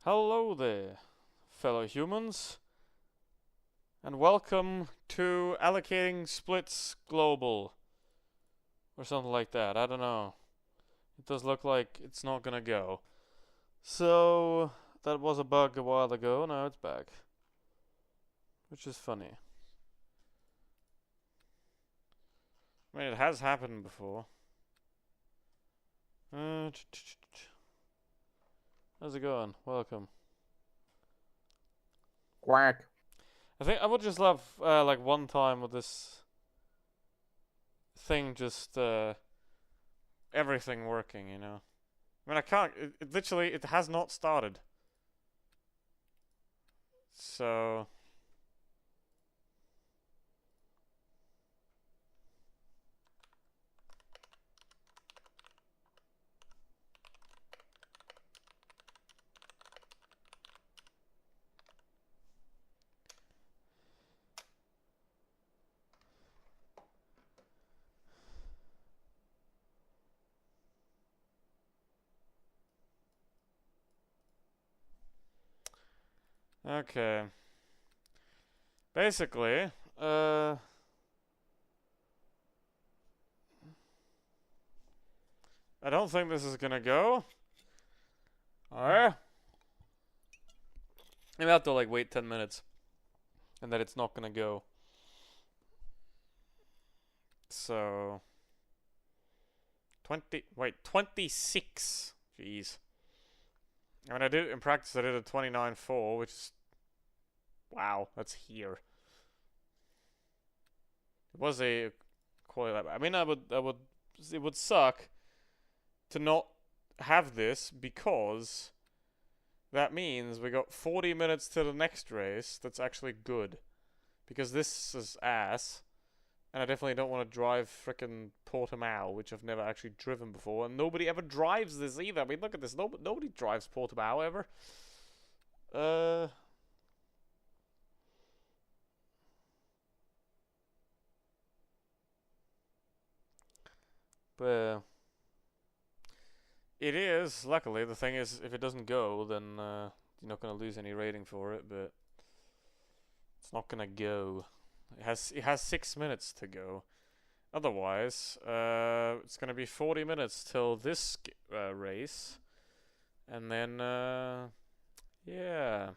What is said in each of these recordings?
Hello there, fellow humans, and welcome to Allocating Splits Global, or something like that. I don't know. It does look like it's not gonna go. So, that was a bug a while ago, now it's back. Which is funny. I mean, it has happened before. How's it going? Welcome. Quack. I think I would just love, like, one time with this thing just, everything working, you know? I mean, I can't. It literally, it has not started. So. Okay. Basically, I don't think this is gonna go. Alright. I'm have to, like, wait 10 minutes. And that it's not gonna go. So. 26. Jeez. I mean, I did, in practice, I did a 29.4, which is. Wow, that's here. It was a quality. I mean, it would suck to not have this because that means we got 40 minutes to the next race that's actually good. Because this is ass. And I definitely don't want to drive frickin' Portimao, which I've never actually driven before. And nobody ever drives this either. I mean, look at this. Nobody drives Portimao ever. But it is, luckily. The thing is, if it doesn't go, then you're not going to lose any rating for it. But it's not going to go. It has 6 minutes to go. Otherwise, it's going to be 40 minutes till this race. And then, yeah.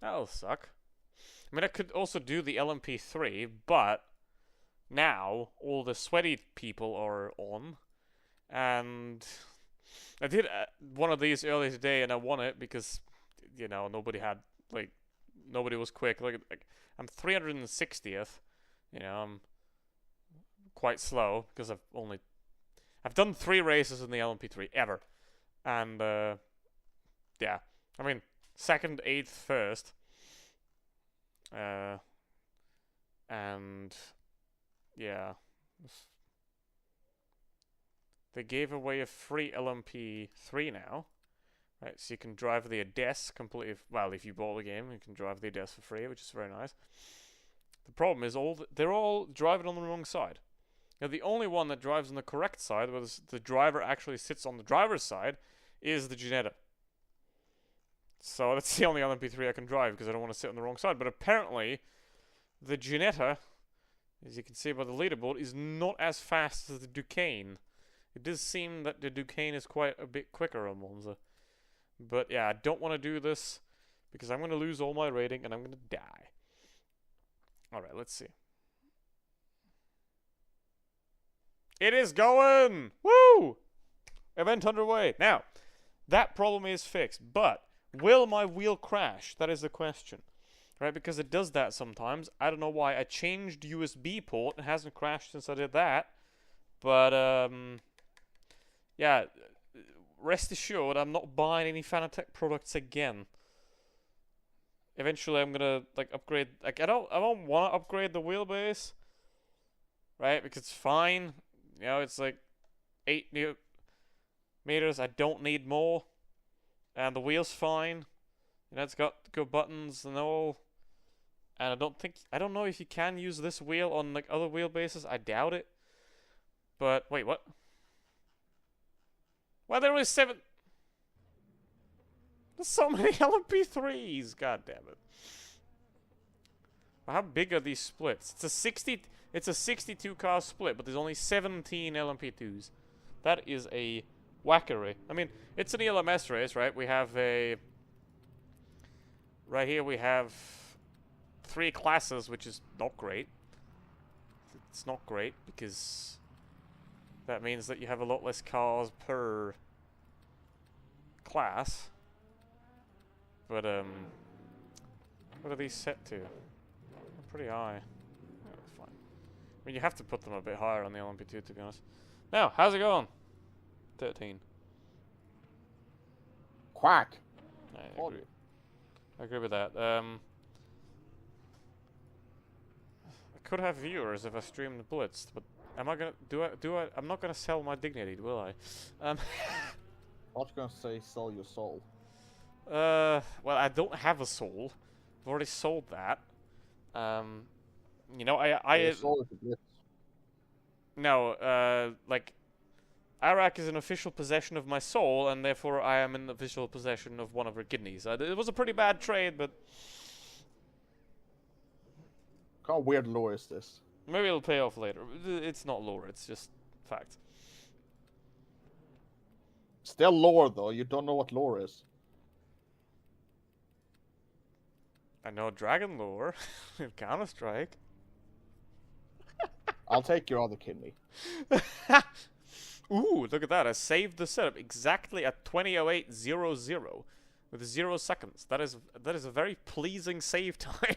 That'll suck. I mean, I could also do the LMP3, but now all the sweaty people are on. And I did one of these earlier today and I won it because, nobody had, like, nobody was quick. Like I'm 360th. I'm quite slow because I've done 3 races in the LMP3 ever, and yeah, I mean 2nd, 8th, 1st, and yeah, they gave away a free LMP3 now, right? So you can drive the Ades completely. Well, if you bought the game, you can drive the Ades for free, which is very nice. The problem is they're all driving on the wrong side. Now, the only one that drives on the correct side, where the driver actually sits on the driver's side, is the Ginetta. So that's the only LMP3 I can drive because I don't want to sit on the wrong side. But apparently, the Ginetta, as you can see by the leaderboard, is not as fast as the Duquesne. It does seem that the Duquesne is quite a bit quicker on Monza. But yeah, I don't want to do this because I'm going to lose all my rating and I'm going to die. Alright, let's see. It is going! Woo! Event underway. Now, that problem is fixed, but will my wheel crash? That is the question. Right, because it does that sometimes. I don't know why. I changed USB port. It hasn't crashed since I did that. But, yeah, rest assured I'm not buying any Fanatec products again. Eventually I'm gonna, like, upgrade. Like, I don't want to upgrade the wheelbase. Right, because it's fine. It's like 8 meters. I don't need more. And the wheel's fine. It's got good buttons and all. And I don't know if you can use this wheel on, like, other wheelbases. I doubt it. But, wait, what? Why are there only 7? There's so many LMP3s. God damn it. How big are these splits? It's a 62 car split, but there's only 17 LMP2s. That is a whackery. I mean, it's an ELMS race, right? We have a... Right here we have 3 classes, which is not great. It's not great, because that means that you have a lot less cars per class. But, what are these set to? Pretty high. Yeah, that's fine. I mean, you have to put them a bit higher on the LMP2, to be honest. Now, how's it going? 13. Quack. I agree with that. I could have viewers if I streamed Blitzed, but am I gonna I'm not gonna sell my dignity, will I? I was gonna say sell your soul. Well, I don't have a soul. I've already sold that. You know, Your soul is a blitz. No, like, Iraq is an official possession of my soul, and therefore I am in official possession of one of her kidneys. It was a pretty bad trade, but What kind of weird lore is this? maybe it'll pay off later. It's not lore, it's just fact. Still lore, though. You don't know what lore is. I know Dragon lore in Counter-Strike. I'll take your other kidney. Ooh, look at that. I saved the setup exactly at 20:08:00 with 0 seconds. That is a very pleasing save time.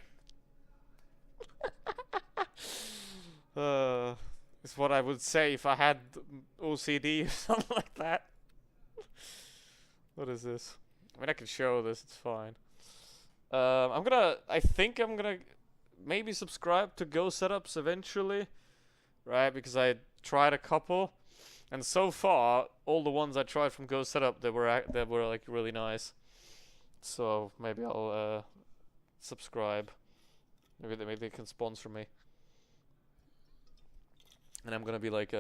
It's what I would say if I had OCD or something like that. What is this? I mean, I can show this. It's fine. I think I'm gonna maybe subscribe to Go Setups eventually, right? Because I tried a couple, and so far all the ones I tried from Go Setup they were like really nice. So maybe I'll subscribe. Maybe they can sponsor me, and I'm gonna be like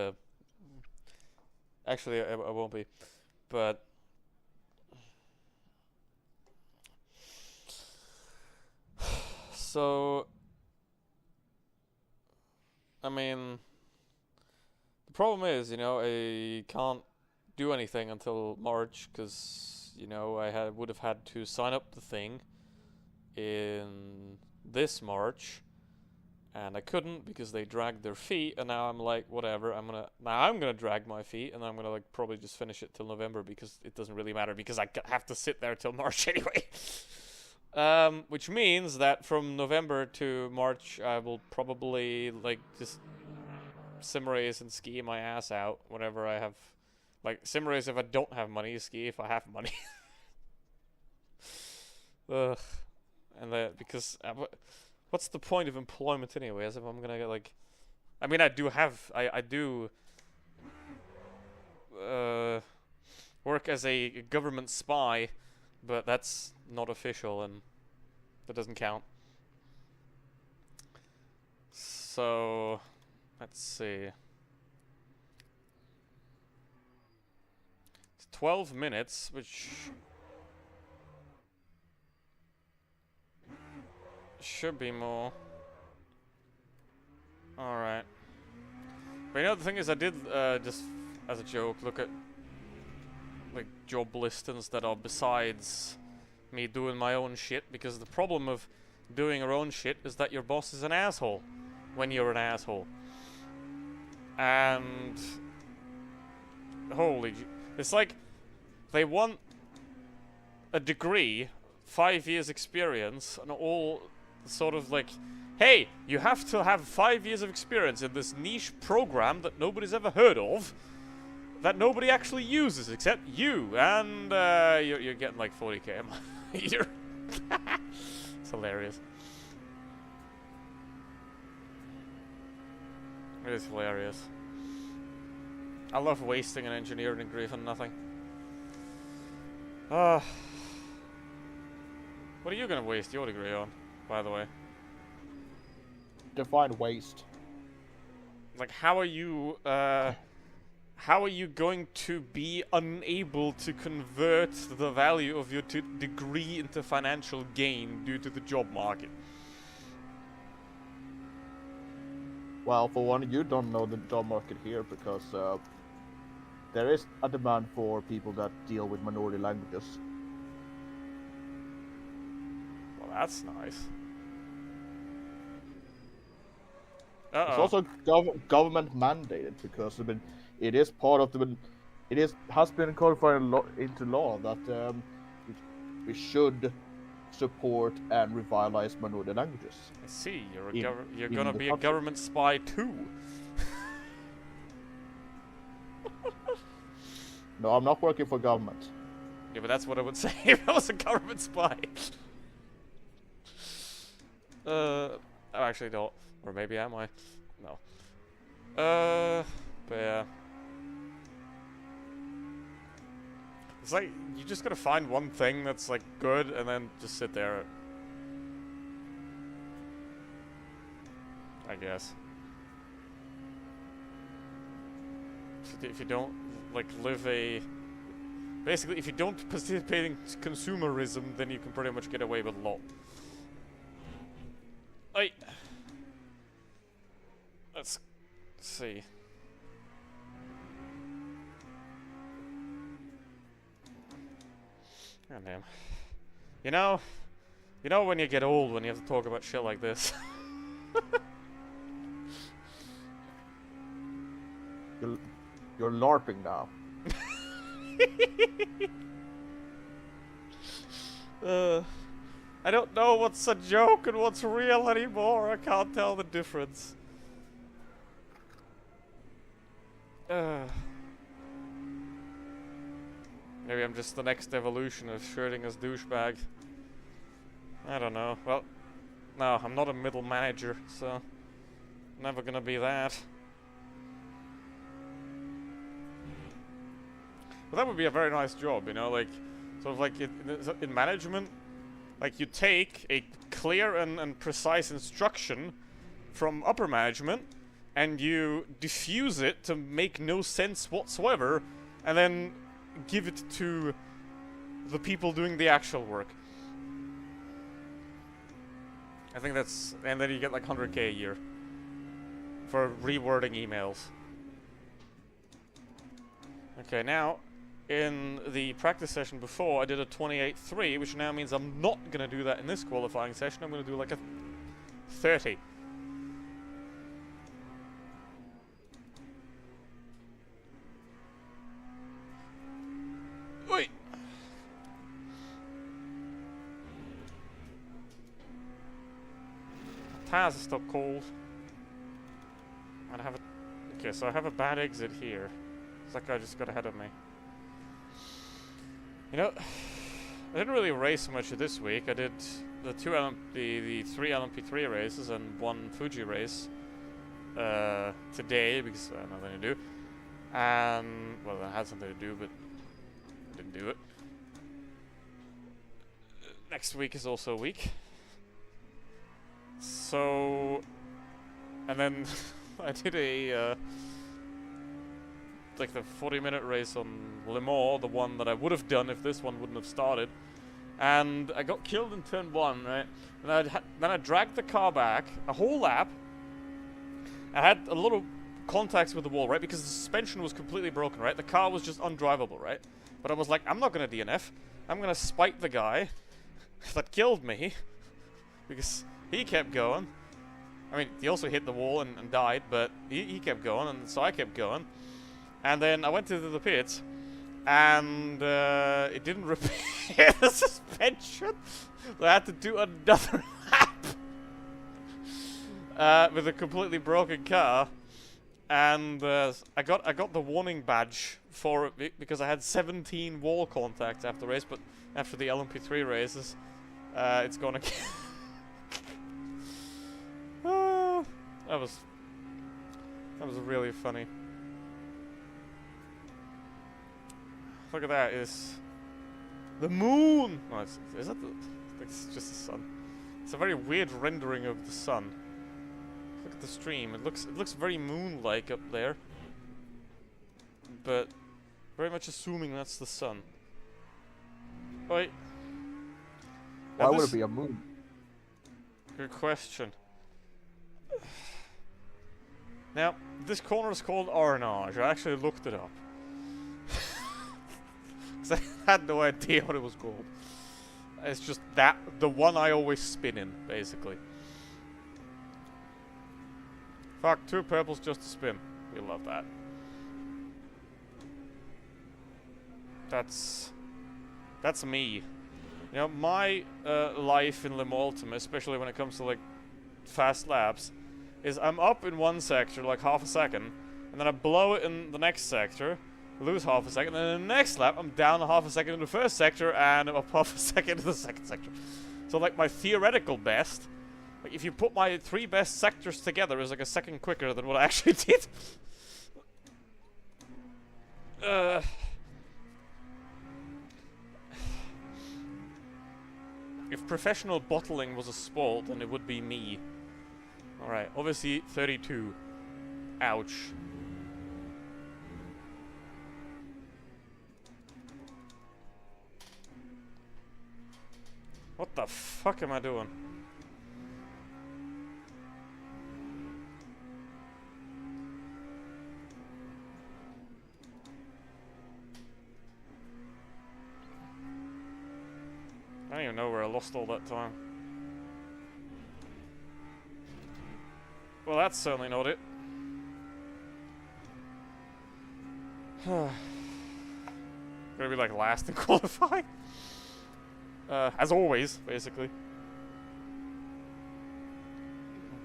Actually, I won't be, but. So, I mean, the problem is, you know, I can't do anything until March because, you know, I would have had to sign up the thing in this March, and I couldn't because they dragged their feet, and now I'm like, whatever, I'm gonna drag my feet, and I'm gonna like probably just finish it till November because it doesn't really matter because I have to sit there till March anyway. Which means that from November to March, I will probably, like, just sim race and ski my ass out whenever I have, like, sim race if I don't have money, ski if I have money. Ugh. And because, what's the point of employment anyway, as if I'm gonna get, like, I mean, I do work as a government spy, but that's not official, and that doesn't count. So, let's see. It's 12 minutes, which should be more. Alright. But you know, the thing is, I did, just as a joke, look at like job listings that are besides me doing my own shit, because the problem of doing your own shit is that your boss is an asshole when you're an asshole. And it's like they want a degree, 5 years experience, and all sort of like, hey, you have to have 5 years of experience in this niche program that nobody's ever heard of, that nobody actually uses except you, and you're getting like 40k a month. It's hilarious. It is hilarious. I love wasting an engineering degree for nothing. What are you gonna waste your degree on, by the way? Define waste. Like, how are you how are you going to be unable to convert the value of your degree into financial gain due to the job market? Well, for one, you don't know the job market here because there is a demand for people that deal with minority languages. Well, that's nice. It's Uh-oh. also government mandated because I mean, it is part of the. Has been codified into law that we should support and revitalize minority languages. I see. You're In gonna the be a country. government spy too. No, I'm not working for government. Yeah, but that's what I would say if I was a government spy. I actually don't. Or maybe am I? No. But yeah. It's like, you just gotta find one thing that's like good and then just sit there. I guess. If you don't, like, live a... Basically, if you don't participate in consumerism, then you can pretty much get away with a lot. Let's see. God damn. You know when you get old when you have to talk about shit like this. You're LARPing now. I don't know what's a joke and what's real anymore. I can't tell the difference. Maybe I'm just the next evolution of Schrödinger's douchebag. I don't know. Well, no, I'm not a middle manager, so never gonna be that. But that would be a very nice job, you know, like, sort of like in management, like you take a clear and precise instruction from upper management and you diffuse it to make no sense whatsoever and then give it to the people doing the actual work. I think that's... and then you get like 100k a year for rewording emails. Okay, now, in the practice session before, I did a 28.3, which now means I'm not going to do that in this qualifying session. I'm going to do like a 30. Wait. Tires are still cold. I have a... okay, so I have a bad exit here. That guy just got ahead of me. You know, I didn't really race much this week. I did the three LMP3 races and one Fuji race today because I had nothing to do. And well, I had something to do, but I didn't do it. Next week is also a week. So, and then I did a like the 40-minute race on Le Mans, the one that I would have done if this one wouldn't have started, and I got killed in turn 1, right? And then I dragged the car back a whole lap. I had a lot of contacts with the wall, right? Because the suspension was completely broken, right? The car was just undrivable, right? But I was like, I'm not gonna DNF. I'm gonna spite the guy that killed me because he kept going. I mean, he also hit the wall and died, but he kept going, and so I kept going. And then I went to the pits, and it didn't repair the suspension. So I had to do another lap with a completely broken car. And I got the warning badge for it because I had 17 wall contacts after the race, but after the LMP3 races, it's gone again. That was really funny. Look at that, it's the moon! Oh, is that the... it's just the sun. It's a very weird rendering of the sun. Look at the stream, it looks very moon-like up there. but very much assuming that's the sun. Wait. Why would it be a moon? Good question. Now, this corner is called Orange. I actually looked it up. Because I had no idea what it was called. It's just that, the one I always spin in, basically. Fuck, 2 purples just to spin. We love that. That's me. You know, my life in Lim Ultima, especially when it comes to, like, fast laps, is I'm up in one sector, like, half a second, and then I blow it in the next sector, lose half a second, and then in the next lap, I'm down half a second in the first sector, and I'm up half a second in the second sector. So, like, my theoretical best, like, if you put my 3 best sectors together, is, like, a second quicker than what I actually did. If professional bottling was a sport, then it would be me. Alright, obviously 32. Ouch. What the fuck am I doing? I don't even know where I lost all that time. Well, that's certainly not it. Gonna be like last in qualifying. As always, basically.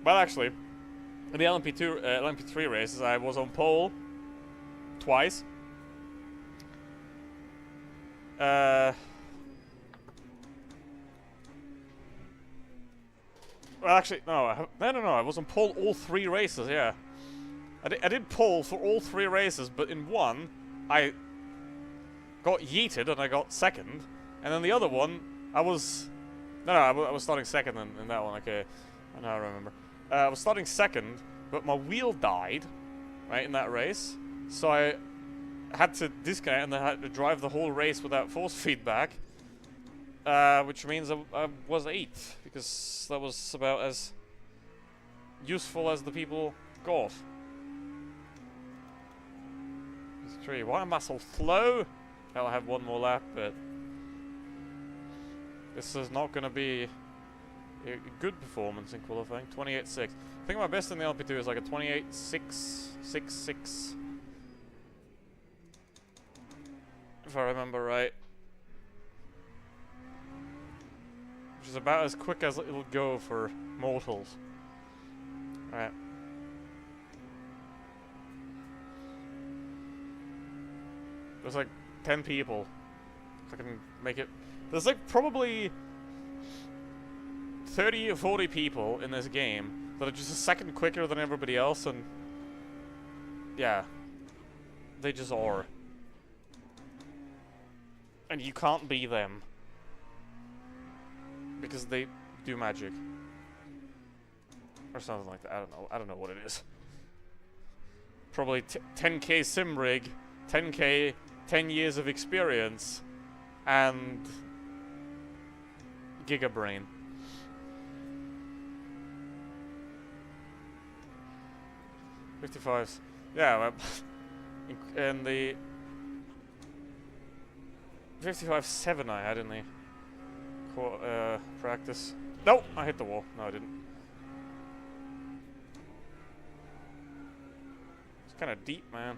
Well, actually, in the LMP3 races, I was on pole twice. Well, actually, no, I was on pole all 3 races, yeah. I did pole for all 3 races, but in one, I got yeeted and I got second. And then the other one, I was... No, I was starting second in that one, okay. I now remember. I was starting second, but my wheel died, right, in that race. So I had to disconnect and then I had to drive the whole race without force feedback. Which means I was 8th, because that was about as useful as the people got. 3. Why am I so slow? I'll have one more lap, but this is not going to be a good performance in qualifying. 28.6. I think my best in the LP2 is like a 28.666. If I remember right. Which is about as quick as it'll go for mortals. Alright. There's like 10 people. If I can make it. There's like probably 30 or 40 people in this game that are just a second quicker than everybody else, and yeah, they just are. And you can't be them. Because they do magic. Or something like that. I don't know. I don't know what it is. Probably 10k sim rig, 10k, 10 years of experience, and Giga Brain. $55s. Yeah, in the 55.7 I had in the practice. No, I hit the wall. No, I didn't. It's kind of deep, man.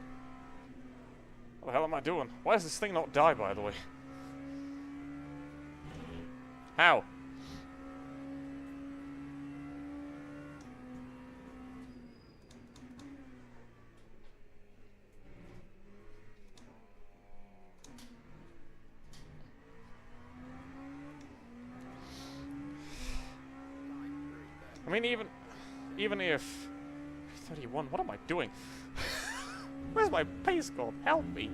What the hell am I doing? Why does this thing not die, by the way? How? I mean, even if 31, what am I doing? Where's my pace gone? Help me!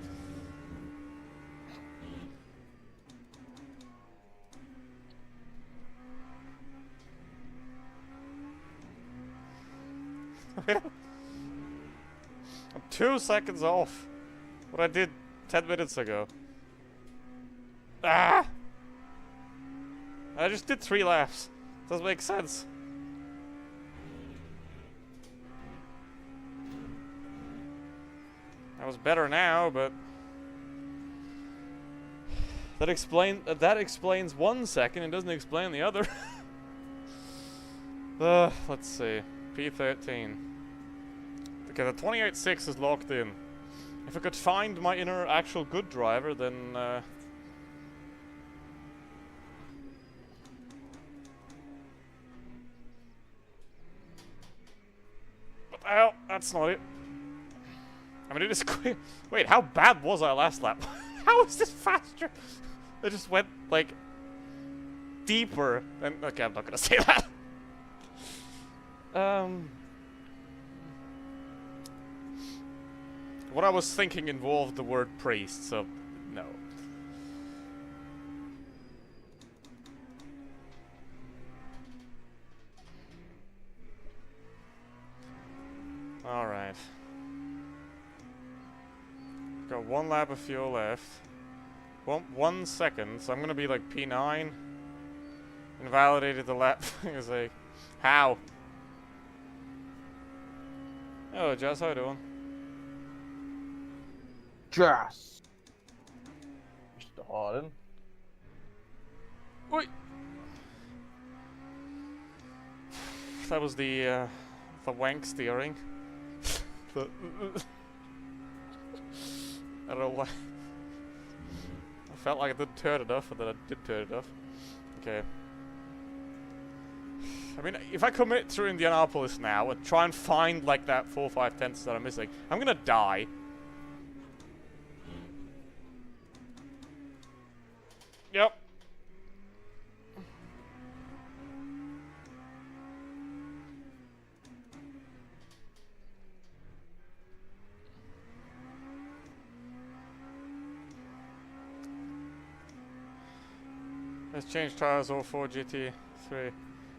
I'm 2 seconds off. what I did 10 minutes ago. Ah! I just did 3 laps. Doesn't make sense. I was better now, but that explains 1 second and doesn't explain the other. Let's see. P13. Okay, the 28.6 is locked in. If I could find my inner actual good driver, then what the hell? That's not it. I mean, it is quick. Wait, how bad was I last lap? How is this faster? I just went, like, deeper. And okay, I'm not gonna say that. What I was thinking involved the word priest, so no. Alright. Got 1 lap of fuel left. 1 second, so I'm gonna be like P9. Invalidated the lap. It's like, how? Oh, Jess, how you doing? Jess! Mr. Harden. Wait! That was the wank steering. I don't know why. I felt like I didn't turn enough, and then I did turn enough. Okay. I mean, if I commit through Indianapolis now and try and find, like, that 4-5 tenths that I'm missing, I'm gonna die. Yep. Let's change tires all 4 GT3.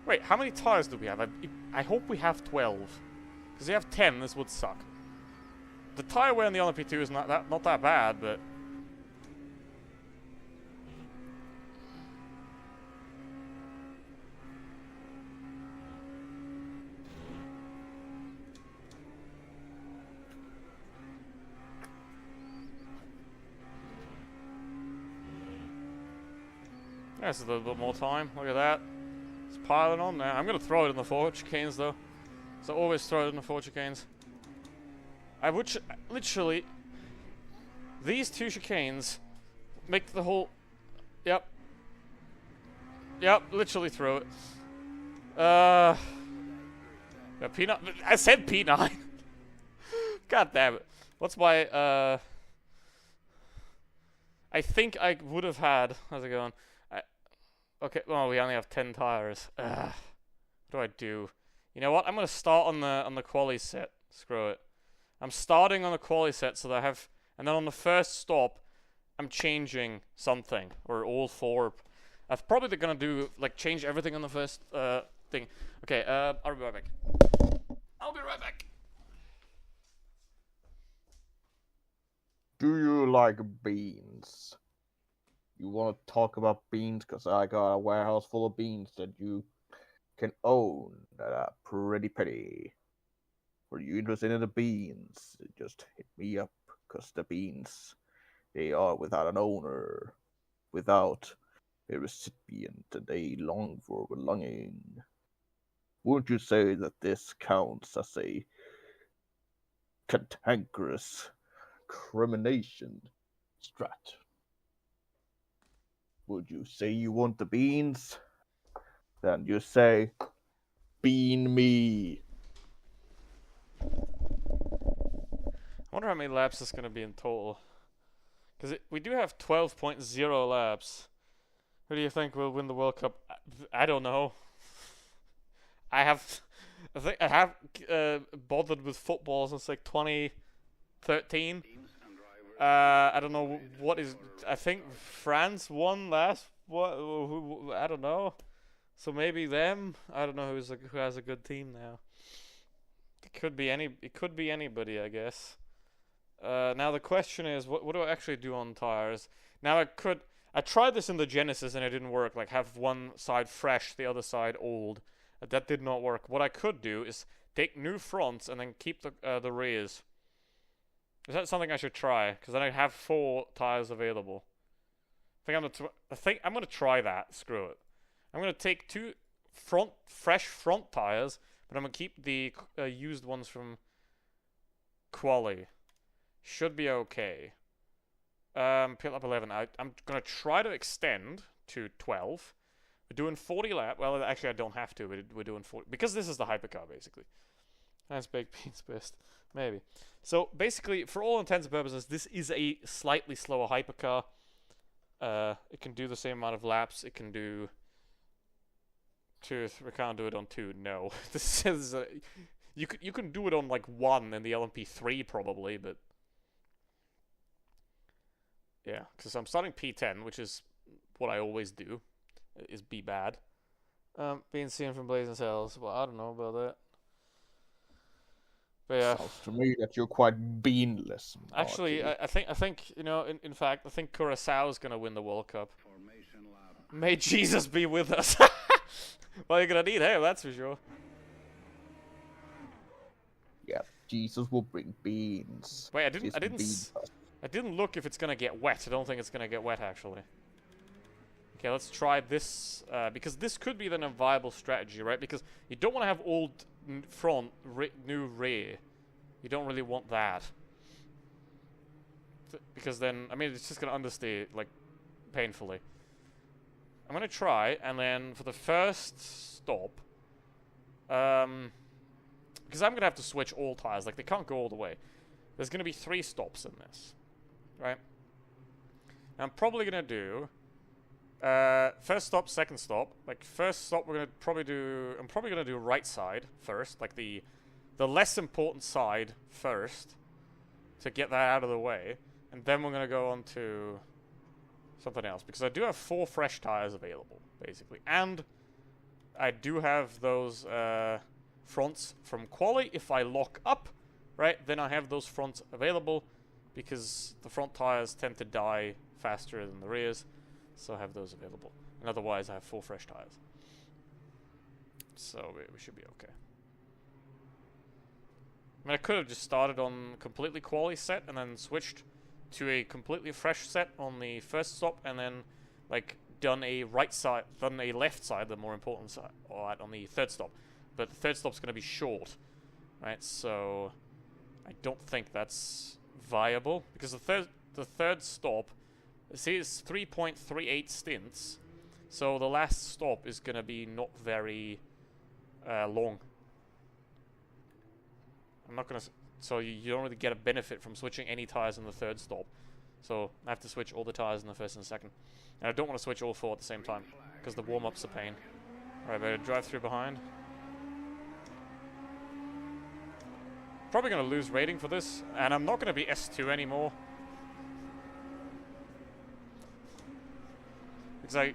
Wait, how many tires do we have? I hope we have 12. Because if we have 10, this would suck. The tire wear on the LMP2 is not that bad, but that's a little bit more time. Look at that. It's piling on now. I'm gonna throw it in the 4 chicanes though. So I always throw it in the 4 chicanes. I would literally these 2 chicanes make the whole. Yep. Yep. Literally throw it. Yeah, P9. I said P9. God damn it. What's my I think I would have had. How's it going? Okay, well, we only have 10 tires. What do I do? You know what? I'm gonna start on the quali set. Screw it. I'm starting on the quali set so that I have, and then on the first stop, I'm changing something or all 4. I'm probably gonna do like change everything on the first thing. Okay, I'll be right back. I'll be right back. Do you like beans? You want to talk about beans? Because I got a warehouse full of beans that you can own at a pretty penny. Are you interested in the beans? Just hit me up, because the beans, they are without an owner, without a recipient, and they long for belonging. Wouldn't you say that this counts as a cantankerous crimination strat? Would you say you want the beans? Then you say, bean me. I wonder how many laps it's gonna be in total. Because we do have 12.0 laps. Who do you think will win the World Cup? I don't know. I think I have bothered with football since like 2013. I don't know what is. I think France won last. What? I don't know. So maybe them. I don't know who has a good team now. It could be any. It could be anybody, I guess. Now the question is, what do I actually do on tires? Now I tried this in the Genesis and it didn't work. Like have one side fresh, the other side old. That did not work. What I could do is take new fronts and then keep the rears. Is that something I should try? Because then I have 4 tires available. I think I'm gonna try that. Screw it. I'm gonna take 2 fresh front tires, but I'm gonna keep the used ones from Quali. Should be okay. Pit up 11. I'm gonna try to extend to 12. We're doing 40 lap. Well, actually, I don't have to. We're doing 40 because this is the hypercar basically. That's baked beans best. Maybe. So basically, for all intents and purposes, this is a slightly slower hypercar. It can do the same amount of laps. It can do 2. We can't do it on 2. No, this is you can do it on like 1 in the LMP3 probably, but yeah, because I'm starting P10, which is what I always do, is be bad. Being seen from Blazing Sails. Well, I don't know about that. But yeah. Sounds to me that you're quite beanless. Actually, I think you know. In fact, I think Curaçao's gonna win the World Cup. May Jesus be with us. Well, you're gonna need him, that's for sure. Yeah, Jesus will bring beans. Wait, I didn't look if it's gonna get wet. I don't think it's gonna get wet actually. Okay, let's try this because this could be then a viable strategy, right? Because you don't want to have old front, new rear. You don't really want that. Because then, I mean, it's just going to understeer, like, painfully. I'm going to try, and then for the first stop, because I'm going to have to switch all tires. Like, they can't go all the way. There's going to be 3 stops in this, right? And I'm probably going to do first stop, second stop. Like, first stop, I'm probably going to do right side first, like the less important side first, to get that out of the way. And then we're going to go on to something else. Because I do have 4 fresh tires available, basically. And I do have those fronts from Quali. If I lock up, right, then I have those fronts available. Because the front tires tend to die faster than the rears. So I have those available. And otherwise, I have 4 fresh tires. So we should be okay. I mean, I could have just started on completely Quali set and then switched to a completely fresh set on the first stop, and then like done a left side, the more important side, alright, on the third stop. But the third stop's going to be short, right? So I don't think that's viable because the third stop, see, it's 3.38 stints, so the last stop is going to be not very long. I'm not going to... So you don't really get a benefit from switching any tires in the third stop. So I have to switch all the tires in the first and the second. And I don't want to switch all 4 at the same time, because the warm-up's a pain. Alright, better drive through behind. Probably going to lose rating for this, and I'm not going to be S2 anymore. Because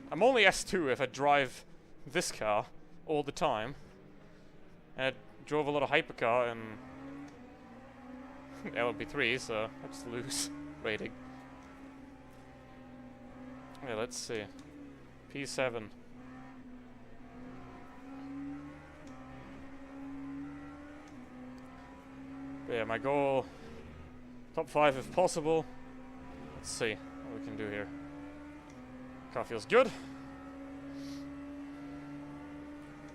I'm only S2 if I drive this car all the time. And I drove a lot of hypercar and LMP3, so I just lose rating. Yeah, let's see. P7. But yeah, my goal, top 5 if possible. Let's see what we can do here. Car feels good.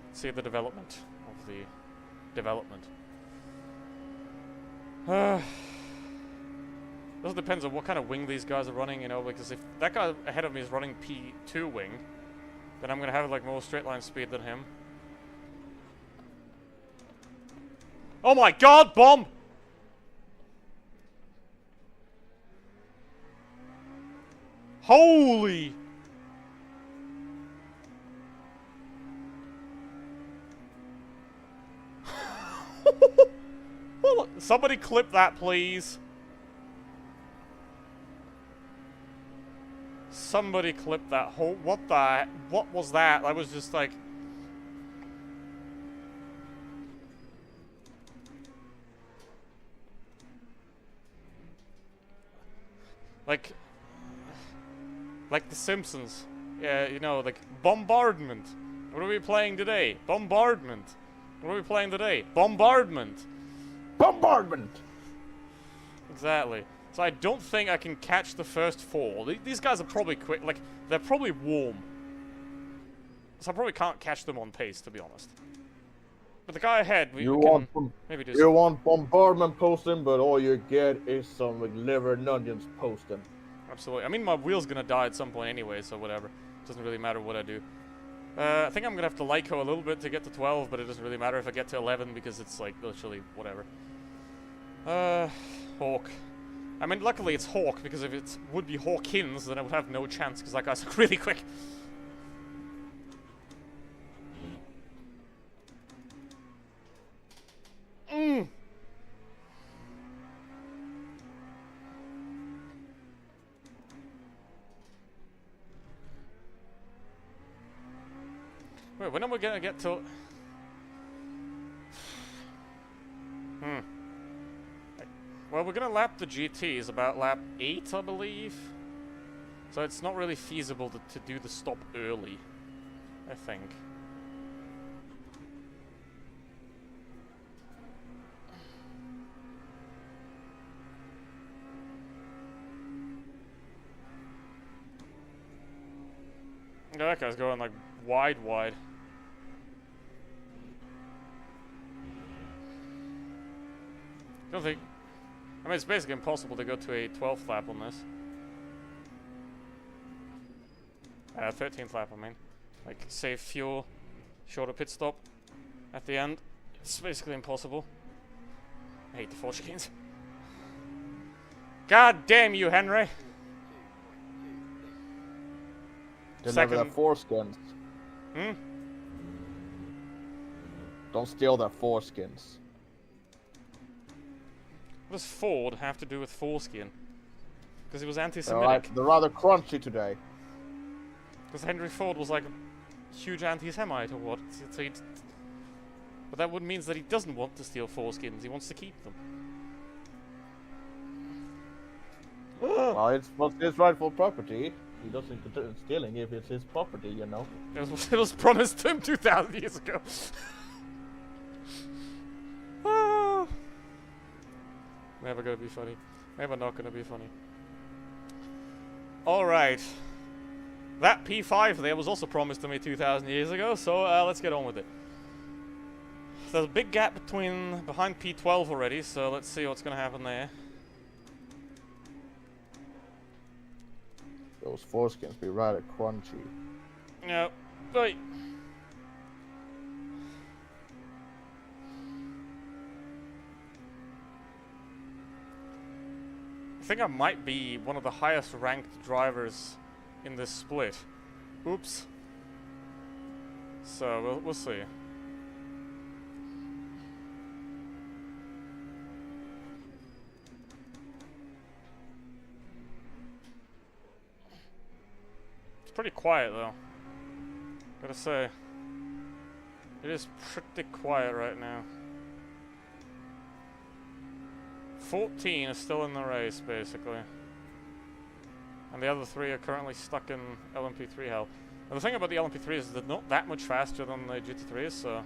Let's see the development of the development. Also depends on what kind of wing these guys are running, you know, because if that guy ahead of me is running P2 wing, then I'm gonna have like more straight line speed than him. Oh my god, bomb! Holy! Somebody clip that, please. Somebody clip that whole... What was that? I was just like... Like The Simpsons. Yeah, you know, like bombardment. What are we playing today? Bombardment. What are we playing today? Bombardment. Bombardment! Exactly. So I don't think I can catch the first 4. These guys are probably quick. Like, they're probably warm. So I probably can't catch them on pace, to be honest. But the guy ahead, we can maybe do You something. want bombardment posting, but all you get is some like, liver and onions posting. Absolutely. I mean, my wheel's gonna die at some point anyway, so whatever. Doesn't really matter what I do. I think I'm gonna have to Lyco a little bit to get to 12, but it doesn't really matter if I get to 11 because it's like literally whatever. Hawk. I mean, luckily it's Hawk, because if it would be Hawkins, then I would have no chance, because that guy's really quick. Wait, when are we gonna get to... Well, we're gonna lap the GTs about lap 8, I believe. So it's not really feasible to do the stop early, I think. Yeah, that guy's going like wide. Don't think... I mean, it's basically impossible to go to a 12th lap on this. 13th lap, I mean. Like, save fuel, shorter pit stop at the end. It's basically impossible. I hate the forge gains. God damn you, Henry! Deliver their foreskins. Don't steal their foreskins. What does Ford have to do with foreskin? Because he was anti-Semitic. Alright, they're rather crunchy today. Because Henry Ford was like a huge anti-Semite or what? So but that would means that he doesn't want to steal foreskins. He wants to keep them. Well, it's his rightful property. He doesn't consider stealing if it's his property, you know. It was promised to him 2,000 years ago. Never gonna be funny. Never not gonna be funny. Alright. That P5 there was also promised to me 2,000 years ago, so let's get on with it. There's a big gap behind P12 already, so let's see what's gonna happen there. Those foreskins be rather crunchy. No. Wait. I think I might be one of the highest ranked drivers in this split. Oops. So, we'll see. It's pretty quiet though. Gotta say. It is pretty quiet right now. 14 is still in the race, basically. And the other 3 are currently stuck in LMP3 hell. And the thing about the LMP3 is they're not that much faster than the GT3s, so...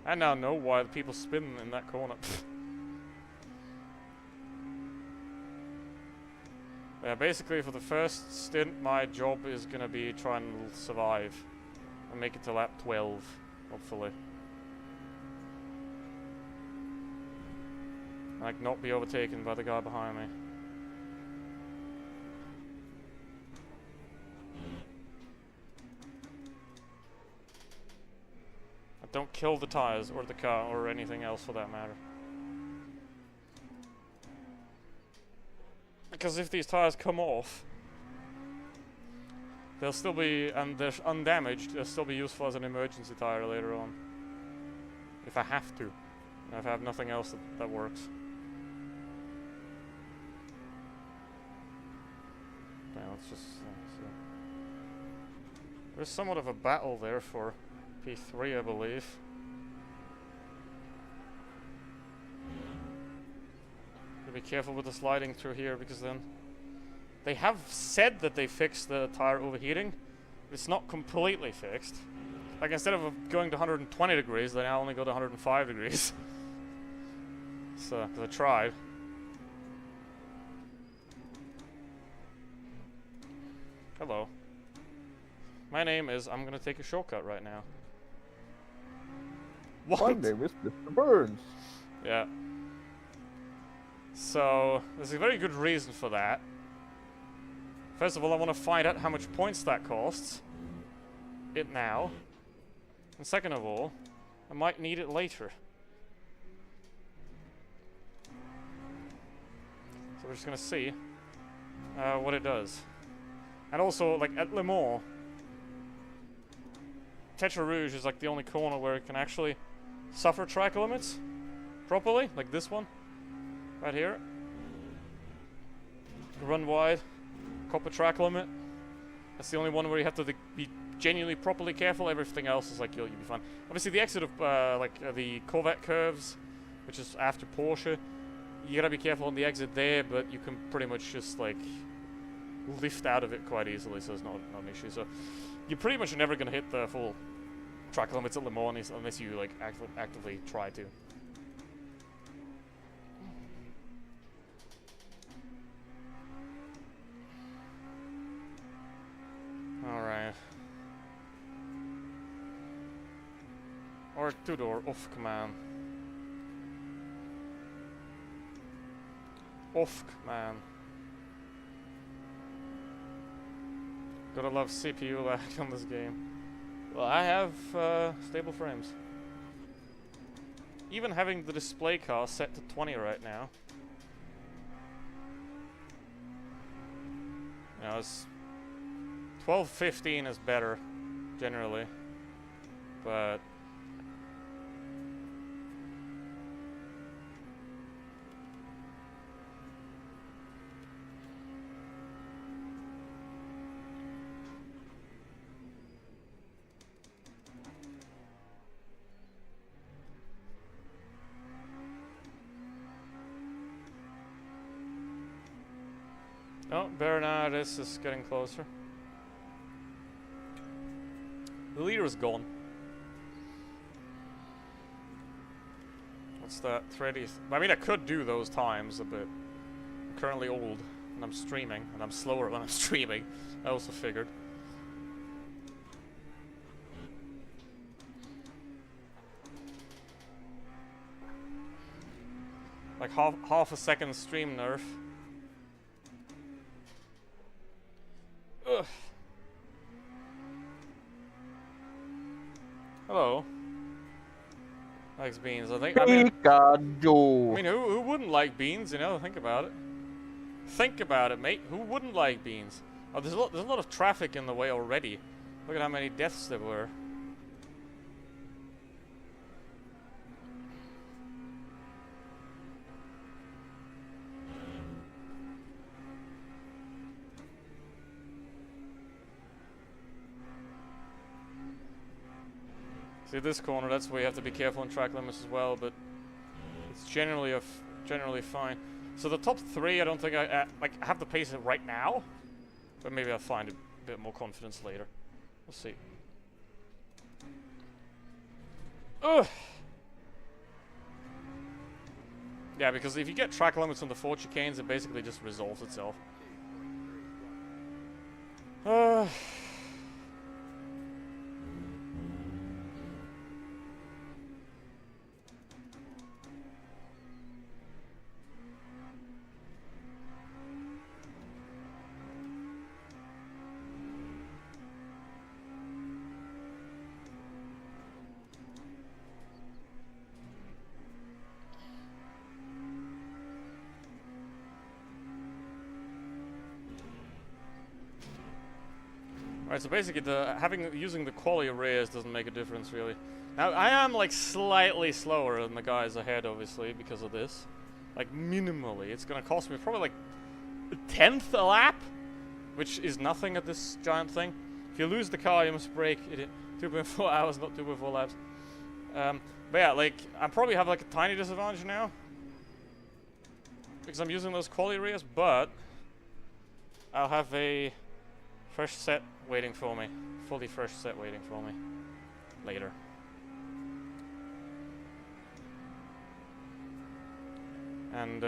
I now know why the people spin in that corner. Yeah, basically for the first stint, my job is gonna be trying to survive. And make it to lap 12, hopefully. Like, not be overtaken by the guy behind me. Don't kill the tires, or the car, or anything else for that matter. Because if these tires come off, they'll still be, and they're undamaged, they'll still be useful as an emergency tire later on. If I have to. If I have nothing else that works. Yeah, let's just see. There's somewhat of a battle there for P3, I believe. be careful with the sliding through here, because then they have said that they fixed the tire overheating. It's not completely fixed. Like, instead of going to 120 degrees, they now only go to 105 degrees. So, because I tried. Hello. My name is... I'm gonna take a shortcut right now. What? My name is Mr. Burns. Yeah. So, there's a very good reason for that. First of all, I want to find out how much points that costs. It now. And second of all, I might need it later. So we're just gonna see what it does. And also, like, at Le Mans, Tetra Rouge is like the only corner where it can actually suffer track limits properly, like this one, right here. Run wide, copper track limit. That's the only one where you have to be genuinely properly careful. Everything else is like you'll be fine. Obviously, the exit of the Corvette curves, which is after Porsche, you gotta be careful on the exit there, but you can pretty much just like lift out of it quite easily, so it's not an issue. So you're pretty much never gonna hit the full track limits at Le Mans unless you like actively try to. Alright. Or two-door off command. Off command. Gotta love CPU lag on this game. Well, I have stable frames. Even having the display cost set to 20 right now. You know, it's 12-15 is better, generally. But oh, Bernard is getting closer. The leader is gone. What's that? 30. I mean, I could do those times, but I'm currently old, and I'm streaming, and I'm slower when I'm streaming. I also figured. Like half a second stream nerf. Ugh. Hello. Likes beans. I mean, who wouldn't like beans? You know, think about it. Think about it, mate. Who wouldn't like beans? Oh, there's a lot of traffic in the way already. Look at how many deaths there were. See this corner, that's where you have to be careful on track limits as well, but it's generally fine. So the top three, I don't think I have the pace right now, but maybe I'll find a bit more confidence later. We'll see. Ugh. Yeah, because if you get track limits on the Ford chicanes, it basically just resolves itself. Alright, so basically using the quality rears doesn't make a difference really. Now I am like slightly slower than the guys ahead, obviously, because of this. Like minimally. It's gonna cost me probably like a tenth a lap, which is nothing at this giant thing. If you lose the car, you must brake it 2.4 hours, not 2.4 laps. But yeah, like I probably have like a tiny disadvantage now. because I'm using those quality areas, but I'll have a fresh set waiting for me. Fully fresh set waiting for me. Later. And,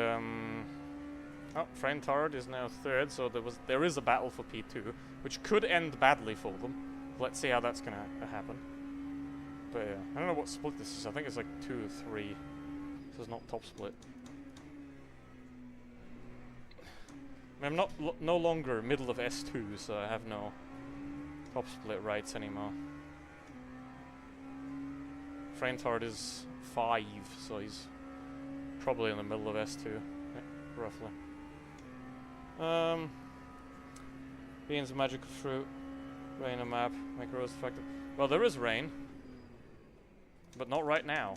oh, Tyre is now 3rd, so there is a battle for P2, which could end badly for them. Let's see how that's gonna happen. But yeah, I don't know what split this is. I think it's like 2 or 3. This is not top split. I mean, I'm not no longer middle of S2, so I have no top split rights anymore. Tyre is 5, so he's probably in the middle of S2, yeah, roughly. Beans, magical fruit, rain a map, make roads effective. Well, there is rain, but not right now.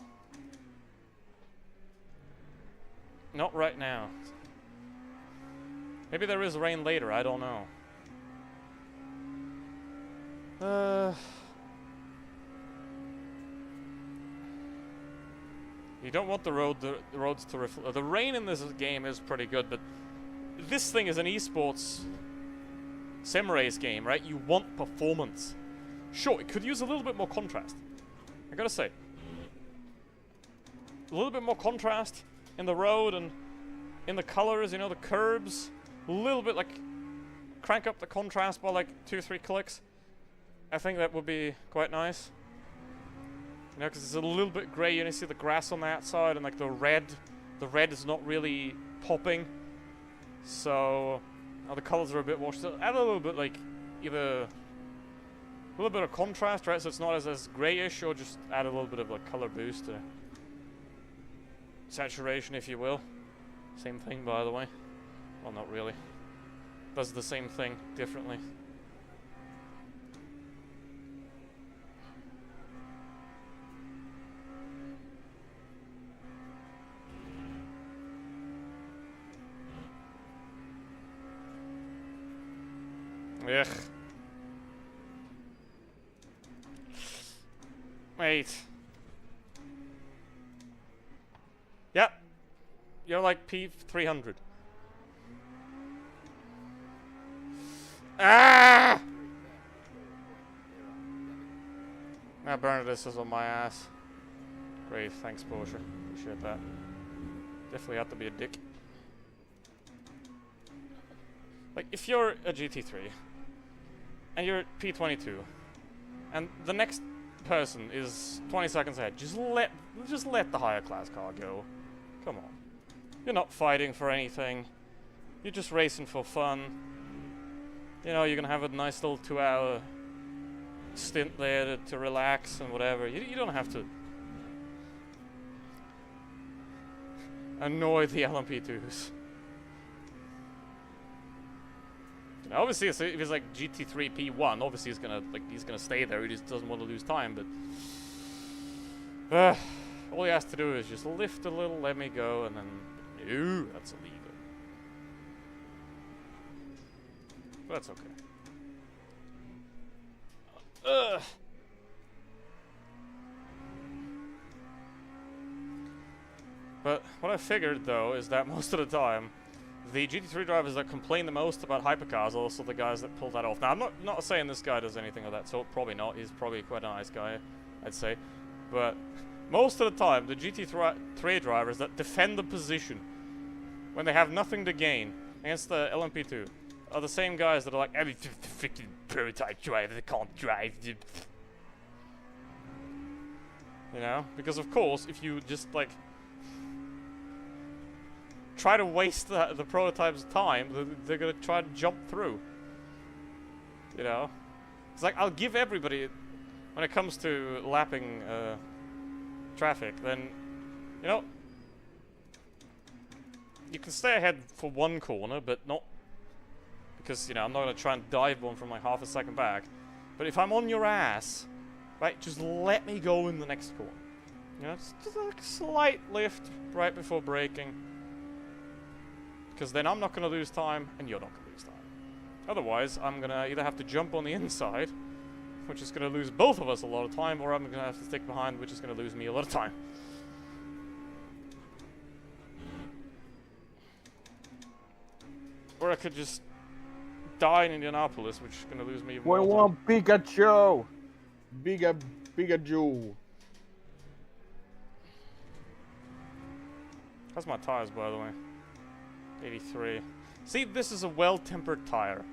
Not right now. Maybe there is rain later, I don't know. You don't want the roads to reflect. The rain in this game is pretty good, but this thing is an esports sim race game, right? You want performance. Sure, it could use a little bit more contrast. I gotta say. A little bit more contrast in the road and in the colors, you know, the curbs. A little bit, like, crank up the contrast by like 2 or 3 clicks. I think that would be quite nice. You know, because it's a little bit grey. You see the grass on the outside, and like the red is not really popping. So the colors are a bit washed. So add a little bit, like, either a little bit of contrast, right? So it's not as greyish, or just add a little bit of like color boost or saturation, if you will. Same thing, by the way. Well, not really. Does the same thing differently. Ugh. Wait. Yep. You're like P300. Ah! Now Bernadette is on my ass. Great, thanks Porsche. Appreciate that. Definitely have to be a dick. Like, if you're a GT3 and you're at P22 and the next person is 20 seconds ahead, just let the higher class car go. Come on. You're not fighting for anything. You're just racing for fun. You know, you're gonna have a nice little 2-hour stint there to relax and whatever. You don't have to annoy the LMP2s. You know, obviously, if it's like GT3 P1, obviously he's gonna stay there. He just doesn't want to lose time. But all he has to do is just lift a little, let me go, and then no, that's illegal. But that's okay. But what I figured, though, is that most of the time, the GT3 drivers that complain the most about hypercars are also the guys that pull that off. Now, I'm not saying this guy does anything of that sort. Probably not. He's probably quite a nice guy, I'd say. But most of the time, the GT3 drivers that defend the position when they have nothing to gain against the LMP2 are the same guys that are like, every freaking prototype driver that can't drive. You know? Because, of course, if you just, like, try to waste the prototype's time, they're gonna try to jump through. You know? It's like, I'll give everybody, when it comes to lapping traffic, then, you know, you can stay ahead for one corner, but not, because, you know, I'm not gonna try and dive one from like half a second back. But if I'm on your ass, right, just let me go in the next corner. You know, just like a slight lift right before braking. Because then I'm not going to lose time, and you're not going to lose time. Otherwise, I'm going to either have to jump on the inside, which is going to lose both of us a lot of time, or I'm going to have to stick behind, which is going to lose me a lot of time. Or I could just die in Indianapolis, which is gonna lose me even We more want Pikachu! Pikachu! How's my tires, by the way? 83. See, this is a well-tempered tire.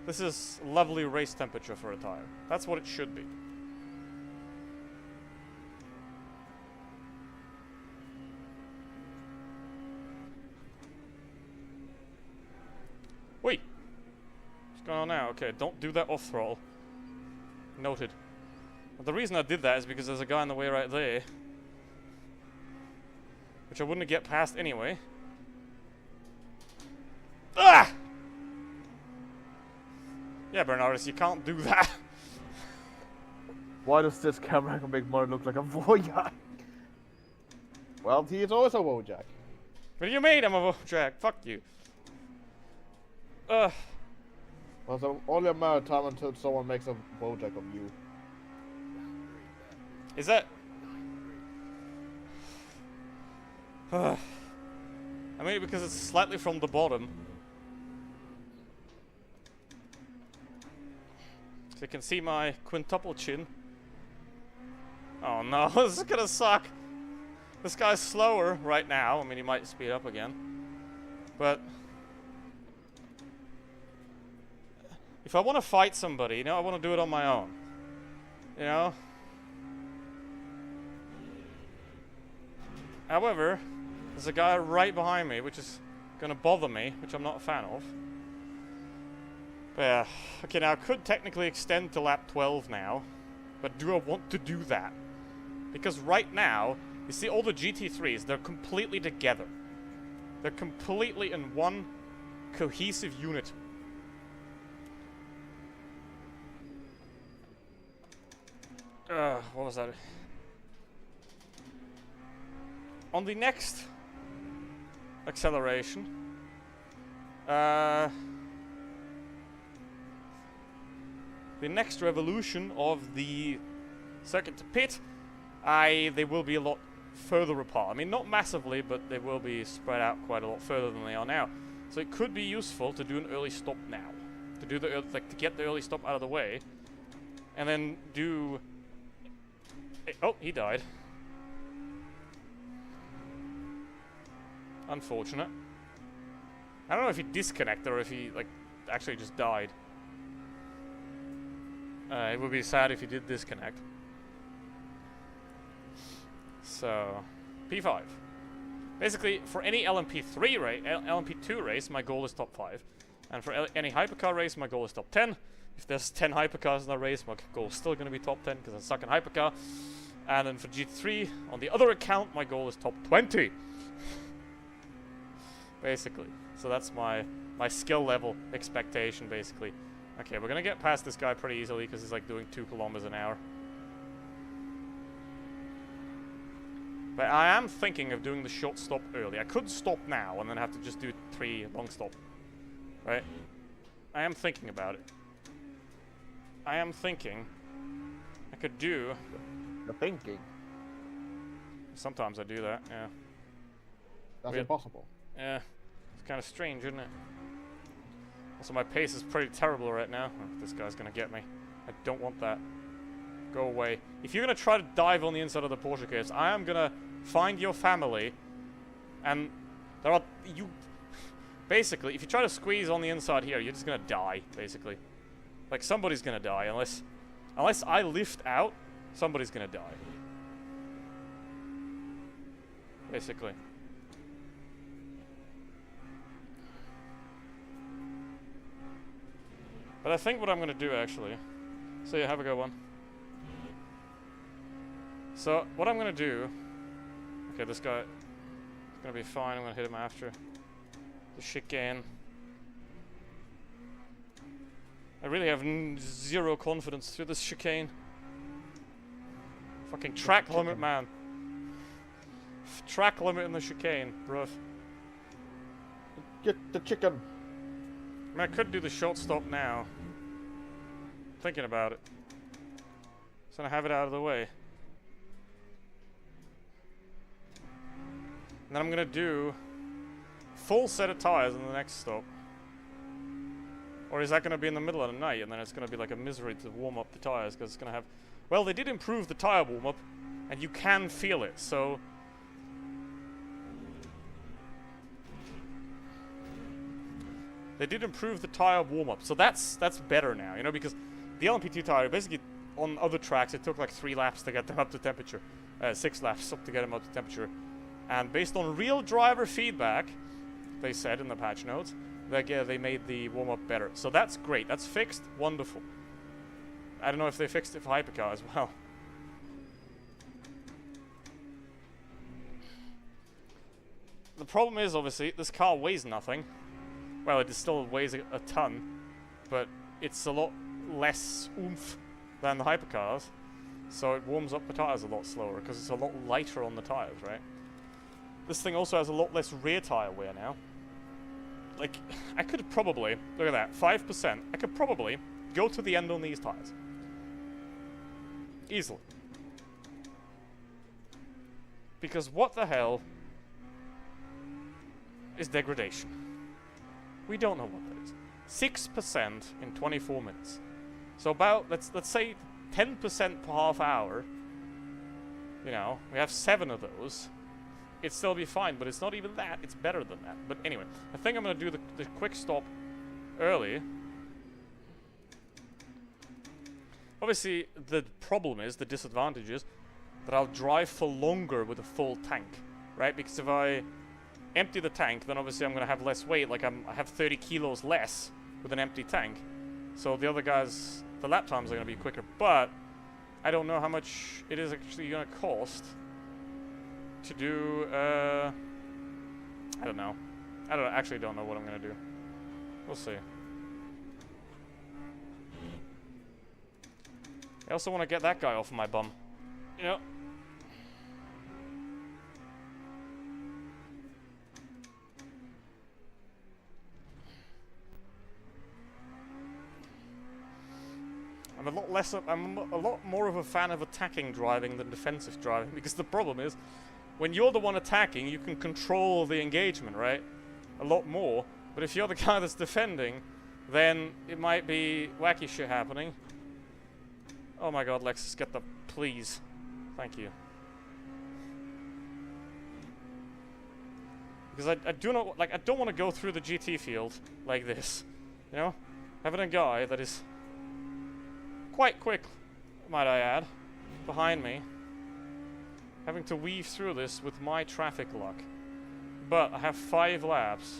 This is lovely race temperature for a tire. That's what it should be. Wait! What's going on now? Okay, don't do that off throttle. Noted. But the reason I did that is because there's a guy in the way right there. Which I wouldn't get past anyway. Ah! Yeah, Bernardus, you can't do that. Why does this camera make Mario look like a Wojak? Well, he is always a Wojak. What do you mean I'm a Wojak? Fuck you. Well, so only a matter of time until someone makes a Wojak of you. Is that... I mean, because it's slightly from the bottom. So you can see my quintuple chin. Oh no, this is gonna suck. This guy's slower right now. I mean, he might speed up again. But... if I want to fight somebody, you know, I want to do it on my own. You know? However, there's a guy right behind me, which is gonna bother me, which I'm not a fan of. But yeah, okay, now I could technically extend to lap 12 now, but do I want to do that? Because right now, you see all the GT3s, they're completely together. They're completely in one cohesive unit. What was that? On the next acceleration, the next revolution of the second to pit, they will be a lot further apart. I mean, not massively, but they will be spread out quite a lot further than they are now. So it could be useful to do an early stop now, to do the to get the early stop out of the way, and then do. Oh, he died. Unfortunate. I don't know if he disconnected or if he, like, actually just died. It would be sad if he did disconnect. So, P5. Basically, for any LMP3 race, LMP2 race, my goal is top 5. And for any hypercar race, my goal is top 10. If there's 10 hypercars in that race, my goal is still going to be top 10 because I suck in hypercar. And then for GT3, on the other account, my goal is top 20. Basically. So that's my skill level expectation, basically. Okay, we're going to get past this guy pretty easily because he's like doing 2 kilometers an hour. But I am thinking of doing the short stop early. I could stop now and then have to just do 3 long stop. Right? I am thinking about it. I am thinking I could do... You're thinking? Sometimes I do that, yeah. That's impossible. Yeah. It's kind of strange, isn't it? Also, my pace is pretty terrible right now. Oh, this guy's gonna get me. I don't want that. Go away. If you're gonna try to dive on the inside of the Porsche case, I am gonna find your family, and there are... you... Basically, if you try to squeeze on the inside here, you're just gonna die, basically. Like, somebody's gonna die, unless I lift out, somebody's gonna die. Basically. But I think what I'm gonna do, actually... So yeah, have a good one. So, what I'm gonna do... Okay, this guy is gonna be fine. I'm gonna hit him after the chicane. I really have zero confidence through this chicane. Fucking track limit, man. Track limit in the chicane, bruv. Get the chicken. I mean, I could do the short stop now. Thinking about it. So I have it out of the way. And then I'm gonna do full set of tires in the next stop. Or is that going to be in the middle of the night, and then it's going to be like a misery to warm up the tires, because it's going to have... Well, they did improve the tire warm-up, and you can feel it, so... They did improve the tire warm-up, so that's better now, you know, because the LMP2 tire, basically, on other tracks, it took like 3 laps to get them up to temperature. 6 laps up to get them up to temperature. And based on real driver feedback, they said in the patch notes, that yeah, they made the warm-up better. So that's great. That's fixed. Wonderful. I don't know if they fixed it for Hypercar as well. The problem is, obviously, this car weighs nothing. Well, it still weighs a ton, but it's a lot less oomph than the Hypercars. So it warms up the tires a lot slower, because it's a lot lighter on the tires, right? This thing also has a lot less rear tire wear now. Like, I could probably, look at that, 5%, I could probably go to the end on these tires. Easily. Because what the hell is degradation? We don't know what that is. 6% in 24 minutes. So about, let's say 10% per half hour. You know, we have 7 of those. It'd still be fine, but it's not even that. It's better than that. But anyway, I think I'm going to do the quick stop early. Obviously, the problem is, the disadvantage is, that I'll drive for longer with a full tank, right? Because if I empty the tank, then obviously I'm going to have less weight. Like, I have 30 kilos less with an empty tank. So the other guys, the lap times are going to be quicker. But I don't know how much it is actually going to cost to do, I don't know. Actually don't know what I'm going to do. We'll see. I also want to get that guy off of my bum. You know? I'm a lot more of a fan of attacking driving than defensive driving, because the problem is, when you're the one attacking, you can control the engagement, right? A lot more. But if you're the guy that's defending, then it might be wacky shit happening. Oh my god, Lexus, get the... Please. Thank you. Because I do not... Like, I don't want to go through the GT field like this. You know? Having a guy that is quite quick, might I add, behind me. Having to weave through this with my traffic luck. But I have 5 laps.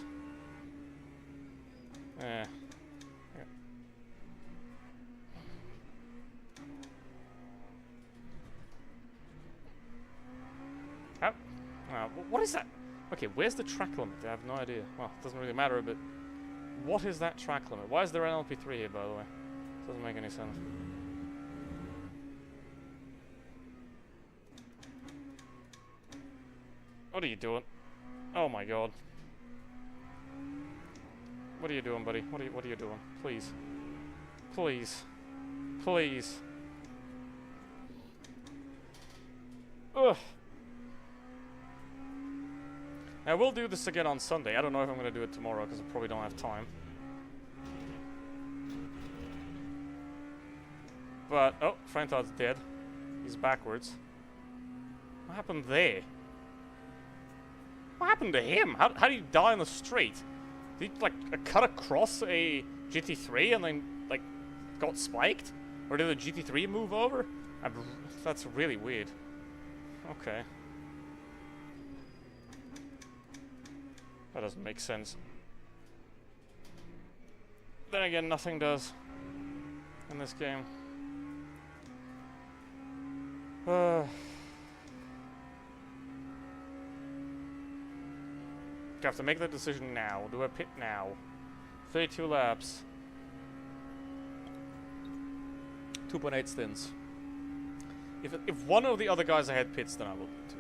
Eh. What is that? Okay, where's the track limit? I have no idea. Well, it doesn't really matter, but what is that track limit? Why is there an LP3 here, by the way? Doesn't make any sense. What are you doing? Oh my god. What are you doing, buddy? What are you doing? Please. Please. Please. Ugh. I will do this again on Sunday. I don't know if I'm going to do it tomorrow, because I probably don't have time. But, oh, Frantard's dead. He's backwards. What happened there? What happened to him? How did he die on the straight? Did he, like, cut across a GT3 and then, like, got spiked? Or did the GT3 move over? That's really weird. Okay. That doesn't make sense. Then again, nothing does in this game. I have to make that decision now. Do I pit now? 32 laps. 2.8 stints. If one of the other guys ahead pits, then I will pit too.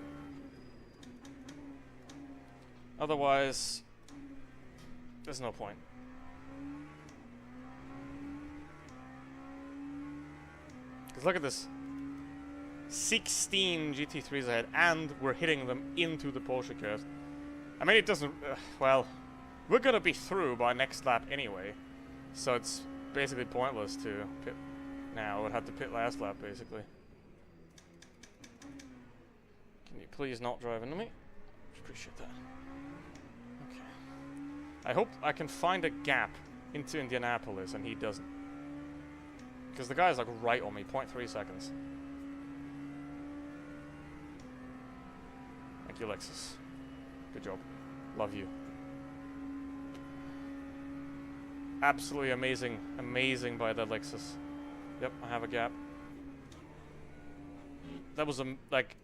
Otherwise, there's no point. Because look at this. 16 GT3s ahead, and we're hitting them into the Porsche curve. I mean, it doesn't... well, we're gonna be through by next lap anyway. So it's basically pointless to pit now. I would have to pit last lap, basically. Can you please not drive into me? Appreciate that. Okay. I hope I can find a gap into Indianapolis and he doesn't. Because the guy's like right on me, 0.3 seconds. Thank you, Lexus. Good job. Love you. Absolutely amazing. Amazing by that Lexus. Yep, I have a gap. That was, like,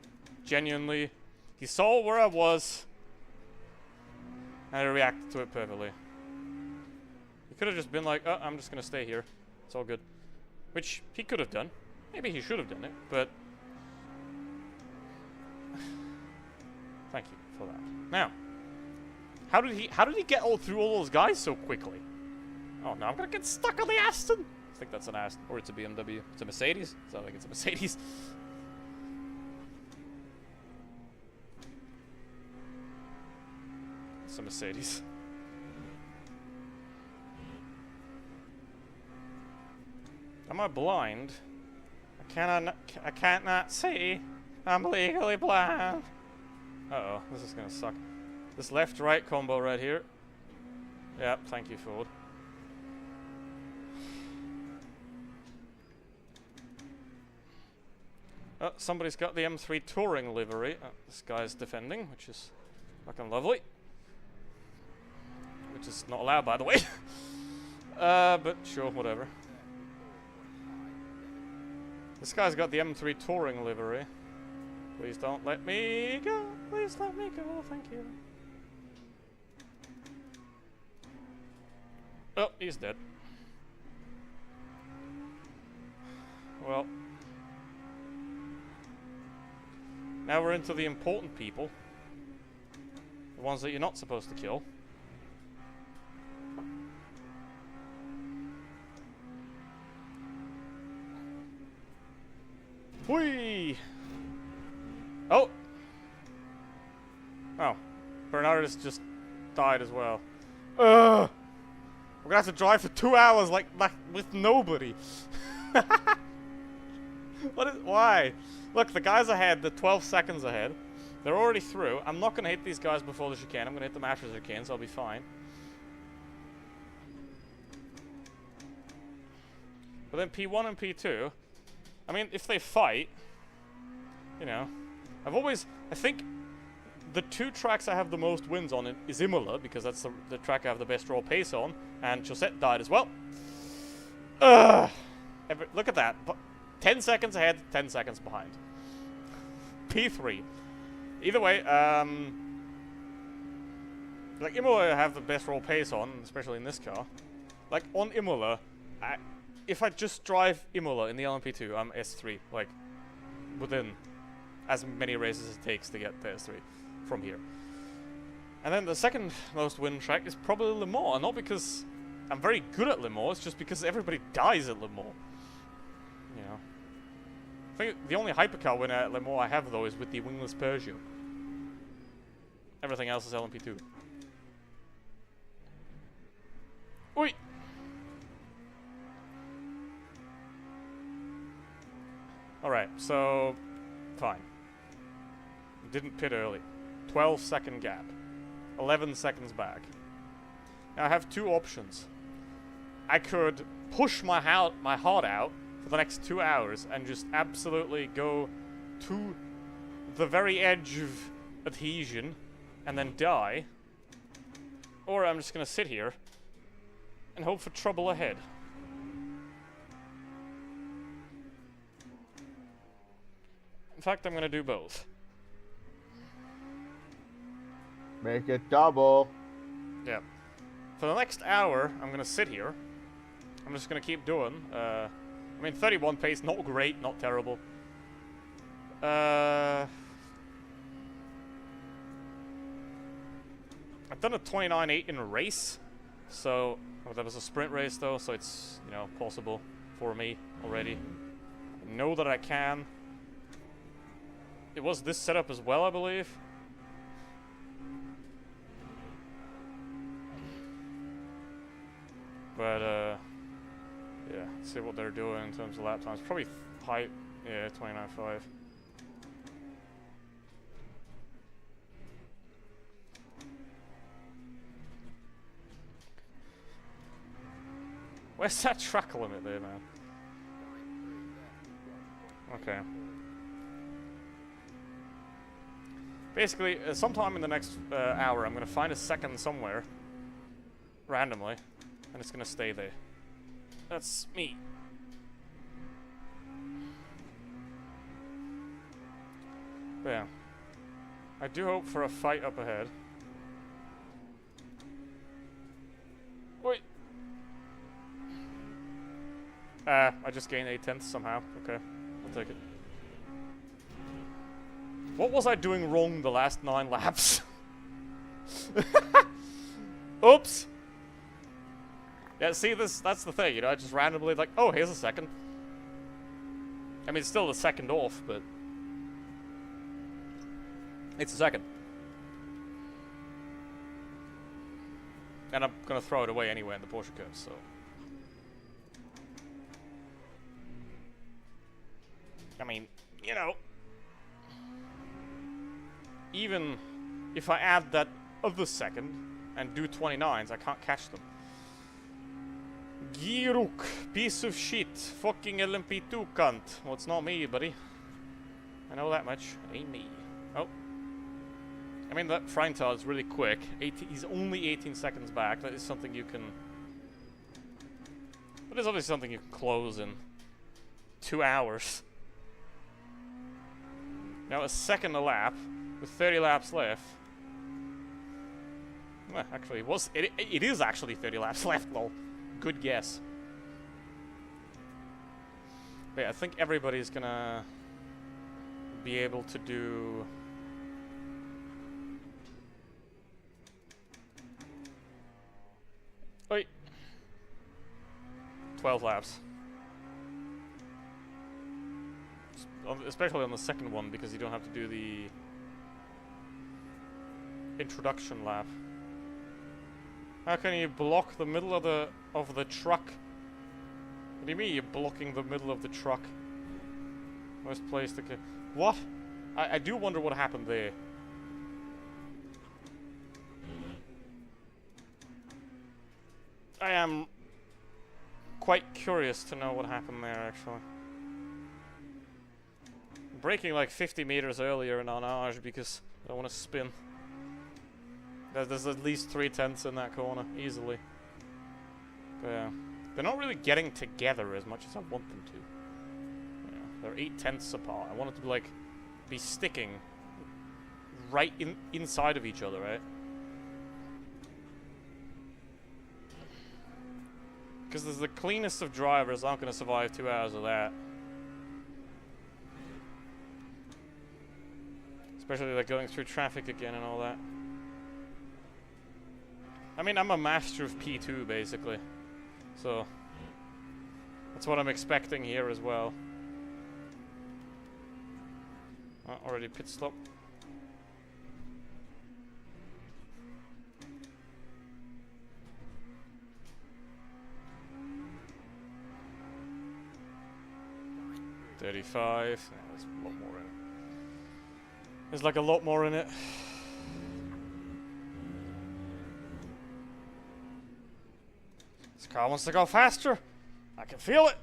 genuinely... He saw where I was. And I reacted to it perfectly. He could have just been like, oh, I'm just gonna stay here. It's all good. Which he could have done. Maybe he should have done it, but... Thank you for that. Now, how did he get through all those guys so quickly? Oh no, I'm gonna get stuck on the Aston! I think that's an Aston. Or it's a BMW. It's a Mercedes? Sounds like it's a Mercedes. It's a Mercedes. Am I blind? I can't not see. I'm legally blind. Uh-oh, this is gonna suck. This left-right combo right here. Yep, thank you, Ford. Oh, somebody's got the M3 Touring livery. This guy's defending, which is fucking lovely. Which is not allowed, by the way. But sure, whatever. This guy's got the M3 Touring livery. Please don't let me go. Please let me go. Thank you. Oh, he's dead. Well. Now we're into the important people. The ones that you're not supposed to kill. Whee! Oh! Oh. Bernardus just died as well. Ugh! We're gonna have to drive for 2 hours like with nobody. Why? Look, the guys ahead, they're 12 seconds ahead. They're already through. I'm not gonna hit these guys before the chicane. I'm gonna hit them after the chicane, so I'll be fine. But then P1 and P2, I mean, if they fight, you know, I think the two tracks I have the most wins on is Imola, because that's the track I have the best raw pace on, and Chaussette died as well. Ugh! Look at that. 10 seconds ahead, 10 seconds behind. P3. Either way, like Imola I have the best raw pace on, especially in this car. Like, on Imola, if I just drive Imola in the LMP2, I'm S3, like, within as many races as it takes to get to S3 from here. And then the second most win track is probably Le Mans, not because I'm very good at Le Mans, it's just because everybody dies at Le Mans. You know. I think the only hypercar winner at Le Mans I have, though, is with the wingless Peugeot. Everything else is LMP2. Oi! Alright, so... fine. Didn't pit early. 12-second gap. 11 seconds back. Now I have two options. I could push my heart out for the next 2 hours and just absolutely go to the very edge of adhesion and then die. Or I'm just gonna sit here and hope for trouble ahead. In fact, I'm gonna do both. Make it double. Yeah. For the next hour, I'm gonna sit here. I'm just gonna keep doing. I mean, 31 pace, not great, not terrible. I've done a 29.8 in a race, so that was a sprint race though, so it's, you know, possible for me already. I know that I can. It was this setup as well, I believe. But, yeah, let's see what they're doing in terms of lap times. Probably high, yeah, 29.5. Where's that track limit there, man? Okay. Basically, sometime in the next hour, I'm going to find a second somewhere, randomly, and it's going to stay there. That's me. But yeah. I do hope for a fight up ahead. Wait. I just gained 8/10 somehow. Okay, I'll take it. What was I doing wrong the last 9 laps? Oops! Yeah, see, that's the thing, you know, I just randomly like, oh, here's a second. I mean, it's still a second off, but it's a second. And I'm gonna throw it away anyway in the Porsche curve, so. I mean, you know. Even if I add that other second and do 29s, I can't catch them. Giruk, piece of shit, fucking LMP2 cunt. Well, it's not me, buddy. I know that much. It ain't me. Oh. I mean, that Freintal is really quick. He's only 18 seconds back. That is something you can... That is obviously something you can close in 2 hours. Now, a second a lap. With 30 laps left. Well, actually, it is actually 30 laps left, lol. Good guess. But yeah, I think everybody's gonna be able to do... Wait. 12 laps. Especially on the second one, because you don't have to do the introduction lap. How can you block the middle of the truck? What do you mean you're blocking the middle of the truck? Worst place to... What? I do wonder what happened there. I am quite curious to know what happened there, actually. Braking like 50 meters earlier in Arnage because I don't want to spin. There's at least 3/10 in that corner, easily. But yeah. They're not really getting together as much as I want them to. Yeah, they're 8/10 apart. I want it to like be sticking right inside of each other, right? Because there's the cleanest of drivers aren't going to survive 2 hours of that. Especially like going through traffic again and all that. I mean, I'm a master of P2, basically. So, that's what I'm expecting here as well. Oh, already pit stop. $35. Yeah, there's a lot more in it. There's like a lot more in it. This car wants to go faster. I can feel it.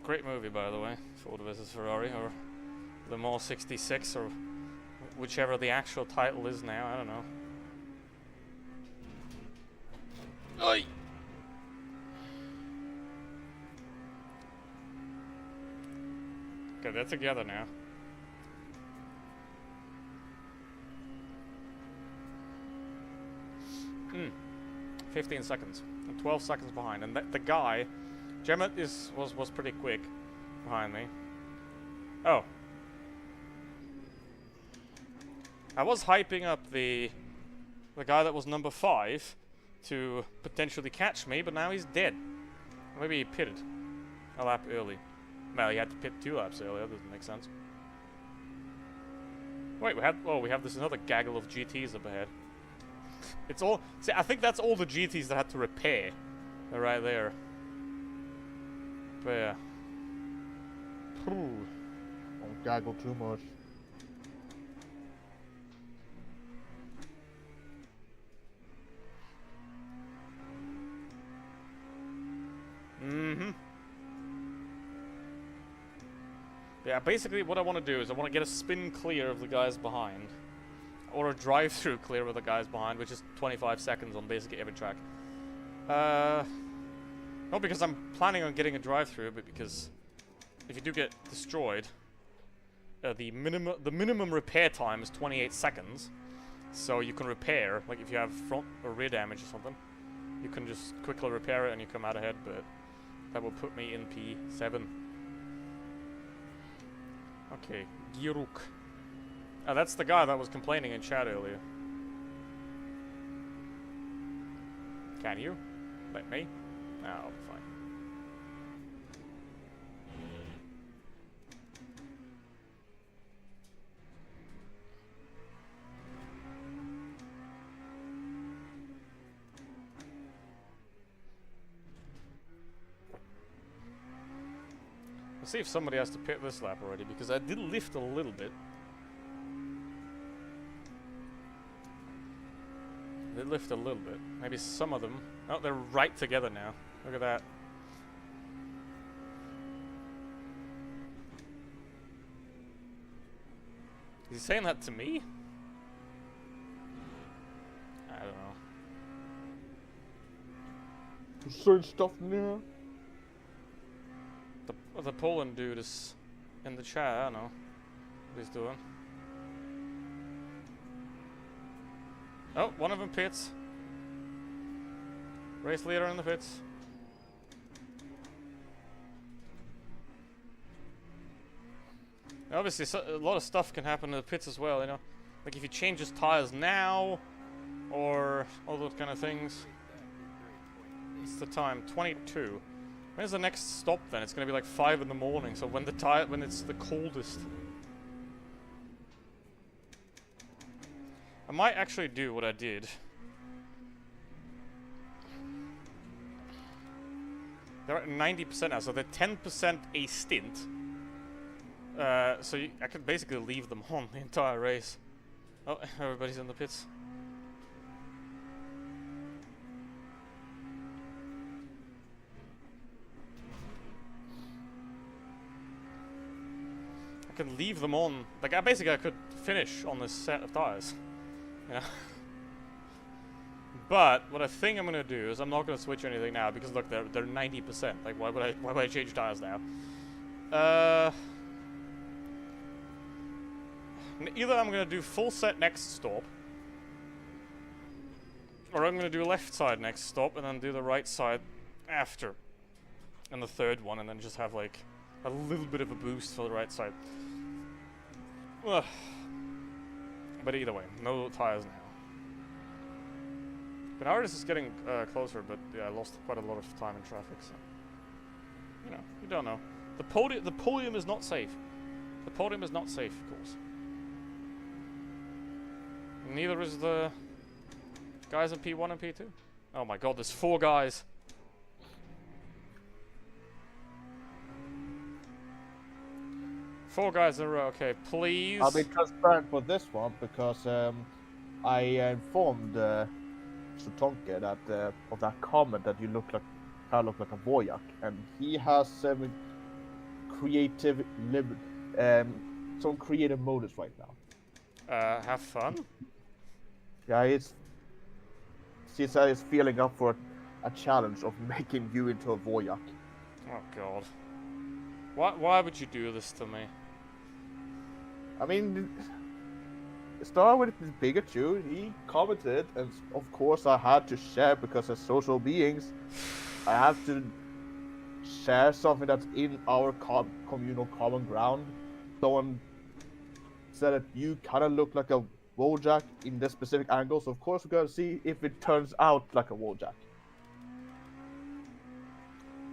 Great movie, by the way. Ford vs Ferrari, or Le Mans 66, or whichever the actual title is now. I don't know. Oi! Okay, they're together now. Hmm. 15 seconds. I'm 12 seconds behind. And the guy, Gemma was pretty quick behind me. Oh. I was hyping up the guy that was number 5 to potentially catch me, but now he's dead. Maybe he pitted a lap early. Well, he had to pit 2 laps earlier. That doesn't make sense. Wait, we have this another gaggle of GTs up ahead. It's all... See, I think that's all the GTs that had to repair. They're right there. But yeah. Ooh. Don't gaggle too much. Mm-hmm. Yeah, basically what I want to do is I want to get a spin clear of the guys behind. Or a drive-through clear of the guys behind, which is 25 seconds on basically every track. Not because I'm planning on getting a drive-through, but because if you do get destroyed, the minimum repair time is 28 seconds. So you can repair, like if you have front or rear damage or something, you can just quickly repair it and you come out ahead, but that will put me in P7. Okay, Giruk. Oh, that's the guy that was complaining in chat earlier. Can you? Let me? No, I'll be fine. Let's see if somebody has to pit this lap already, because I did lift a little bit. They lift a little bit. Maybe some of them. Oh, they're right together now. Look at that. Is he saying that to me? I don't know. You're saying stuff now? The Poland dude is in the chat. I don't know what he's doing. Oh, one of them pits. Race leader in the pits. Obviously, a lot of stuff can happen in the pits as well, you know? Like if he changes tires now, or all those kind of things. It's the time, 22. When's the next stop then? It's gonna be like 5 in the morning, so when it's the coldest. I might actually do what I did. They're at 90% now, so they're 10% a stint. So I could basically leave them on the entire race. Oh, everybody's in the pits. I could leave them on. Like, I could finish on this set of tires. Yeah. But what I think I'm gonna do is I'm not gonna switch anything now because look, they're 90%. Like, why would I change tires now? Either I'm gonna do full set next stop, or I'm gonna do left side next stop and then do the right side after, and the third one, and then just have like a little bit of a boost for the right side. Ugh. But either way, no tires now. Bernardus is getting closer, but yeah, I lost quite a lot of time in traffic, so... You know, you don't know. The podium is not safe. The podium is not safe, of course. Neither is the guys in P1 and P2. Oh my god, there's 4 guys. Four guys in a row, okay, please. I'll be transparent for this one because I informed Sutonke that of that comment that you look like a Voyak, and he has some creative motives right now. Have fun. Yeah, he said he's feeling up for a challenge of making you into a Voyak. Oh god. Why would you do this to me? I mean, it started with Pikachu. He commented, and of course I had to share because as social beings, I have to share something that's in our communal common ground. Someone said that you kind of look like a Wojak in this specific angle, so of course we're gonna see if it turns out like a Wojak.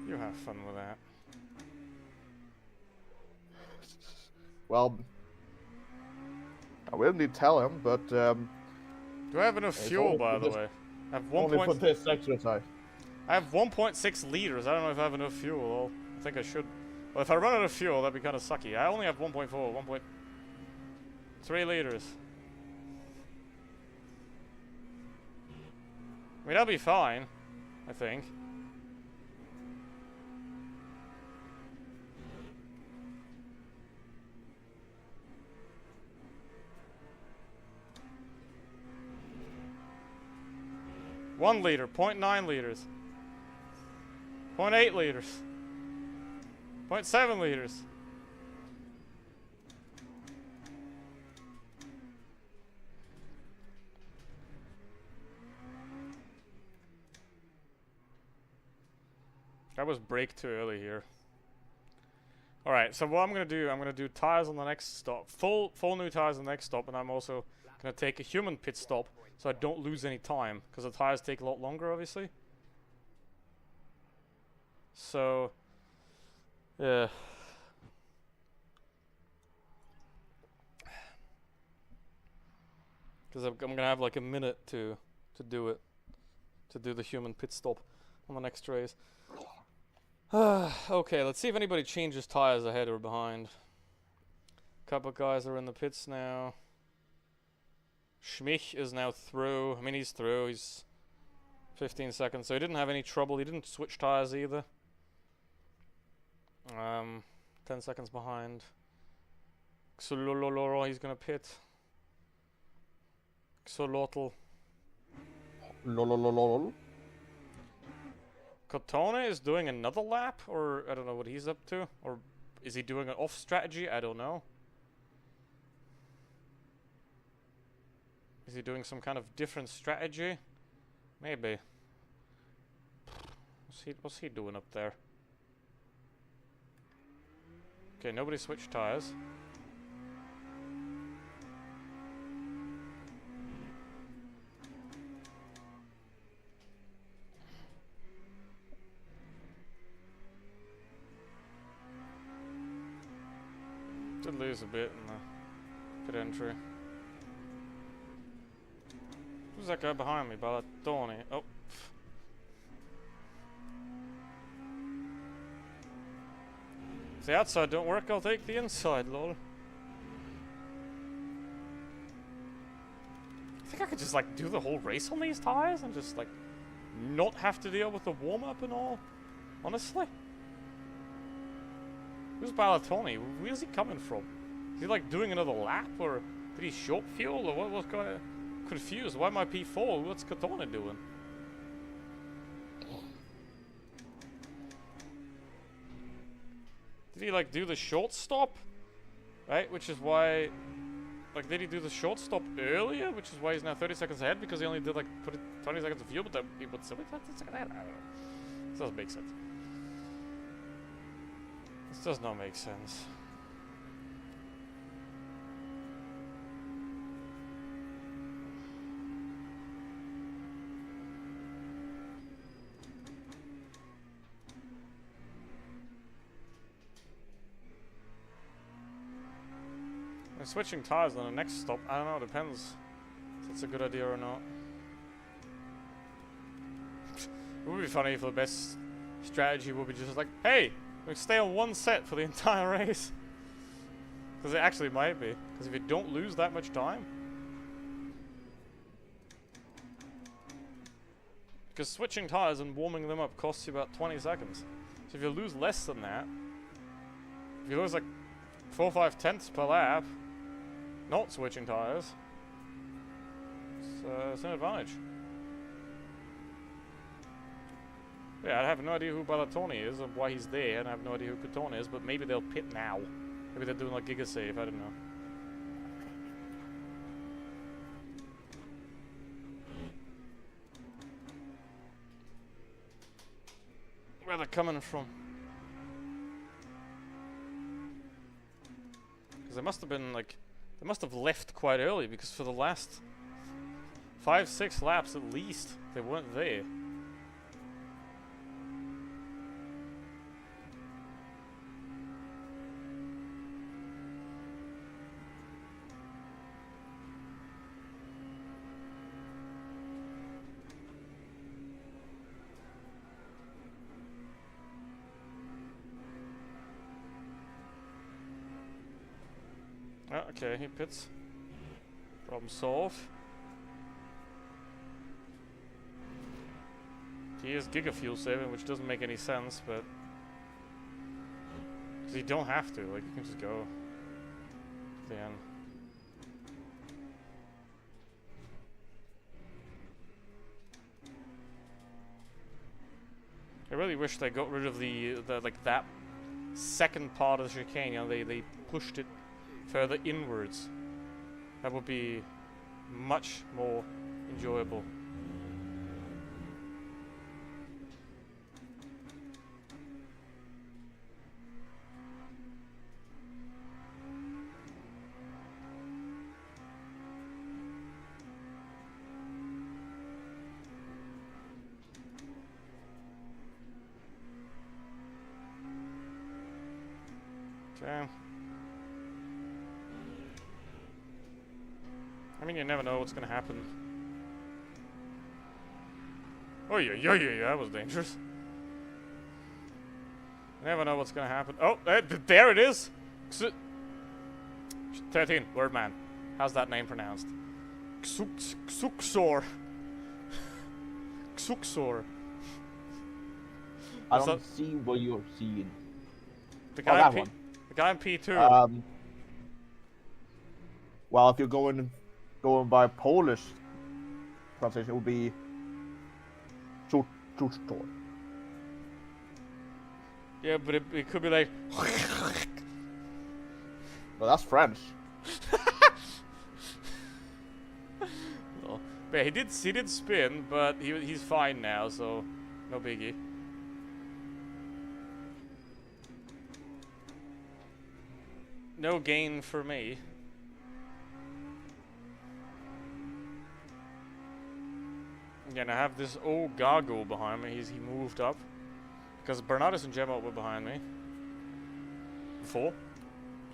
You have fun with that. well, I will need to tell him, but Do I have enough it's fuel, only by for the this, way? I have only for this exercise. I have 1.6 liters. I don't know if I have enough fuel. I think I should. Well, if I run out of fuel, that'd be kind of sucky. I only have 1.4, 1.3 liters. I mean, that'll be fine, I think. One liter, 0.9 liters. 0.8 liters. 0.7 liters. That was brake too early here. Alright, so what I'm going to do tires on the next stop. Full new tires on the next stop, and I'm also going to take a human pit stop so I don't lose any time, because the tires take a lot longer, obviously. So, yeah. Because I'm going to have like a minute to do it. To do the human pit stop on the next race. Okay, let's see if anybody changes tires ahead or behind. Couple guys are in the pits now. Schmich is now through. I mean, he's through. He's 15 seconds, so he didn't have any trouble. He didn't switch tires either. 10 seconds behind. Xolololoro, he's gonna pit. Xolotl. Lolololol. Cotone is doing another lap, or I don't know what he's up to, or is he doing an off strategy? I don't know. Is he doing some kind of different strategy? Maybe. What's he doing up there? Okay, nobody switched tires. Did lose a bit in the pit entry. Who's that guy behind me? Balatoni. Oh. If the outside don't work, I'll take the inside, lol. I think I could just like do the whole race on these tires and just like not have to deal with the warm-up and all. Honestly. Who's Balatoni? Where's he coming from? Is he like doing another lap, or did he short fuel, or what was going on? Confused. Why am I P4? What's Katona doing? Did he like do the short stop? Right? Which is why... Like, did he do the short stop earlier? Which is why he's now 30 seconds ahead, because he only did like 20 seconds of fuel, but then he put 70 seconds ahead? I don't know. This doesn't make sense. This does not make sense. And switching tires on the next stop, I don't know, depends if it's a good idea or not. It would be funny if the best strategy would be just like, hey, we stay on one set for the entire race. Because it actually might be. Because if you don't lose that much time. Because switching tires and warming them up costs you about 20 seconds. So if you lose less than that, if you lose like 4 or 5 tenths per lap, not switching tires, it's an advantage. Yeah, I have no idea who Balatoni is and why he's there, and I have no idea who Cotone is, but maybe they'll pit now. Maybe they're doing like Giga Save, I don't know. Where they're coming from. Because they must have been like... They must have left quite early, because for the last 5-6 laps at least, they weren't there. Oh, okay, he pits. Problem solved. He is giga fuel saving, which doesn't make any sense, but... Because you don't have to, like, you can just go to the end. I really wish they got rid of the like, that second part of the chicane, you know, they pushed it further inwards. That would be much more enjoyable. Okay. I mean, you never know what's gonna happen. Oh yeah, that was dangerous. You never know what's gonna happen. Oh, there it is! 13, Wordman. How's that name pronounced? Xuxor. Xuxor. I don't see what you're seeing. The guy that one. The guy in P2. Well, if you're going by Polish translation, it would be Chuchtor. Yeah, but it could be like. Well, that's French. Well, but he did spin, but he's fine now, so no biggie. No gain for me. Yeah, and I have this old gargoyle behind me. He moved up because Bernardus and Gemma were behind me before.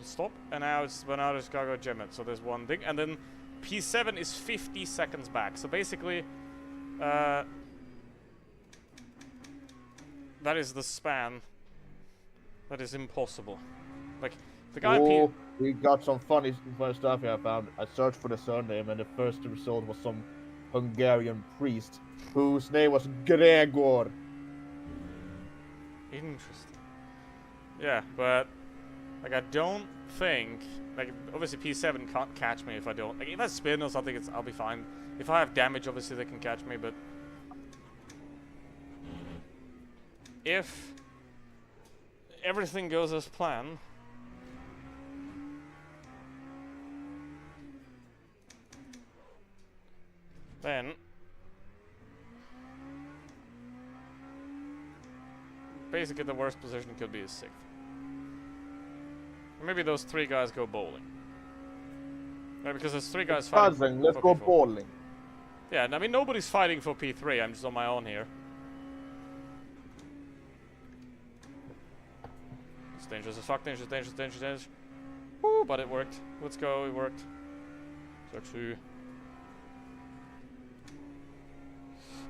Stop, and now it's Bernardus, Gargoyle, Gemma. So there's one thing, and then P7 is 50 seconds back. So basically, that is the span. That is impossible. Like. The guy we got some funny stuff here. I found. I searched for the surname, and the first result was some Hungarian priest whose name was Gregor. Interesting. Yeah, but like I don't think like obviously P7 can't catch me if I don't. Like if I spin or something, I'll be fine. If I have damage, obviously they can catch me, but if everything goes as planned. Then basically the worst position could be is 6th. Or maybe those 3 guys go bowling. Yeah, because there's 3 guys fighting. Let's go bowling. Yeah, I mean nobody's fighting for P3. I'm just on my own here. It's dangerous as fuck. Dangerous. Woo, but it worked. Let's go. It worked. So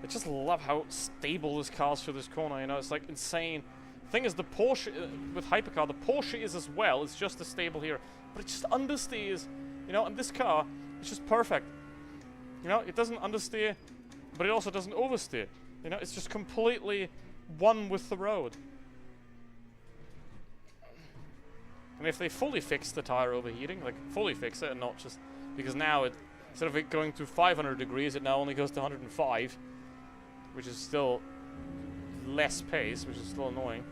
I just love how stable this car's through this corner, you know, it's like insane. The thing is, the Porsche, with Hypercar, the Porsche is as well, it's just as stable here, but it just understeers, you know, and this car, it's just perfect. You know, it doesn't understeer, but it also doesn't oversteer. You know, it's just completely one with the road. And if they fully fix the tire overheating, like fully fix it and not just, because now it, instead of it going to 500 degrees, it now only goes to 105. Which is still less pace, which is still annoying.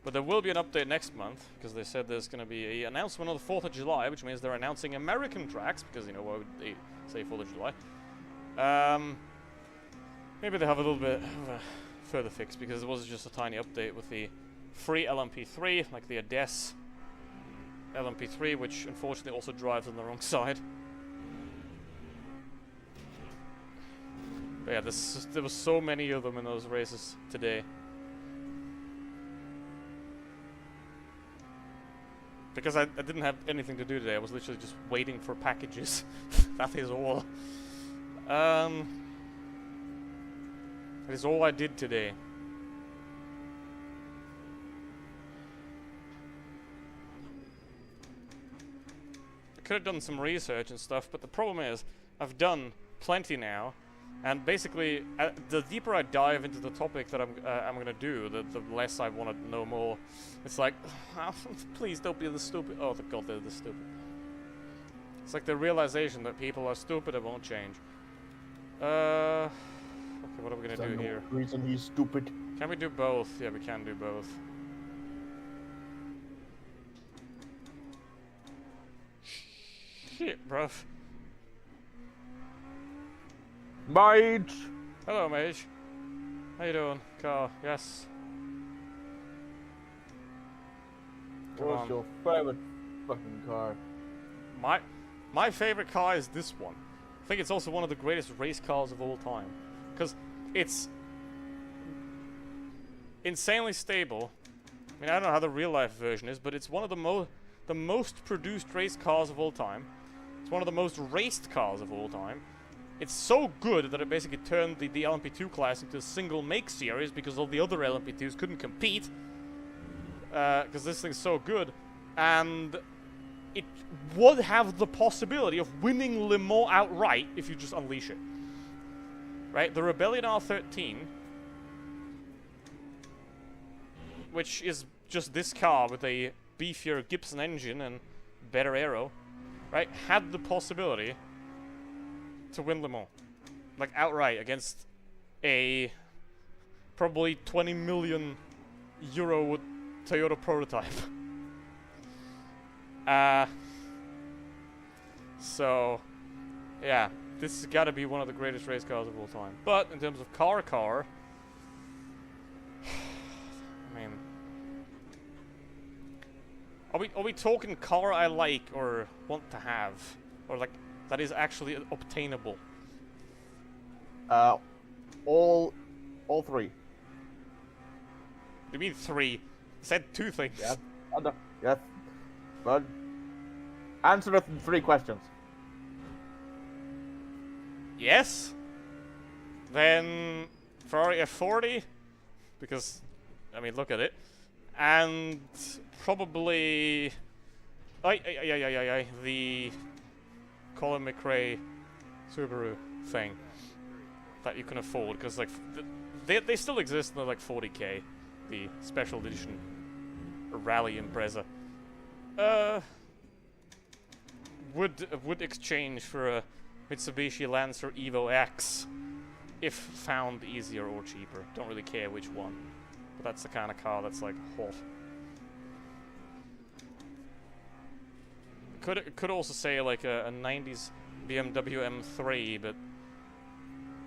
But there will be an update next month, because they said there's going to be an announcement on the 4th of July, which means they're announcing American tracks, because, you know, why would they say 4th of July? Maybe they have a little bit of a further fix, because it was just a tiny update with the free LMP3, like the ADES LMP3, which unfortunately also drives on the wrong side. But yeah, there was so many of them in those races today. Because I didn't have anything to do today, I was literally just waiting for packages. That is all. That is all I did today. could have done some research and stuff, but the problem is, I've done plenty now, and basically, the deeper I dive into the topic that I'm gonna do, the less I want to know more. It's like, please don't be the stupid. Oh, God, they're the stupid. It's like the realization that people are stupid and won't change. Okay, what are we gonna do here? Reason he's stupid. Can we do both? Yeah, we can do both. Shit, bruv. Mate! Hello, mage. How you doing? Car, yes. What's your favorite fucking car? My favorite car is this one. I think it's also one of the greatest race cars of all time. Because it's insanely stable. I mean, I don't know how the real life version is, but it's one of the most produced race cars of all time. It's one of the most raced cars of all time. It's so good that it basically turned the LMP2 class into a single make series because all the other LMP2s couldn't compete. Because this thing's so good. And it would have the possibility of winning Le Mans outright if you just unleash it. Right? The Rebellion R13, which is just this car with a beefier Gibson engine and better aero, right, had the possibility to win Le Mans. Like, outright against a probably 20 million euro Toyota prototype. So, yeah, this has got to be one of the greatest race cars of all time. But, in terms of car, I mean, are we talking car I like or want to have? Or, like, that is actually obtainable? All three. You mean three? I said two things. Yes. Yes. But answer the three questions. Yes. Then Ferrari F40, because I mean, look at it, and probably the Colin McRae Subaru thing that you can afford, because like they still exist and they're like 40k, the special edition Rally Impreza. Would exchange for a Mitsubishi Lancer Evo X if found easier or cheaper. Don't really care which one, but that's the kind of car that's like hot. Could also say like a 90s BMW M3, but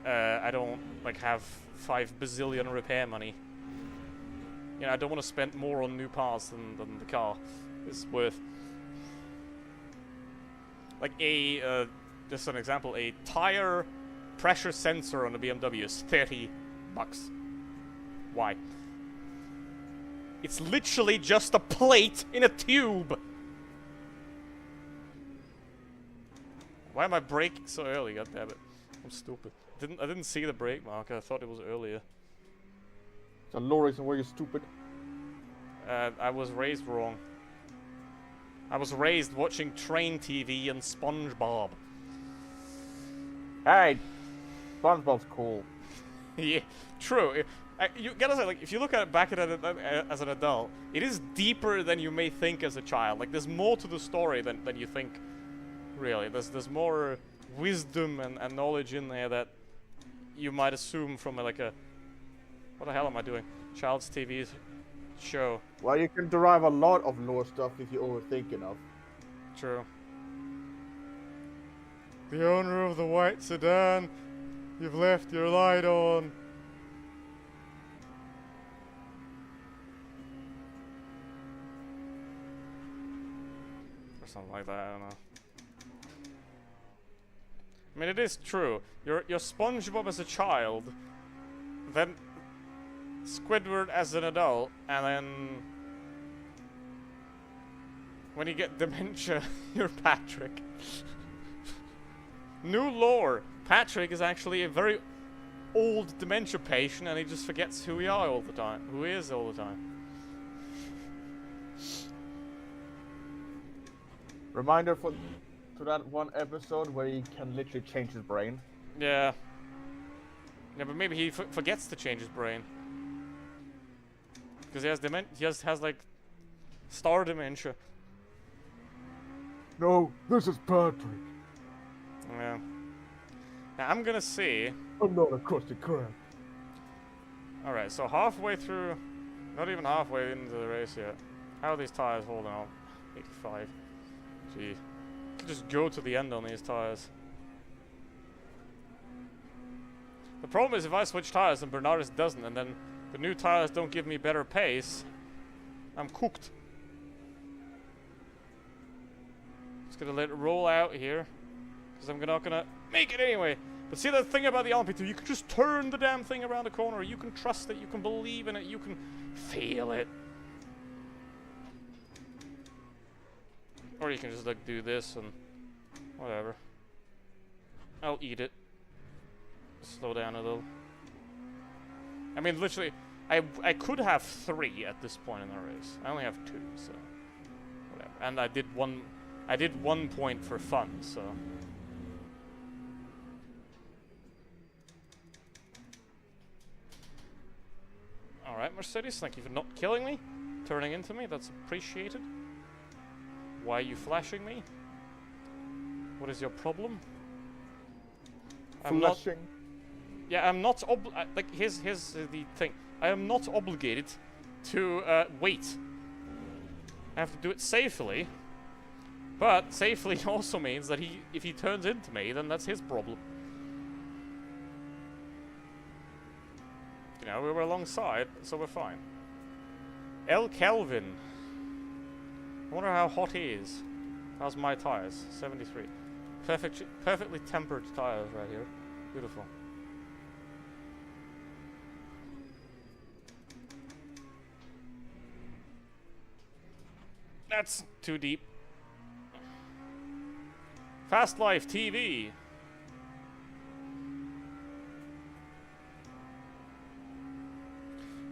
I don't like have 5 bazillion repair money. You know, I don't want to spend more on new parts than the car is worth. Like just an example, a tire pressure sensor on a BMW is $30. Why? It's literally just a plate in a tube. Why am I braking so early? God damn it! I'm stupid. I didn't see the brake marker. I thought it was earlier. There's no reason why you're stupid. I was raised wrong. I was raised watching Train TV and SpongeBob. Hey, SpongeBob's cool. Yeah, true. You gotta say, like, if you look at it back at it as an adult, it is deeper than you may think as a child. Like, there's more to the story than you think. Really, there's more wisdom and knowledge in there that you might assume from what the hell am I doing? Child's TV show. Well, you can derive a lot of lore stuff if you overthink enough. True. The owner of the white sedan, you've left your light on. Or something like that, I don't know. I mean, it is true. You're SpongeBob as a child, then Squidward as an adult, and then when you get dementia, you're Patrick. New lore. Patrick is actually a very old dementia patient, and he just forgets who he is all the time. Reminder to that one episode where he can literally change his brain? Yeah. Yeah, but maybe he forgets to change his brain. Because he has like star dementia. No, this is Patrick. Yeah. Now I'm gonna see. I'm not a crusty crab. Alright, so halfway through, not even halfway into the race yet. How are these tires holding up? 85. Gee. Could just go to the end on these tires. The problem is if I switch tires and Bernardus doesn't, and then the new tires don't give me better pace, I'm cooked. Just gonna let it roll out here, because I'm not gonna make it anyway. But see the thing about the LMP2, you can just turn the damn thing around the corner. You can trust it, you can believe in it, you can feel it. Or you can just like do this and whatever. I'll eat it. Slow down a little. I mean, literally, I could have 3 at this point in the race. I only have 2, so whatever. And I did 1 point for fun, so. Alright, Mercedes, thank you for not killing me. Turning into me, that's appreciated. Why are you flashing me? What is your problem? Flashing. Yeah, I'm not like, here's the thing. I am not obligated to wait. I have to do it safely. But safely also means that if he turns into me, then that's his problem. You know, we were alongside, so we're fine. L. Kelvin. I wonder how hot he is. How's my tires? 73. Perfectly tempered tires right here. Beautiful. That's too deep. Fast Life TV.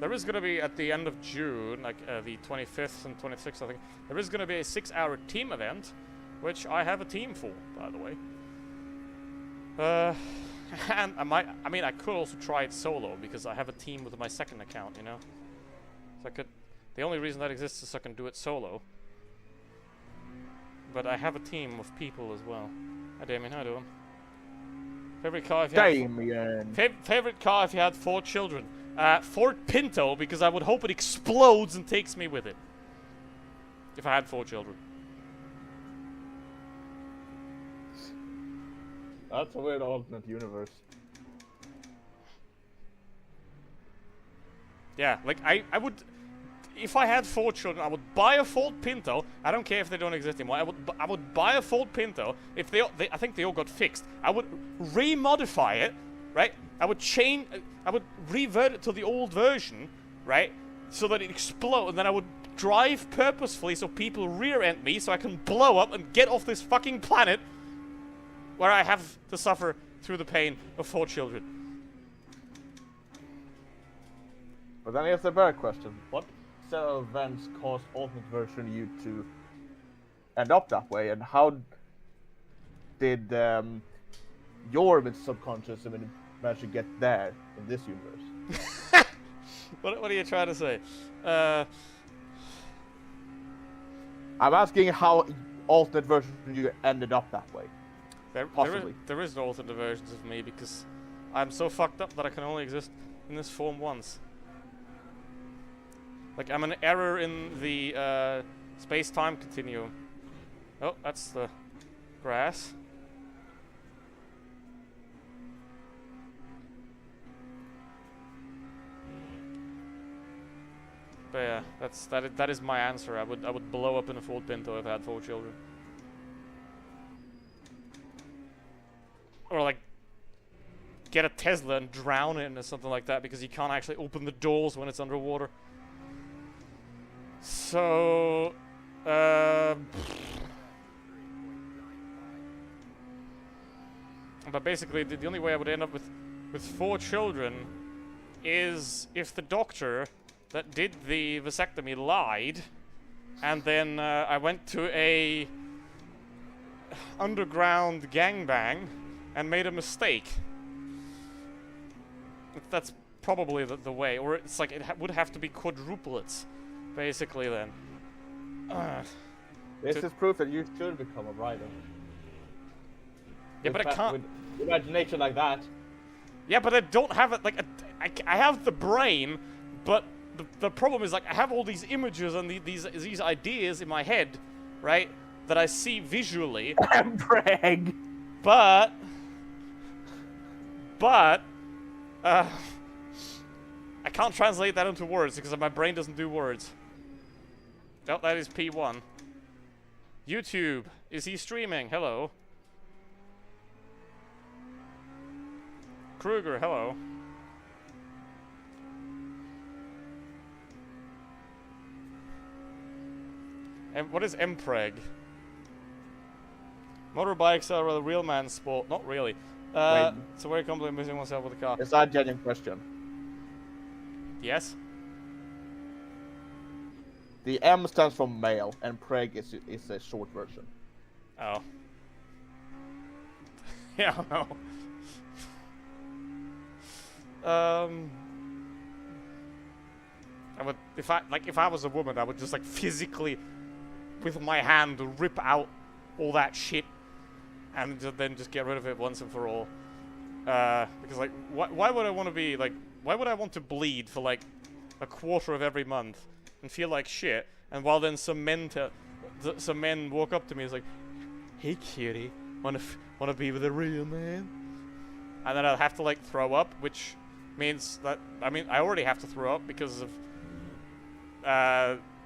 There is going to be, at the end of June, like the 25th and 26th, I think, there is going to be a 6-hour team event, which I have a team for, by the way. And I could also try it solo, because I have a team with my second account, you know? So I could, the only reason that exists is so I can do it solo. But I have a team of people as well. Hi Damien, how you doing? Favorite car if you had favorite car if you had 4 children? Ford Pinto, because I would hope it explodes and takes me with it. If I had 4 children. That's a weird alternate universe. Yeah, like I would, if I had 4 children, I would buy a Ford Pinto. I don't care if they don't exist anymore. I would buy a Ford Pinto. If I think they all got fixed. I would remodify it, right? I would revert it to the old version, right? So that it explodes, and then I would drive purposefully so people rear-end me so I can blow up and get off this fucking planet where I have to suffer through the pain of 4 children. But then here's the better question. What set of events caused Ultimate Version you to end up that way, and how did your subconscious manage to get there in this universe? What are you trying to say? I'm asking how Ultimate Version you ended up that way. There is no alternate versions of me because I'm so fucked up that I can only exist in this form once. Like, I'm an error in the space-time continuum. Oh, that's the grass. But yeah, that is my answer. I would blow up in a Ford Pinto if I had 4 children. Or like get a Tesla and drown it or something like that because you can't actually open the doors when it's underwater. So but basically the only way I would end up with 4 children is if the doctor that did the vasectomy lied, and then I went to a underground gangbang and made a mistake. That's probably the way. Or it's like it would have to be quadruplets, basically, then. This is proof that you should become a writer. Yeah, but I can't. With imagination like that. Yeah, but I don't have it. Like, I have the brain, but the problem is, like, I have all these images and these ideas in my head, right? That I see visually. Brag. But I can't translate that into words because my brain doesn't do words. Oh, that is P1. YouTube. Is he streaming? Hello. Kruger, hello. And what is MPreg? Motorbikes are a real man's sport. Not really. It's a very complicated missing oneself with a car. Is that a genuine question? Yes? The M stands for male, and preg is a short version. Oh. Yeah, I know. I would, if I was a woman, I would just, like, physically, with my hand, rip out all that shit, and then just get rid of it once and for all. Because, like, why would I want to be, like, why would I want to bleed for, like, a quarter of every month and feel like shit, and while then some men walk up to me and is like, "Hey, cutie, wanna be with a real man?" And then I'll have to, like, throw up, which means that, I mean, I already have to throw up because of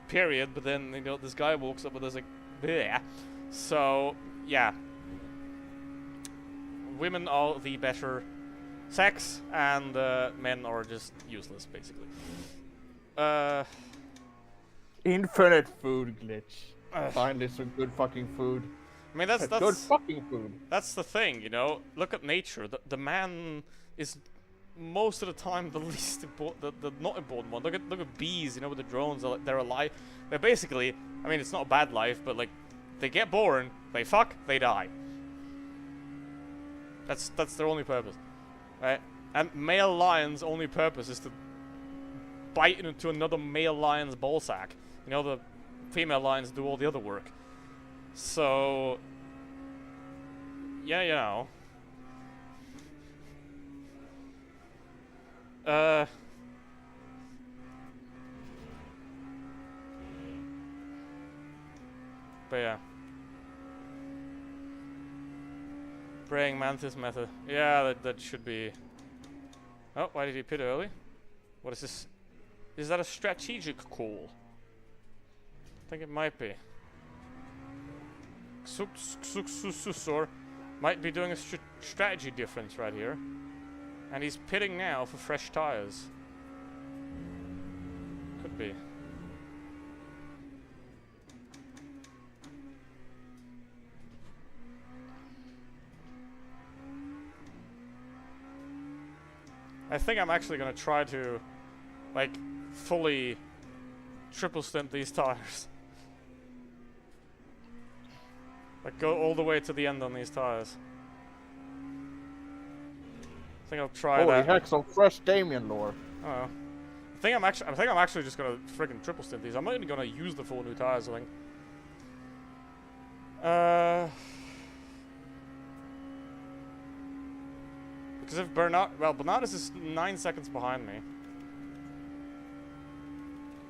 period, but then, you know, this guy walks up and there's like, bleh. So, yeah. Women are the better sex, and men are just useless, basically. Infinite food glitch. Finally some good fucking food. I mean, that's good fucking food. That's the thing, you know. Look at nature. The man is most of the time the least important, the not important one. Look at bees, you know, with the drones. They're alive. They're basically, I mean, it's not a bad life, but like, they get born, they fuck, they die. That's their only purpose, right? And male lion's only purpose is to bite into another male lion's ballsack. You know, the female lions do all the other work. So, yeah, you know. But yeah. Praying mantis method. Yeah, that should be. Oh, why did he pit early? What is this? Is that a strategic call? I think it might be. Susur might be doing a strategy difference right here. And he's pitting now for fresh tires. Could be. I think I'm actually gonna try to, like, fully triple stint these tires. Like, go all the way to the end on these tires. I think I'll try that. Holy heck, some fresh Damien lore. Oh. I think I'm actually just gonna freaking triple stint these. I'm not even gonna use the full new tires, I think. Because if Bernardus is 9 seconds behind me.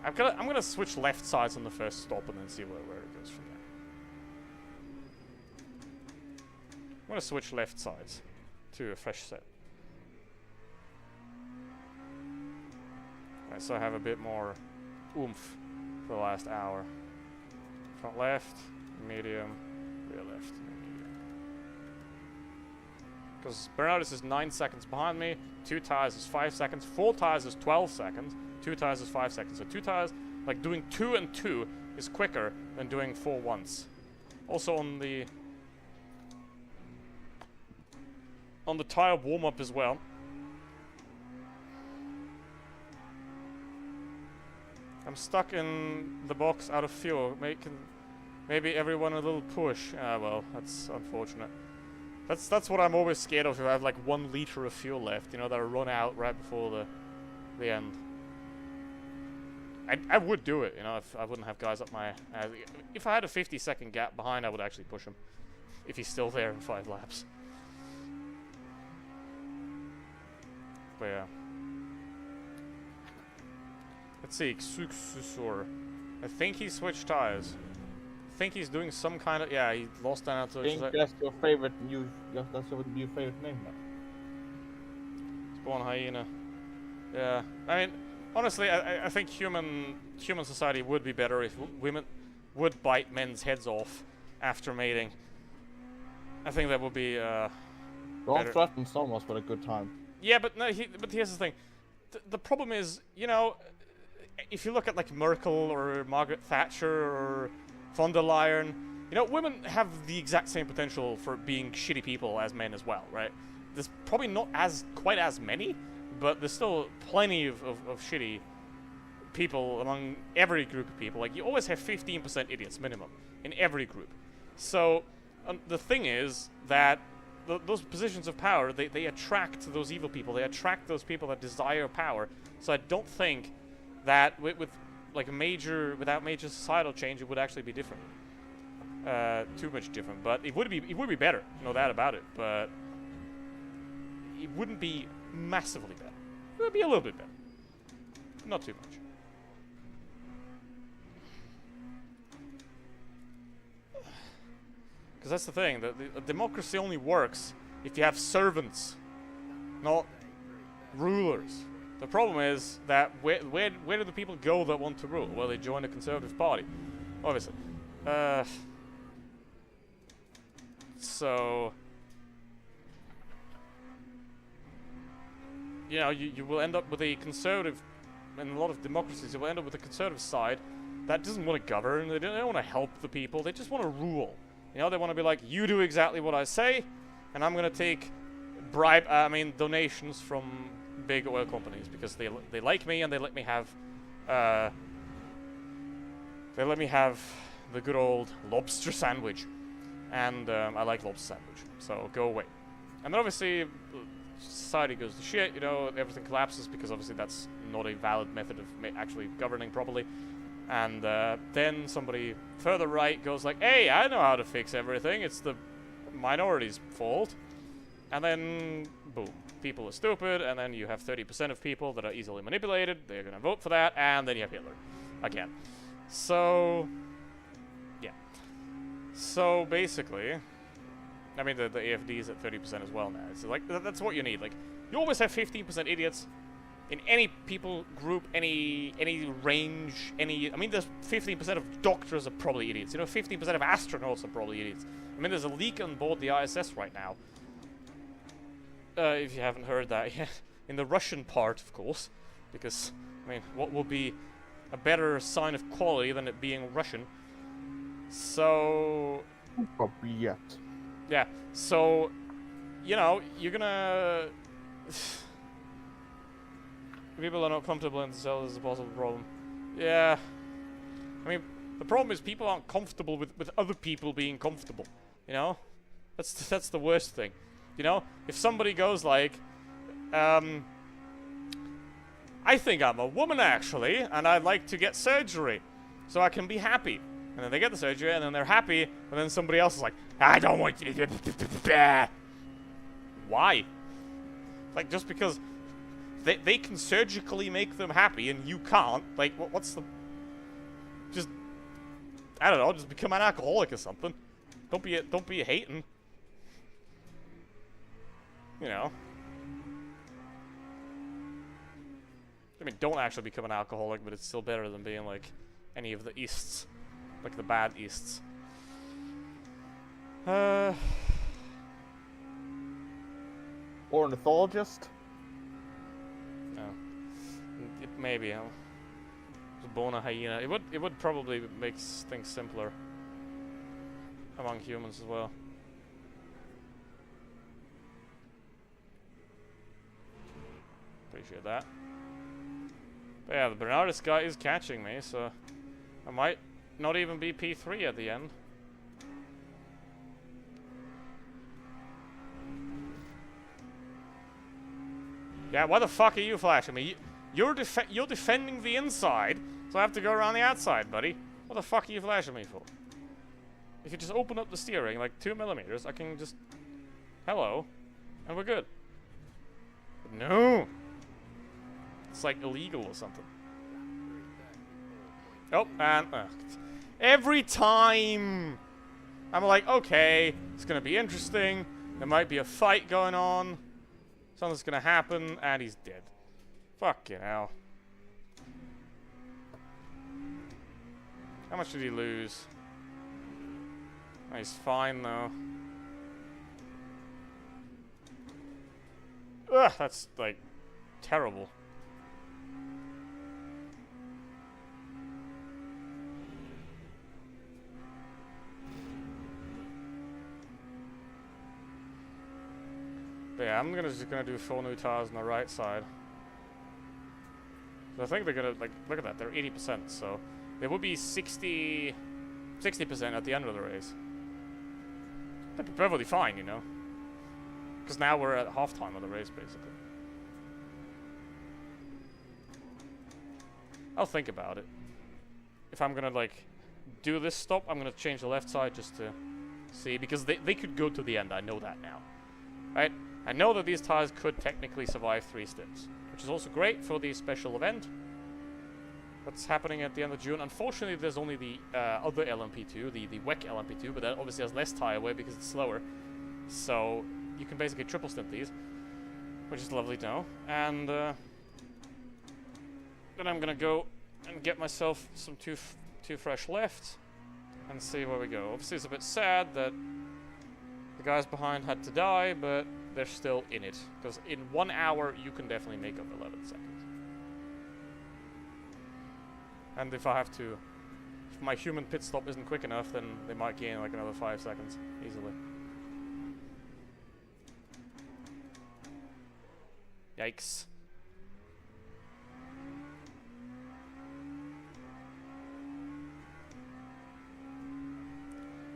I'm gonna switch left sides on the first stop and then see where it goes from there. I'm gonna switch left sides to a fresh set. Alright, so I have a bit more oomph for the last hour. Front left, medium, rear left, medium. Because Bernardus is 9 seconds behind me, 2 tires is 5 seconds, 4 tires is 12 seconds, 2 tires is 5 seconds. So 2 tires, like doing 2 and 2 is quicker than doing 4 once. Also on the tire warm-up as well. I'm stuck in the box out of fuel, making Maybe everyone a little push. Ah, well, that's unfortunate. That's what I'm always scared of. If I have like 1 liter of fuel left, you know, that'll run out right before the end. I would do it, you know, if I wouldn't have guys up my... if I had a 50-second gap behind, I would actually push him. If he's still there in 5 laps. But yeah. Let's see, Xuxusor. I think he switched tires. I think he's doing some kind of... Yeah, he lost down to... I think that's your favorite new... That's your new favorite name now. Spawn hyena. Yeah, I mean... Honestly, I think human society would be better if women would bite men's heads off after mating. I think that would be Don't better. threaten someone for a good time. Yeah, but no. But here's the thing: the problem is, you know, if you look at like Merkel or Margaret Thatcher or von der Leyen, you know, women have the exact same potential for being shitty people as men as well, right? There's probably not quite as many. But there's still plenty of shitty people among every group of people. Like, you always have 15% idiots minimum in every group. So, the thing is that those positions of power, they attract those evil people. They attract those people that desire power. So I don't think that with like without major societal change, it would actually be different. Too much different. But it would be better, no doubt about it. But it wouldn't be massively better. It would be a little bit better. Not too much. Because that's the thing. The democracy only works if you have servants, not rulers. The problem is that where do the people go that want to rule? Well, they join the Conservative Party, obviously. So... You know, you will end up with a conservative, in a lot of democracies, you will end up with a conservative side that doesn't want to govern, they don't want to help the people, they just want to rule. You know, they want to be like, you do exactly what I say, and I'm going to take donations from big oil companies, because they like me, and they let me have, the good old lobster sandwich. And, I like lobster sandwich, so go away. And then obviously... society goes to shit, you know, everything collapses because obviously that's not a valid method of actually governing properly. And then somebody further right goes like, hey, I know how to fix everything, it's the minority's fault. And then, boom, people are stupid, and then you have 30% of people that are easily manipulated, they're gonna vote for that, and then you have Hitler. Again. So, yeah. So, basically... I mean, the AFD is at 30% as well now. So, like, that's what you need. Like, you always have 15% idiots in any people group, any range, I mean, there's 15% of doctors are probably idiots. You know, 15% of astronauts are probably idiots. I mean, there's a leak on board the ISS right now. If you haven't heard that yet. In the Russian part, of course. Because, I mean, what will be a better sign of quality than it being Russian? So... Probably yet. Yeah, so, you know, you're gonna... People are not comfortable in themselves is a possible problem. Yeah. I mean, the problem is people aren't comfortable with other people being comfortable, you know? That's the worst thing. You know? If somebody goes like, I think I'm a woman actually, and I'd like to get surgery, so I can be happy. And then they get the surgery, and then they're happy, and then somebody else is like, I don't want you to get... Why? Like, just because they can surgically make them happy, and you can't, like, what's the... Just, I don't know, just become an alcoholic or something. Don't be hating. You know. I mean, don't actually become an alcoholic, but it's still better than being, like, any of the Easts. Like the bad Easts. Ornithologist? No. Maybe. It's a bone hyena. It would probably make things simpler among humans as well. Appreciate that. But yeah, the Bernardus guy is catching me, so I might not even be P3 at the end. Yeah, why the fuck are you flashing me? You're defending the inside, so I have to go around the outside, buddy. What the fuck are you flashing me for? If you just open up the steering like 2 millimeters, I can just... Hello. And we're good. But no! It's like illegal or something. Oh, and... every time! I'm like, okay, it's gonna be interesting. There might be a fight going on. Something's gonna happen, and he's dead. Fucking hell. How much did he lose? Oh, he's fine, though. Ugh, that's, like, terrible. But yeah, I'm just gonna do 4 new tires on the right side. So I think they're gonna, like, look at that, they're 80%, so they will be 60% at the end of the race. That'd be perfectly fine, you know? Because now we're at halftime of the race, basically. I'll think about it. If I'm gonna, like, do this stop, I'm gonna change the left side just to see, because they could go to the end, I know that now. Right? I know that these tires could technically survive 3 stints, which is also great for the special event that's happening at the end of June. Unfortunately, there's only the other LMP2, the WEC LMP2, but that obviously has less tire wear because it's slower. So you can basically triple stint these, which is lovely to know. And then I'm gonna go and get myself some two fresh left and see where we go. Obviously, it's a bit sad that the guys behind had to die, but they're still in it. Because in 1 hour, you can definitely make up 11 seconds. And if I have to... If my human pit stop isn't quick enough, then they might gain like another 5 seconds. Easily. Yikes.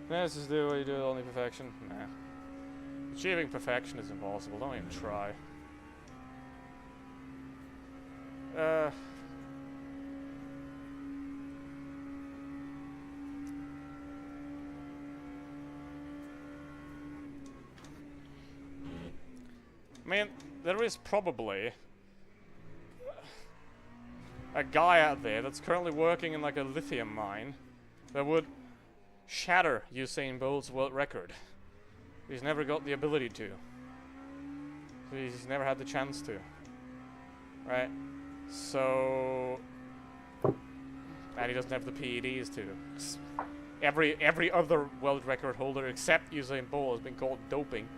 Let's just do what you do, only perfection. Nah. Achieving perfection is impossible, don't even try. I mean, there is probably a guy out there that's currently working in like a lithium mine that would shatter Usain Bolt's world record. He's never got the ability to. He's never had the chance to. Right? So... And he doesn't have the PEDs to. Every other world record holder except Usain Bolt has been called doping.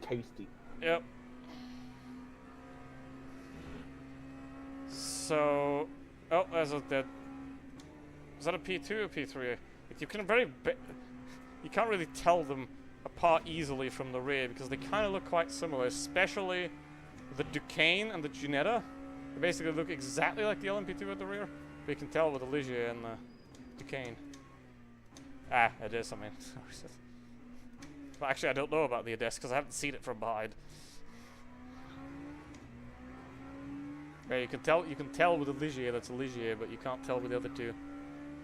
Tasty. Yep. So... Oh, there's a dead... Is that a P2 or P3? You can you can't really tell them apart easily from the rear because they kind of look quite similar, especially the Duquesne and the Ginetta. They basically look exactly like the LMP2 at the rear, but you can tell with the Ligier and the Duquesne. Ah, it is, I mean. But actually, I don't know about the Ades because I haven't seen it from behind. Yeah, you can tell with the Ligier that's a Ligier, but you can't tell with the other two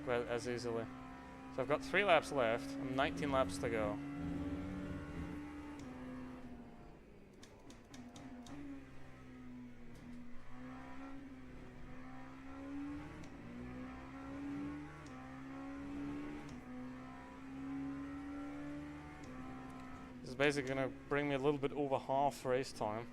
quite as easily. So I've got 3 laps left and 19 laps to go. This is basically going to bring me a little bit over half race time.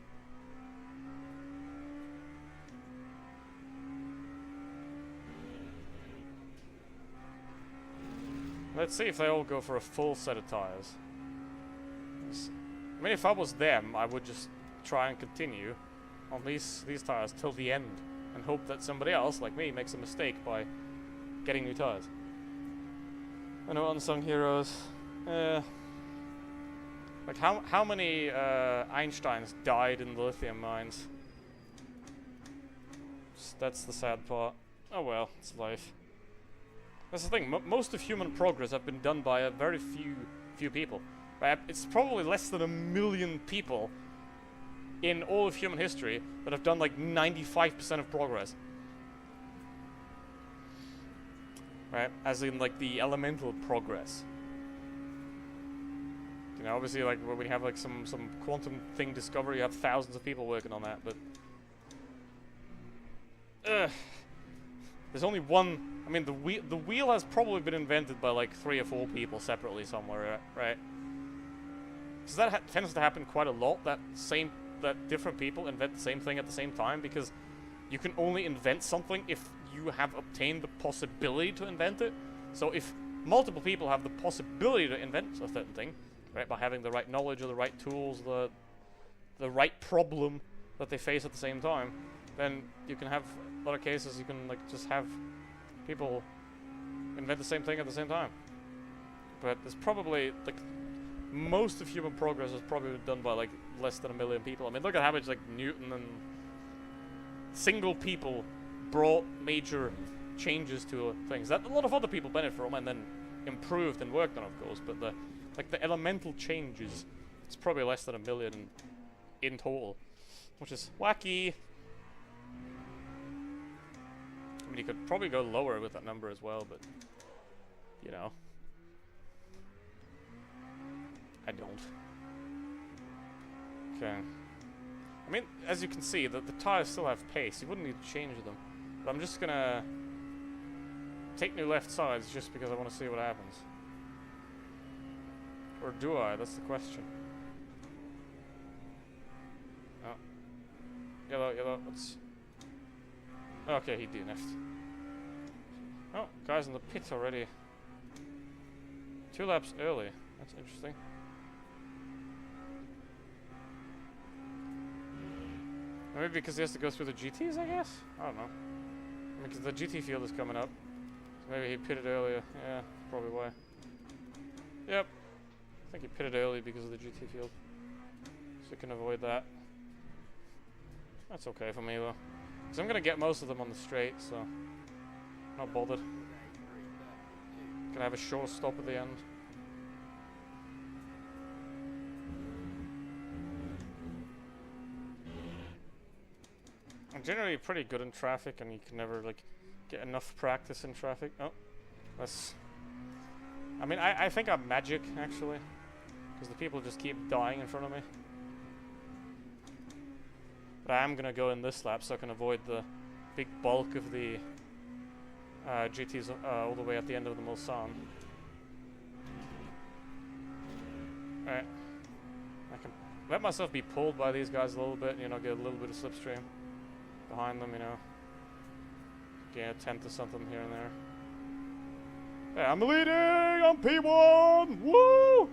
Let's see if they all go for a full set of tires. I mean, if I was them, I would just try and continue on these tires till the end and hope that somebody else, like me, makes a mistake by getting new tires. I know, unsung heroes. Like how many Einsteins died in the lithium mines? That's the sad part. Oh well, it's life. That's the thing. Most of human progress have been done by a very few people. Right? It's probably less than 1 million people in all of human history that have done like 95% of progress. Right? As in like the elemental progress. You know, obviously like when we have like some quantum thing discovery, you have thousands of people working on that, but there's only one. I mean, the wheel has probably been invented by like 3 or 4 people separately somewhere, right? Because that tends to happen quite a lot. That different people invent the same thing at the same time, because you can only invent something if you have obtained the possibility to invent it. So if multiple people have the possibility to invent a certain thing, right, by having the right knowledge or the right tools, the right problem that they face at the same time, then you can have a lot of cases you can like just have people invent the same thing at the same time. But there's probably like most of human progress is probably done by like less than 1 million people. I mean, look at how much like Newton and single people brought major changes to things that a lot of other people benefit from and then improved and worked on, of course. But the elemental changes, it's probably less than 1 million in total, which is wacky. I mean, you could probably go lower with that number as well, but you know, I don't. Okay. I mean, as you can see, the tires still have pace. You wouldn't need to change them. But I'm just gonna take new left sides just because I want to see what happens. Or do I? That's the question. Oh. Yellow, let's... Okay, he DNF'd. Oh, guy's in the pit already. 2 laps early. That's interesting. Maybe because he has to go through the GTs, I guess? I don't know. I mean, because the GT field is coming up. So maybe he pitted earlier. Yeah, probably why. Yep. I think he pitted early because of the GT field. So he can avoid that. That's okay for me, though. Because I'm going to get most of them on the straight, so... not bothered. Gonna have a short stop at the end. I'm generally pretty good in traffic, and you can never like get enough practice in traffic. Oh, that's... I mean, I think I'm magic, actually. Because the people just keep dying in front of me. But I am gonna go in this lap so I can avoid the big bulk of the GTs all the way at the end of the Mulsanne. Alright. I can let myself be pulled by these guys a little bit, you know, get a little bit of slipstream behind them, you know. Get a 10th or something here and there. Yeah, I'm leading! I'm P1! Woo!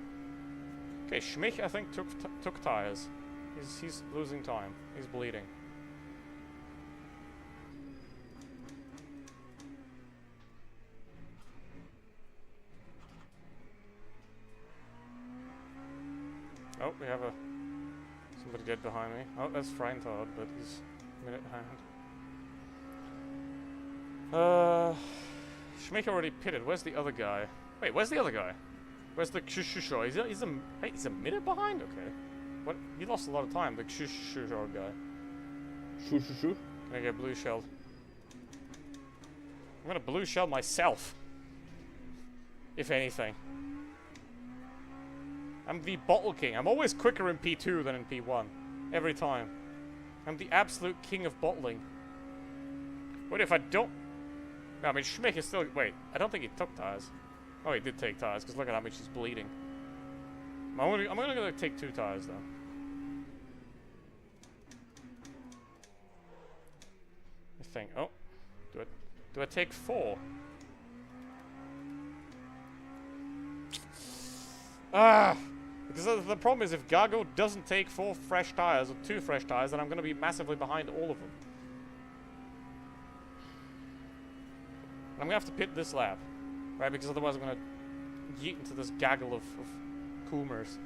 Okay, Schmich, I think, took tires. He's losing time. He's bleeding. Oh, we have somebody dead behind me. Oh, that's Freintod, but he's a minute behind. Schmich already pitted. Where's the other guy? Wait, where's the other guy? Where's the Kshusho? He's a minute behind? Okay. What? He lost a lot of time, the Kshusho guy. Shoo. Can I get blue shelled? I'm gonna blue shell myself. If anything. I'm the bottle king. I'm always quicker in P2 than in P1. Every time. I'm the absolute king of bottling. What if I don't... No, I mean, Schmick is still... Wait, I don't think he took tires. Oh, he did take tires, because look at how much he's bleeding. I'm gonna go take 2 tires, though. I think... Oh. Do I take 4? Ah! Because the problem is if Gago doesn't take 4 fresh tires or 2 fresh tires, then I'm going to be massively behind all of them. I'm going to have to pit this lap. Right? Because otherwise I'm going to yeet into this gaggle of Coomers.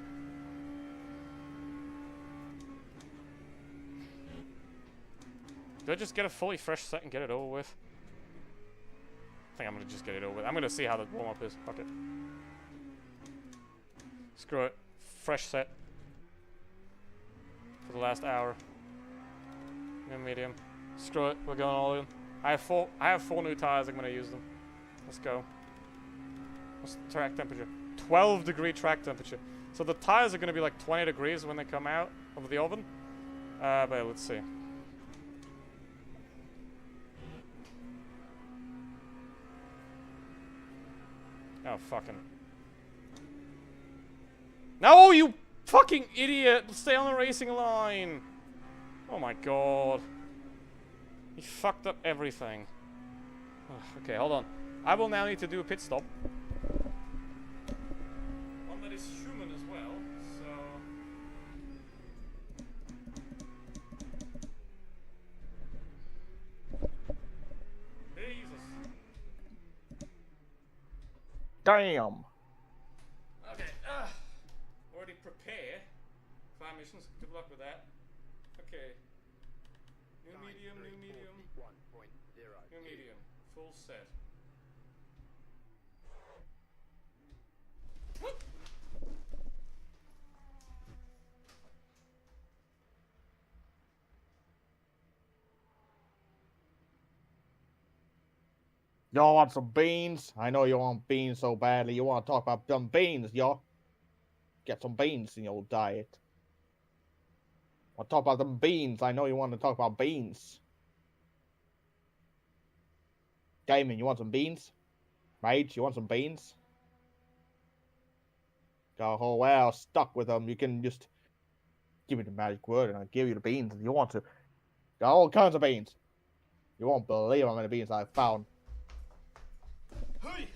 Do I just get a fully fresh set and get it over with? I think I'm going to just get it over with. I'm going to see how the warm-up is. Fuck it. Screw it. fresh set for the last hour. No medium. Screw it, we're going all in. I have four new tires, I'm gonna use them. Let's go. What's the track temperature? 12 degree track temperature. So the tires are gonna be like 20 degrees when they come out of the oven. But let's see. Oh, fucking. No, you fucking idiot! Stay on the racing line! Oh my god. He fucked up everything. Okay, hold on. I will now need to do a pit stop. One that is human as well, so... Jesus. Damn. Okay, already prepare. 5 missions, good luck with that. Okay. New medium, new medium. New medium. Full set. Y'all want some beans? I know you want beans so badly. You want to talk about them beans, y'all. Get some beans in your diet. Want to talk about them beans? I know you want to talk about beans. Damon, you want some beans? Mate, you want some beans? Oh, well, stuck with them. You can just give me the magic word and I'll give you the beans if you want to. Got all kinds of beans. You won't believe how many beans I found. Hey!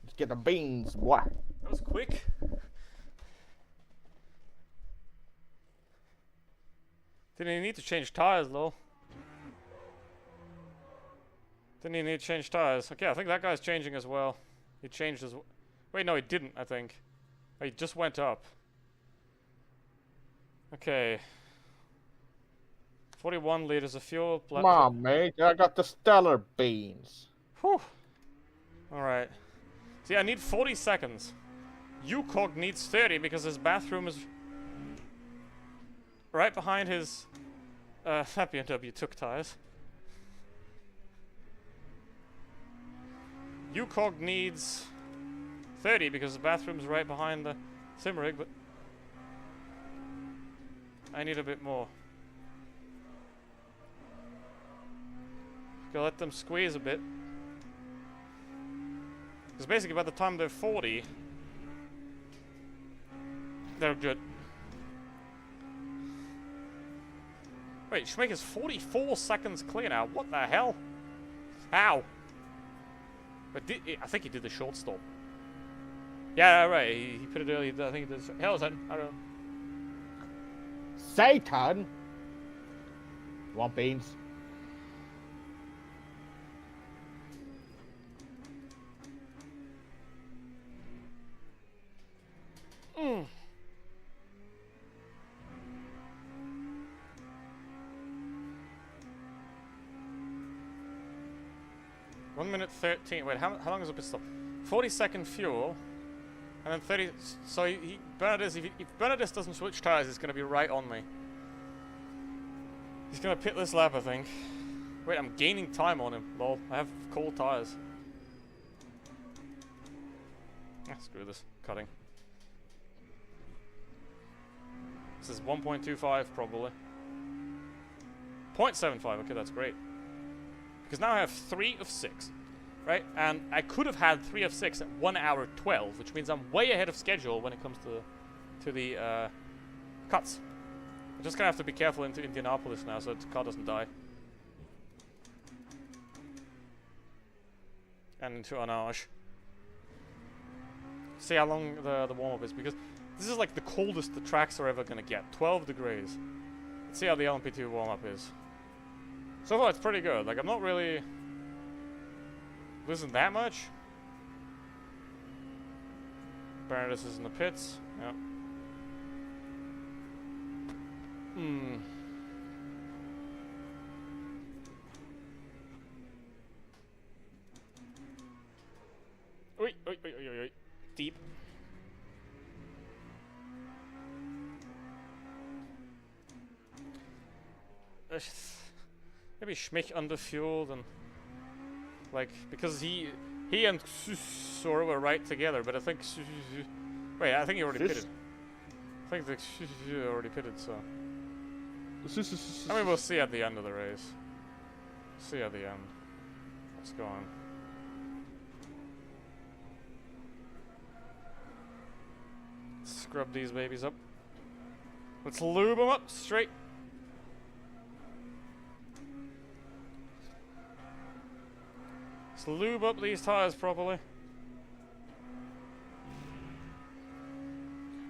Let's get the beans, boy. That was quick. Didn't even need to change tires, though. Didn't even need to change tires. Okay, I think that guy's changing as well. He changed as well. Wait, no, he didn't, I think. Oh, he just went up. Okay. 41 liters of fuel. Come on, mate. I got the stellar beans. Whew. Alright. See, I need 40 seconds. UCOG needs 30 because his bathroom is right behind his that BMW took tires. UCOG needs 30 because the bathroom's right behind the sim rig, but I need a bit more. Gotta let them squeeze a bit. Because basically by the time they're 40, they're good. Wait, Schmeck is 44 seconds clear now. What the hell? How? But I think he did the short stop. Yeah, right. He put it early. I think he did. Hell, I don't know. Satan! You want beans? Mm. One minute 13. Wait, how long is a pit stop? 40-second fuel, and then 30. So Bernardus, if Bernardus doesn't switch tires, it's gonna be right on me. He's gonna pit this lap, I think. Wait, I'm gaining time on him. Lol, I have cold tires. Ah, screw this. Cutting. This is 1.25 probably. 0.75, okay, that's great. Because now I have 3 of 6, right? And I could have had 3 of 6 at 1 hour 12, which means I'm way ahead of schedule when it comes to the cuts. I'm just gonna have to be careful into Indianapolis now so the car doesn't die. And into Anage. See how long the warm-up is, because this is like the coldest the tracks are ever gonna get. 12 degrees. Let's see how the LMP2 warm-up is. So far it's pretty good. Like, I'm not really losing that much. Bernardus is in the pits. Yep. Oi, oi, oi, oi, oi. Deep. Maybe Schmick underfueled and like because he and Sora were right together, but I think wait, I think he already pitted. I think the already pitted, so I mean we'll see at the end of the race. See at the end. What's going on? Scrub these babies up. Let's lube them up straight. Let's lube up these tires properly.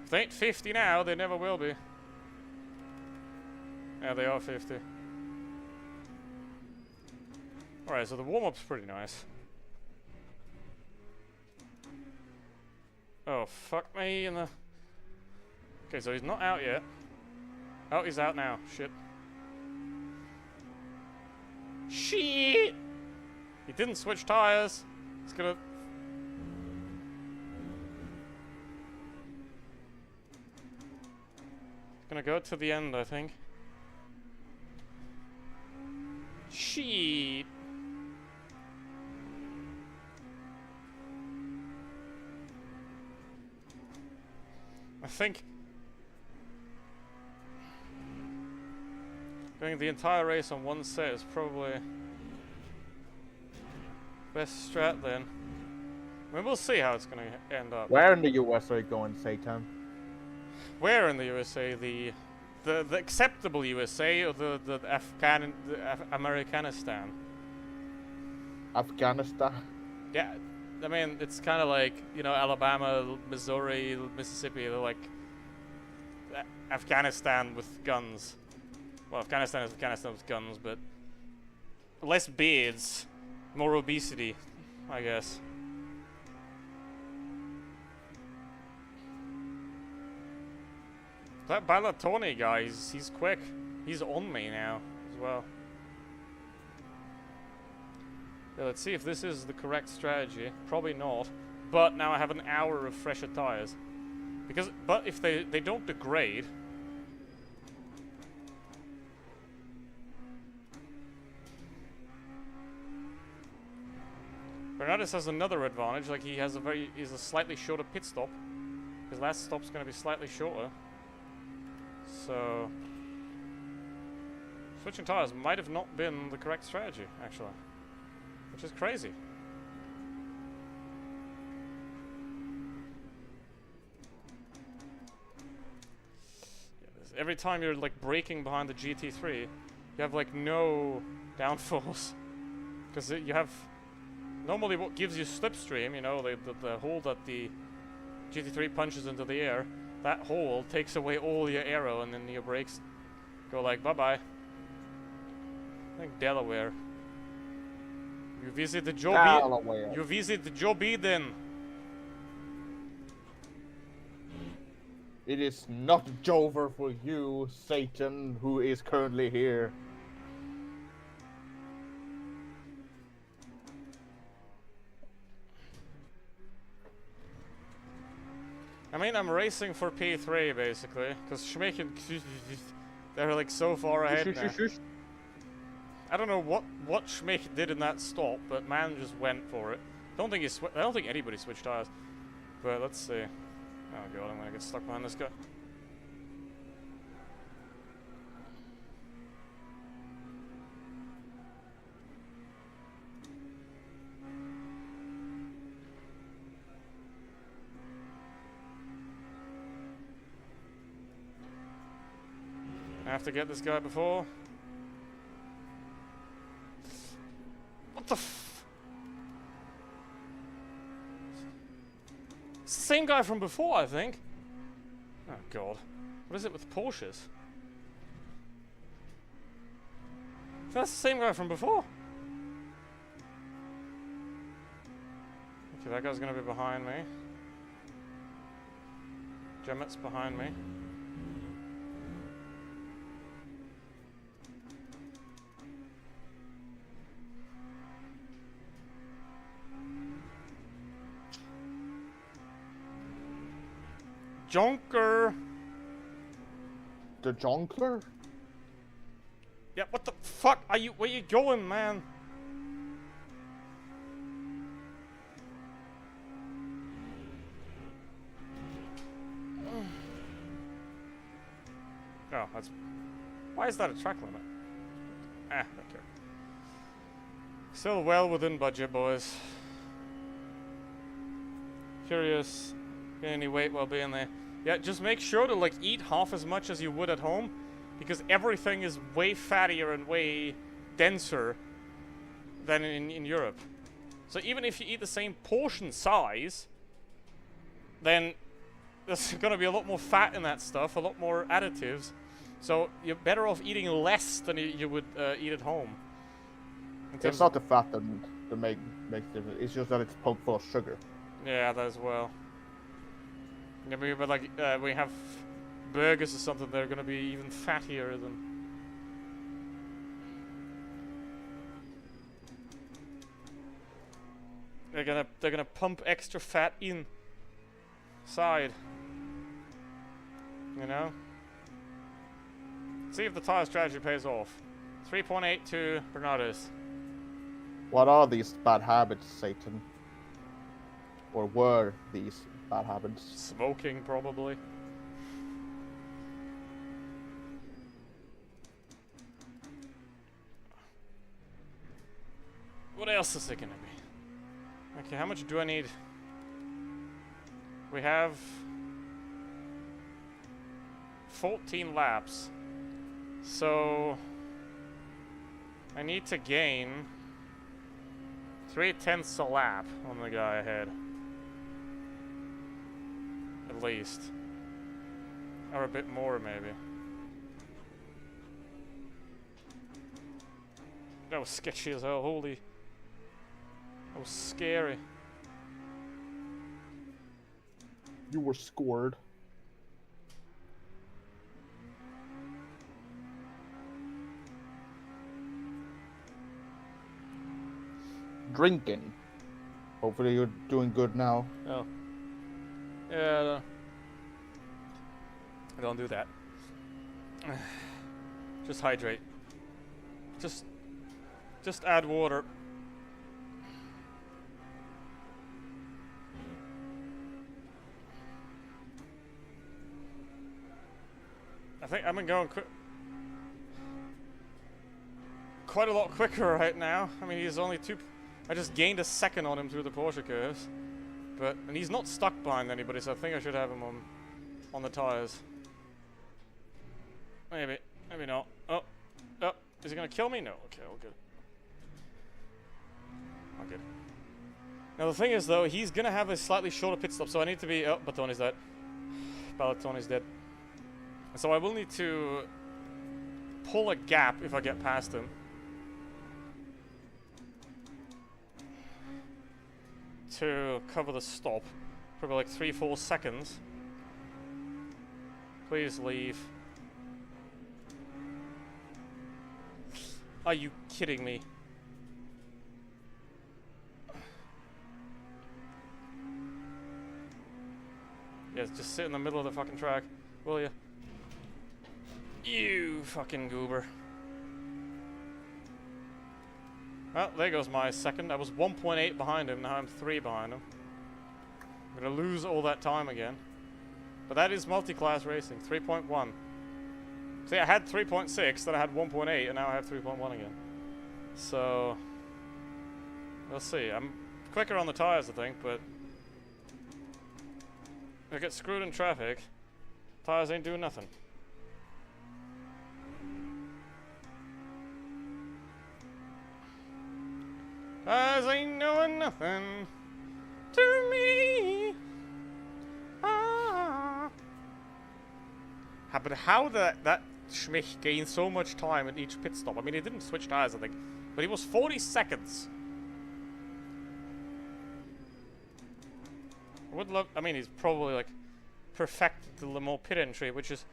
If they ain't 50 now, they never will be. Yeah, they are 50. Alright, so the warm-up's pretty nice. Oh, fuck me in the... Okay, so he's not out yet. Oh, he's out now. Shit. Shit! He didn't switch tires. It's gonna... It's gonna go to the end, I think. Shit! I think going the entire race on one set is probably best strat then. I mean, we'll see how it's going to end up. Where in the US are you going, Satan? Where in the USA? The acceptable USA or the Americanistan? Afghanistan? Yeah, I mean, it's kind of like, you know, Alabama, Missouri, Mississippi, they're like Afghanistan with guns. Well, Afghanistan is Afghanistan with guns, but less beards, more obesity, I guess. That Ballatoni guy, he's quick. He's on me now as well. Yeah, let's see if this is the correct strategy. Probably not. But now I have an hour of fresher tires. But if they don't degrade. Bernardus has another advantage, like he's a slightly shorter pit stop. His last stop's gonna be slightly shorter. So switching tires might have not been the correct strategy, actually. Which is crazy. Every time you're like braking behind the GT3, you have like no downforce. Because you have... Normally what gives you slipstream, you know, the hole that the GT3 punches into the air, that hole takes away all your aero and then your brakes go like bye-bye. I think Delaware. You visit the Joe You visit the Joe Biden. It is not Jover for you, Satan, who is currently here. I mean, I'm racing for P3 basically, because Schmick and they're like so far ahead now. I don't know what Schmick did in that stop, but man just went for it. I don't think anybody switched tires. But let's see. Oh god, I'm gonna get stuck behind this guy. I have to get this guy before. What the f... It's the same guy from before, I think. Oh god. What is it with Porsches? That's the same guy from before. Okay, that guy's gonna be behind me. Gemmett's behind me. Jonker! The Jonkler? Yeah, what the f... fuck are you? Where you going, man? Oh, that's... Why is that a track limit? Ah, okay. Still well within budget, boys. Curious. Gain any weight while being there. Yeah, just make sure to, like, eat half as much as you would at home. Because everything is way fattier and way denser than in Europe. So even if you eat the same portion size, then there's going to be a lot more fat in that stuff, a lot more additives. So you're better off eating less than you would eat at home. It's not the fat that makes difference. It's just that it's pumped full of sugar. Yeah, that as well. Yeah, but like we have burgers or something, they're going to be even fattier than. They're gonna pump extra fat inside. You know? See if the tire strategy pays off. 3.8 to Bernardus. What are these bad habits, Satan? Or were these bad habits? Smoking, probably. What else is it gonna be? Okay, how much do I need? We have 14 laps. So I need to gain 3/10 a lap on the guy ahead. At least. Or a bit more, maybe. That was sketchy as hell, holy. That was scary. You were scored. Drinking. Hopefully you're doing good now. Oh. Yeah, don't do that. Just hydrate. Just add water. I think I've been going quite a lot quicker right now. I mean, he's only I just gained a second on him through the Porsche curves. And he's not stuck behind anybody, so I think I should have him on the tires. Maybe not. Oh, is he gonna kill me? No. Okay, all good. All good. Now the thing is, though, he's gonna have a slightly shorter pit stop, so I need to be. Oh, Baton is dead. Balaton is dead. So I will need to pull a gap if I get past him. To cover the stop. Probably like 3-4 seconds. Please leave. Are you kidding me? Yes, just sit in the middle of the fucking track, will you? You fucking goober. Well, there goes my second. I was 1.8 behind him, now I'm 3 behind him. I'm gonna lose all that time again. But that is multi-class racing, 3.1. See, I had 3.6, then I had 1.8, and now I have 3.1 again. So, we'll see. I'm quicker on the tires, I think, but if I get screwed in traffic, tires ain't doing nothing. Tires ain't doing nothing to me. But how that Schmich gained so much time at each pit stop? I mean, he didn't switch tires, I think, but he was 40 seconds. I would love. I mean, he's probably like perfected the Le Mans pit entry, which is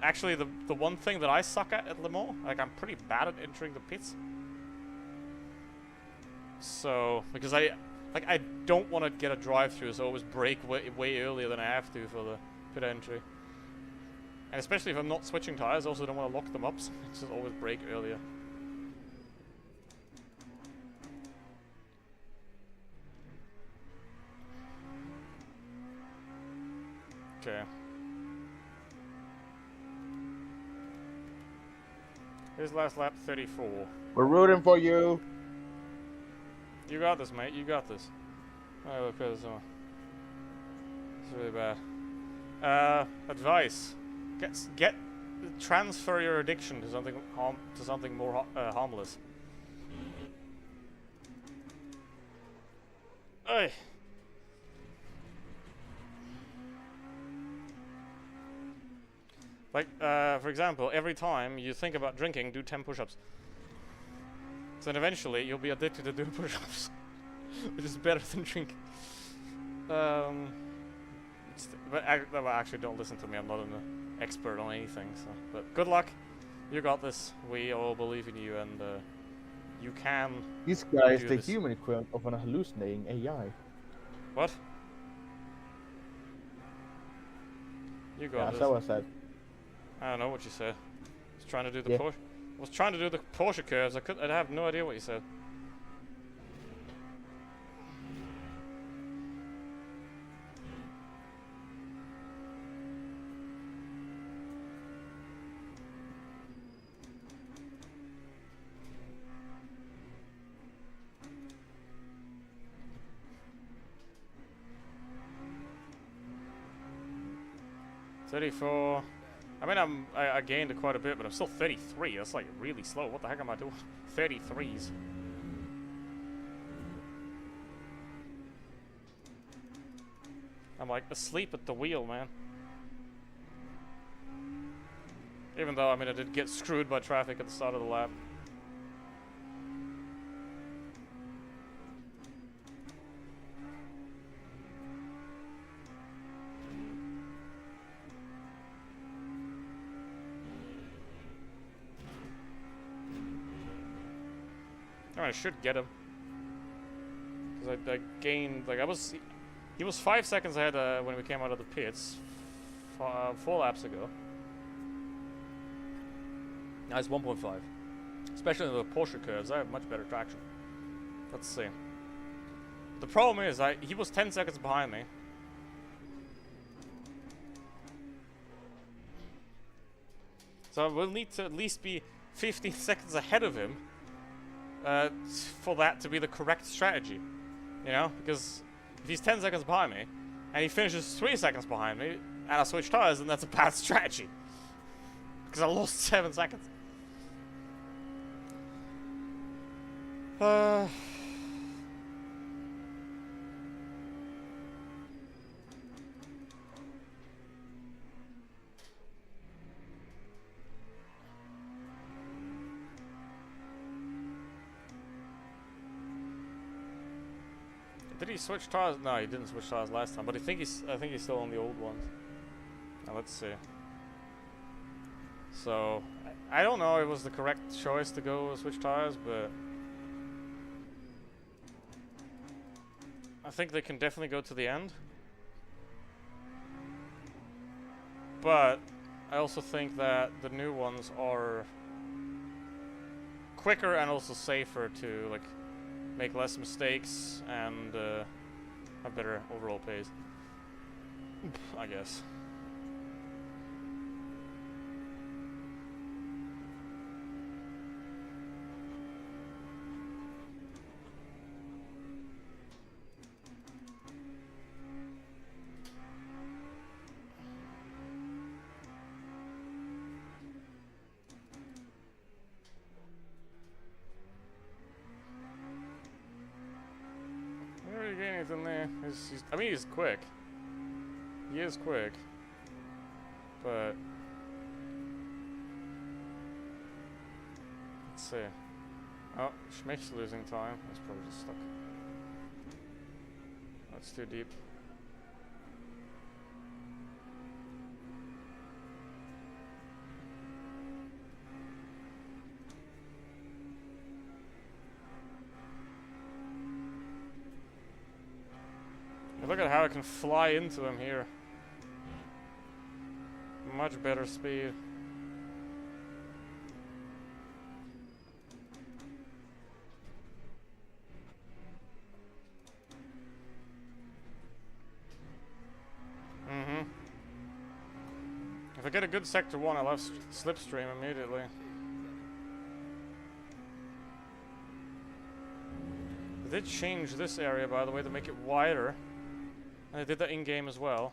actually the one thing that I suck at Le Mans. Like, I'm pretty bad at entering the pits. So, because I don't want to get a drive-through, so I always brake way earlier than I have to for the pit entry. And especially if I'm not switching tires, I also don't want to lock them up, so I just always brake earlier. Okay. His last lap, 34. We're rooting for you. You got this, mate. You got this. Oh, look, it's really bad. Advice: transfer your addiction to something more harmless. Hey. Like, for example, every time you think about drinking, do 10 push-ups. So then eventually you'll be addicted to doing push-ups, which is better than drinking. But actually, don't listen to me. I'm not an expert on anything. So, but good luck. You got this. We all believe in you, and you can. This guy is do the this. human equivalent of an hallucinating AI. What? You got Yeah, this. that's what I said. I don't know what you said. I was trying to do the Yeah. Porsche. I was trying to do the Porsche curves. I have no idea what you said. $34. I mean, I gained quite a bit, but I'm still 33. That's like really slow. What the heck am I doing? 33s. I'm like asleep at the wheel, man. Even though, I mean, I did get screwed by traffic at the start of the lap. I should get him. Because I gained, like, he was 5 seconds ahead when we came out of the pits 4 laps ago. Now it's 1.5. Especially in the Porsche curves, I have much better traction. Let's see. The problem is, he was 10 seconds behind me. So I will need to at least be 15 seconds ahead of him for that to be the correct strategy. You know? Because if he's 10 seconds behind me, and he finishes 3 seconds behind me, and I switch tires, then that's a bad strategy. Because I lost 7 seconds. Did he switch tires? No, he didn't switch tires last time, but I think he's still on the old ones. Now let's see. So I don't know if it was the correct choice to go switch tires, but I think they can definitely go to the end. But I also think that the new ones are quicker and also safer to like make less mistakes and have better overall pace, I guess. Anything there. I mean, he's quick. He is quick. But let's see. Oh, Schmick's losing time. He's probably just stuck. That's too deep. Look at how I can fly into him here. Much better speed. I get a good sector 1, I'll have slipstream immediately. They did change this area, by the way, to make it wider. And they did that in-game as well.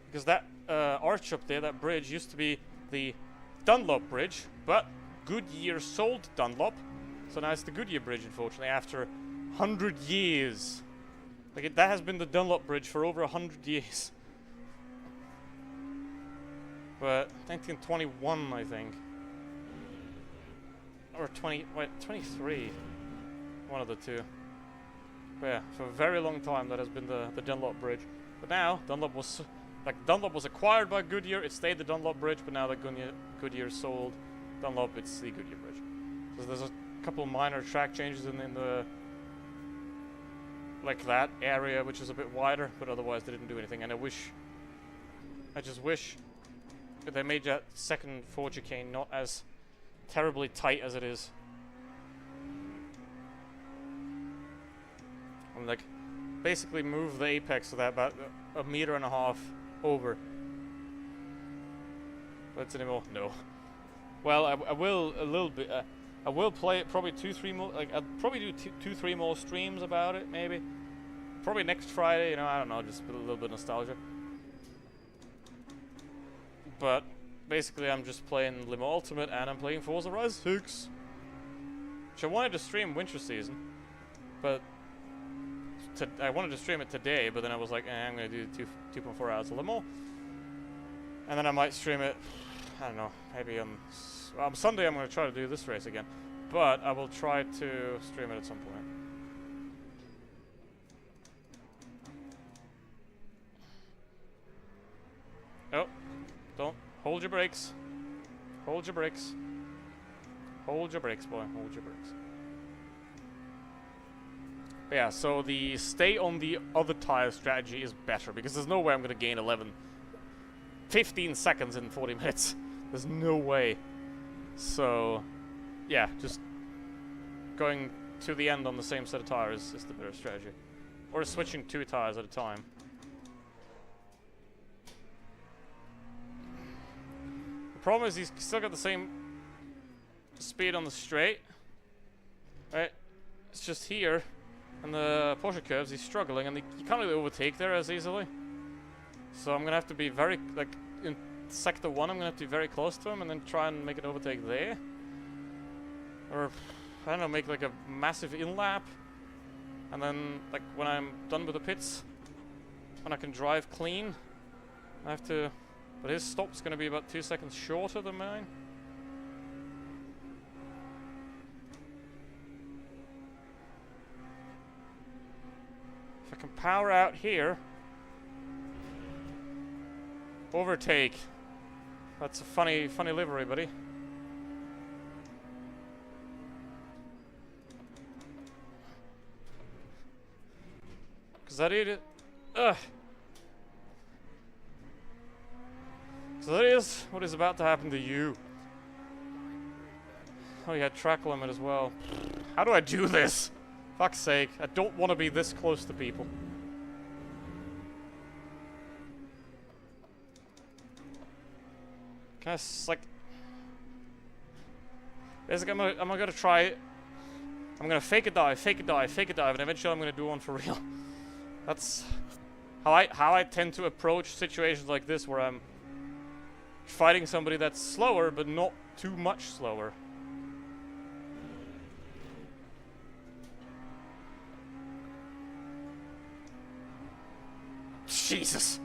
Because that arch up there, that bridge, used to be the Dunlop Bridge, but Goodyear sold Dunlop. So now it's the Goodyear Bridge, unfortunately, after 100 years. Like, that has been the Dunlop Bridge for over 100 years. But 1921, I think. Or 23. One of the two. But yeah, for a very long time that has been the Dunlop Bridge. But now, Dunlop was acquired by Goodyear, it stayed the Dunlop Bridge, but now that Goodyear sold Dunlop, it's the Goodyear Bridge. So there's a couple minor track changes in the like that area, which is a bit wider, but otherwise they didn't do anything. And I just wish that they made that second 4 chicane not as terribly tight as it is. And like, basically move the apex of that about 1.5 meters over. But anymore, no. Well, I will a little bit. I will play it probably 2-3 more. Like, I'll probably do 2-3 more streams about it, maybe. Probably next Friday. You know, I don't know, just a little bit of nostalgia. But basically, I'm just playing Limo Ultimate and I'm playing Forza Horizon 6, which I wanted to stream winter season, but I wanted to stream it today. But then I was like, I'm gonna do 2.4 hours of Limo, and then I might stream it. I don't know, maybe on Sunday. I'm gonna try to do this race again, but I will try to stream it at some point. Oh, don't hold your brakes. Hold your brakes. Hold your brakes, boy. Hold your brakes. But yeah, so the stay on the other tire strategy is better, because there's no way I'm gonna gain 15 seconds in 40 minutes. There's no way. So, yeah, just going to the end on the same set of tires is the better strategy. Or switching 2 tires at a time. The problem is he's still got the same speed on the straight. Right? It's just here, and the Porsche curves, he's struggling, and you can't really overtake there as easily. So I'm gonna have to be very, like, in sector 1, I'm gonna have to be very close to him and then try and make an overtake there. Or, I don't know, make like a massive in-lap. And then, like, when I'm done with the pits, when I can drive clean, I have to... But his stop's gonna be about 2 seconds shorter than mine. If I can power out here... Overtake. That's a funny livery, buddy. Cause that idiot. Ugh. So that is what is about to happen to you. Oh yeah, track limit as well. How do I do this? Fuck's sake, I don't want to be this close to people. Can I like... Basically, I'm gonna try it. I'm gonna fake a dive, and eventually I'm gonna do one for real. That's how I tend to approach situations like this, where I'm fighting somebody that's slower, but not too much slower. Jesus.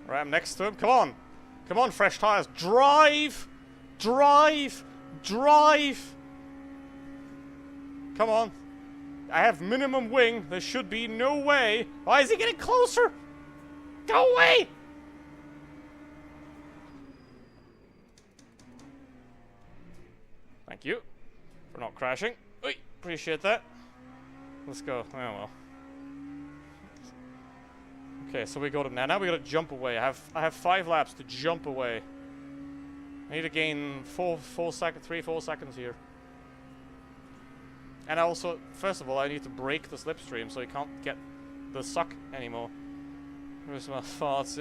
Alright, I'm next to him. Come on. Come on, fresh tires. Drive! Drive! Drive! Come on. I have minimum wing. There should be no way. Why is he getting closer? Go away! Thank you for not crashing. Oi, appreciate that. Let's go. Oh well. Okay, so we got him now. Now we gotta jump away. I have 5 laps to jump away. I need to gain 3-4 seconds here. And also, first of all, I need to break the slipstream so he can't get the suck anymore. Where's my thoughts?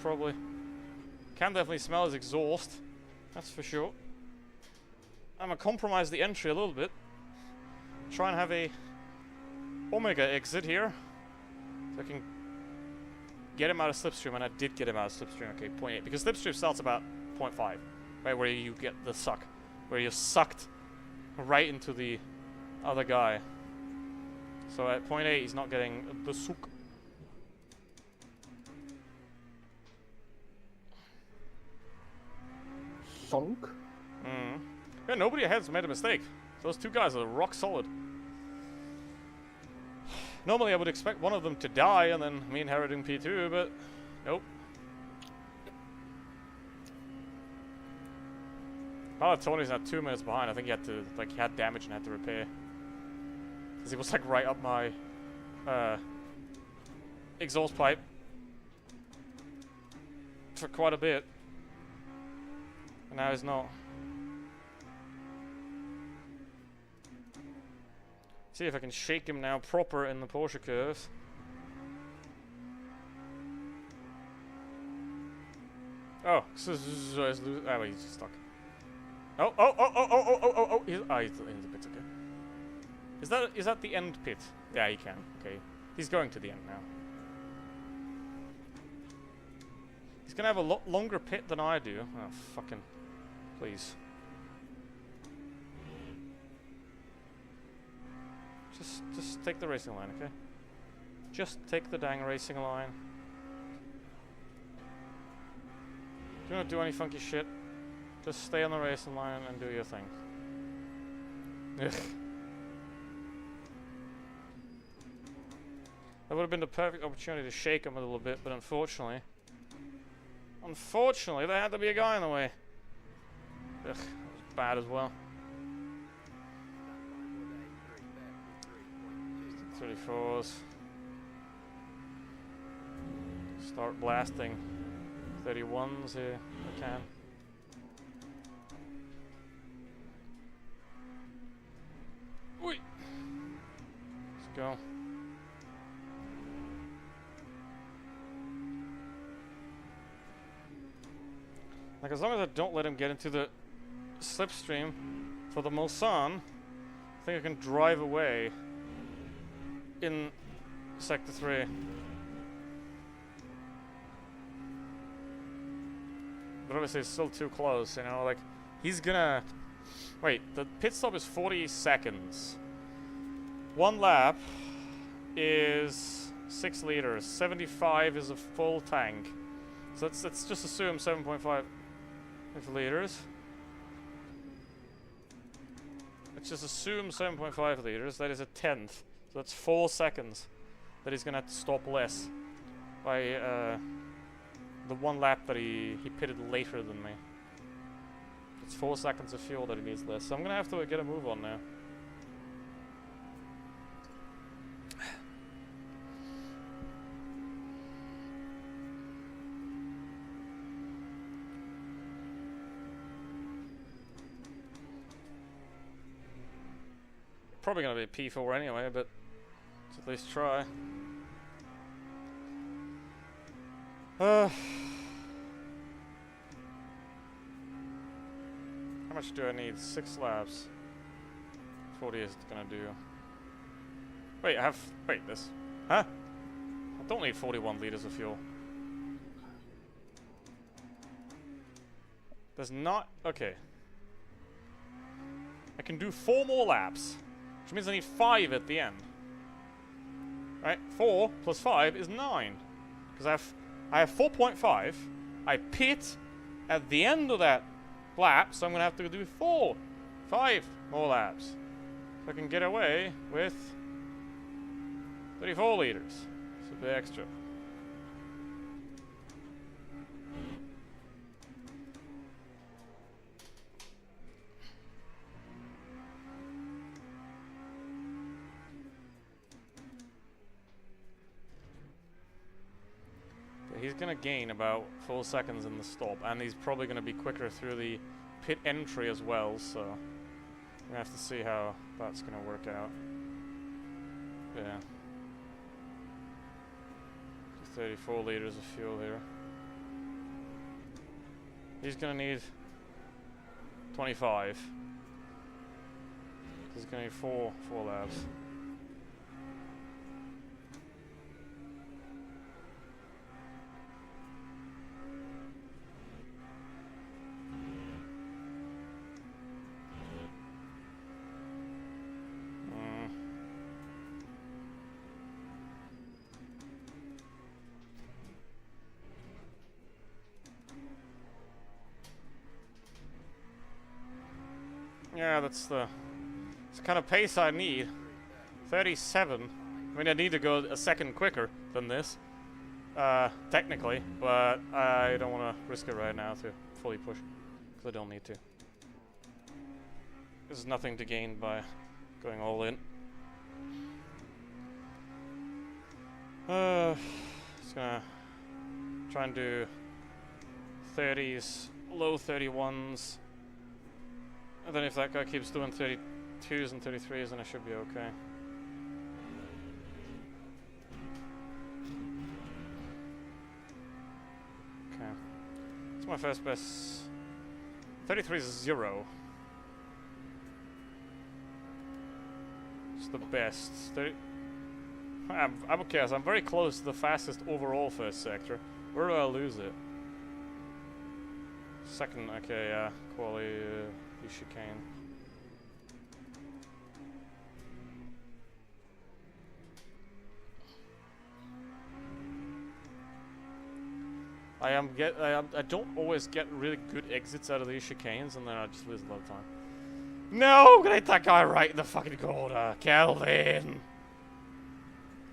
Probably. Can definitely smell his exhaust. That's for sure. I'm gonna compromise the entry a little bit. Try and have a Omega exit here. So I can get him out of Slipstream, and I did get him out of Slipstream. Okay, 0.8. Because Slipstream starts about 0.5. Right, where you get the suck. Where you're sucked right into the other guy. So at 0.8, he's not getting the suck. Sunk? Yeah, nobody ahead's made a mistake. Those two guys are rock solid. Normally I would expect one of them to die and then me inheriting P2, but nope. Tony's now 2 minutes behind. I think he had to, like, he had damage and had to repair. Because he was, like, right up my exhaust pipe for quite a bit. And now he's not. See if I can shake him now proper in the Porsche curves. Oh, oh, he's just stuck. Oh! He's in the pit, okay. Is that the end pit? Yeah, he can. Okay, he's going to the end now. He's gonna have a lot longer pit than I do. Oh, fucking, please. Just take the racing line, okay? Just take the dang racing line. Do not do any funky shit. Just stay on the racing line and do your thing. Ugh. That would have been the perfect opportunity to shake him a little bit, but unfortunately, there had to be a guy in the way. Ugh, that was bad as well. 34s. Start blasting 31s here if I can. Oi! Let's go. Like, as long as I don't let him get into the slipstream for the Mulsanne, I think I can drive away in Sector 3. But obviously it's still too close, you know, like, he's gonna... Wait, the pit stop is 40 seconds. 1 lap is 6 liters. 75 is a full tank. So let's just assume 7.5 liters. Let's just assume 7.5 liters. That is a tenth. So that's 4 seconds that he's gonna have to stop less by the 1 lap that he pitted later than me. It's 4 seconds of fuel that he needs less. So I'm gonna have to get a move on now. Probably gonna be P4 anyway, but let's at least try. How much do I need? 6 laps. 40 is gonna do. Wait, this. Huh? I don't need 41 liters of fuel. There's not. Okay. I can do 4 more laps, which means I need 5 at the end. Right? 4 plus 5 is 9. Because I have 4.5. I pit at the end of that lap, so I'm going to have to do 5 more laps. So I can get away with 34 liters. It's a bit extra. He's going to gain about 4 seconds in the stop, and he's probably going to be quicker through the pit entry as well, so we're going to have to see how that's going to work out. Yeah. 34 liters of fuel here. He's gonna need 25. He's gonna need four laps. Yeah, that's the kind of pace I need. 37. I mean, I need to go a second quicker than this, technically, but I don't want to risk it right now to fully push, because I don't need to. There's nothing to gain by going all in. Just gonna try and do 30s, low 31s. And then if that guy keeps doing 32s and 33s, then I should be okay. Okay. It's my first best. 33 is 0. It's the best. I'm okay, so I'm very close to the fastest overall first sector. Where do I lose it? Second, okay, yeah. Quali, chicane. I don't always get really good exits out of these chicanes, and then I just lose a lot of time. No, I'm gonna hit that guy right in the fucking corner, Kelvin.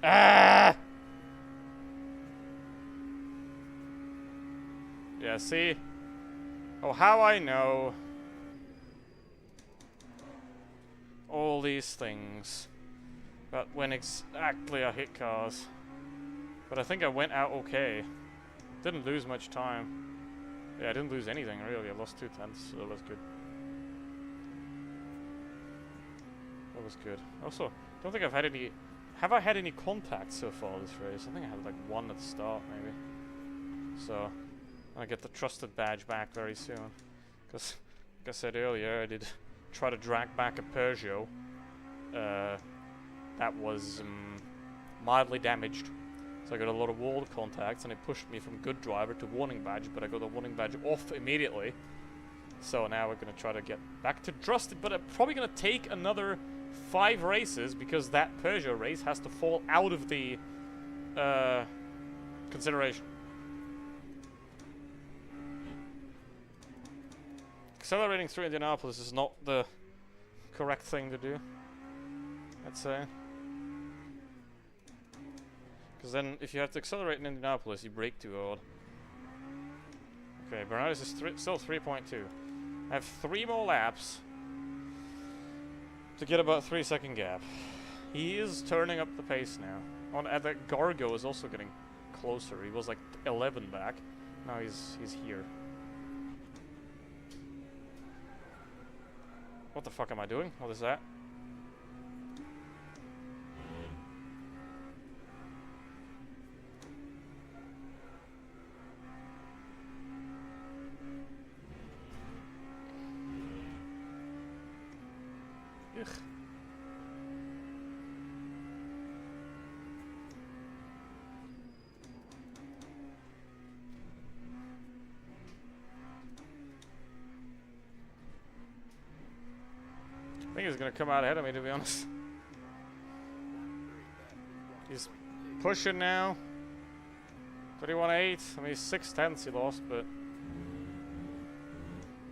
Ah! Yeah, see? Oh, how I know all these things. But when exactly I hit cars. But I think I went out okay. Didn't lose much time. Yeah, I didn't lose anything really. I lost 2 tenths, so that was good. That was good. Also, don't think I've had any... Have I had any contact so far this race? I think I had like 1 at the start, maybe. So, I'll get the trusted badge back very soon. Because, like I said earlier, I did try to drag back a Peugeot. That was mildly damaged. So I got a lot of wall contacts, and it pushed me from good driver to warning badge, but I got the warning badge off immediately. So now we're going to try to get back to trusted, but I'm probably going to take another 5 races, because that Peugeot race has to fall out of the consideration. Accelerating through Indianapolis is not the correct thing to do, I'd say. Because then, if you have to accelerate in Indianapolis, you brake too hard. Okay, Bernardus is still 3.2. I have 3 more laps to get about 3-second gap. He is turning up the pace now. That Gargo is also getting closer. He was like 11 back. Now he's here. What the fuck am I doing? What is that? Ugh. I think he's gonna come out ahead of me, to be honest. He's pushing now. 31.8. I mean, he's 6 tenths he lost, but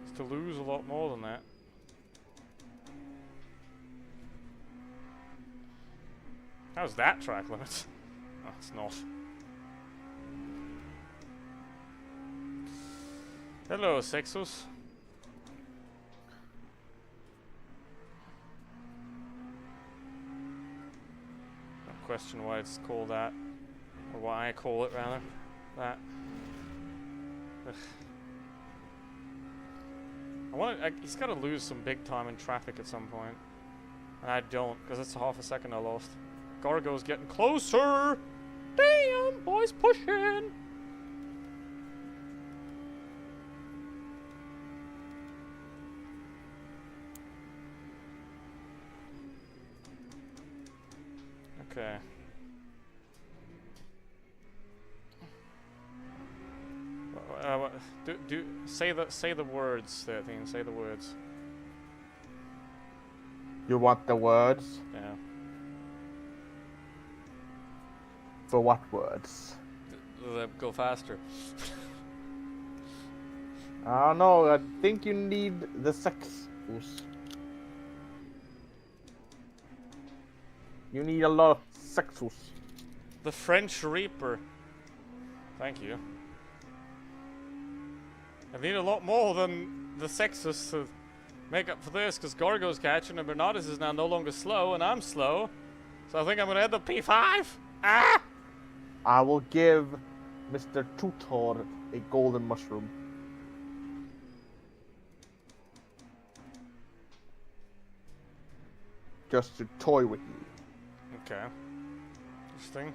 he's to lose a lot more than that. How's that track limit? Oh, it's not. Hello, Sexos. Don't question why it's called that. Or why I call it, rather. That. Ugh. He's got to lose some big time in traffic at some point. And I don't, because it's half a second I lost. Gargo's getting closer! Damn, boys pushing! Okay. Say the words, 13. Say the words. You want the words? Yeah. For what words? Go faster. No, I think you need the sexus. You need a lot of sexus. The French Reaper. Thank you. I need a lot more than the Sexus to make up for this, because Gorgo's catching and Bernardus is now no longer slow, and I'm slow. So I think I'm gonna end up P5. Ah! I will give Mr. Tutor a golden mushroom. Just to toy with you. Okay. Interesting.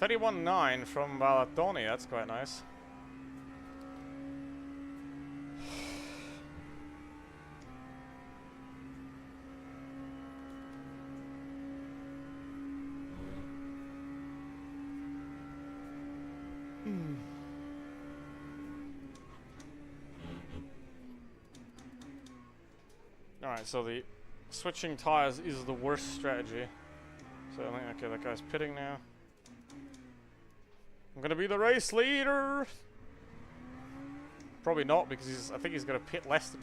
31-9 from Balatoni, that's quite nice. Alright, so the switching tires is the worst strategy. So I think, okay, that guy's pitting now. I'm gonna be the race leader! Probably not, because I think he's gonna pit less than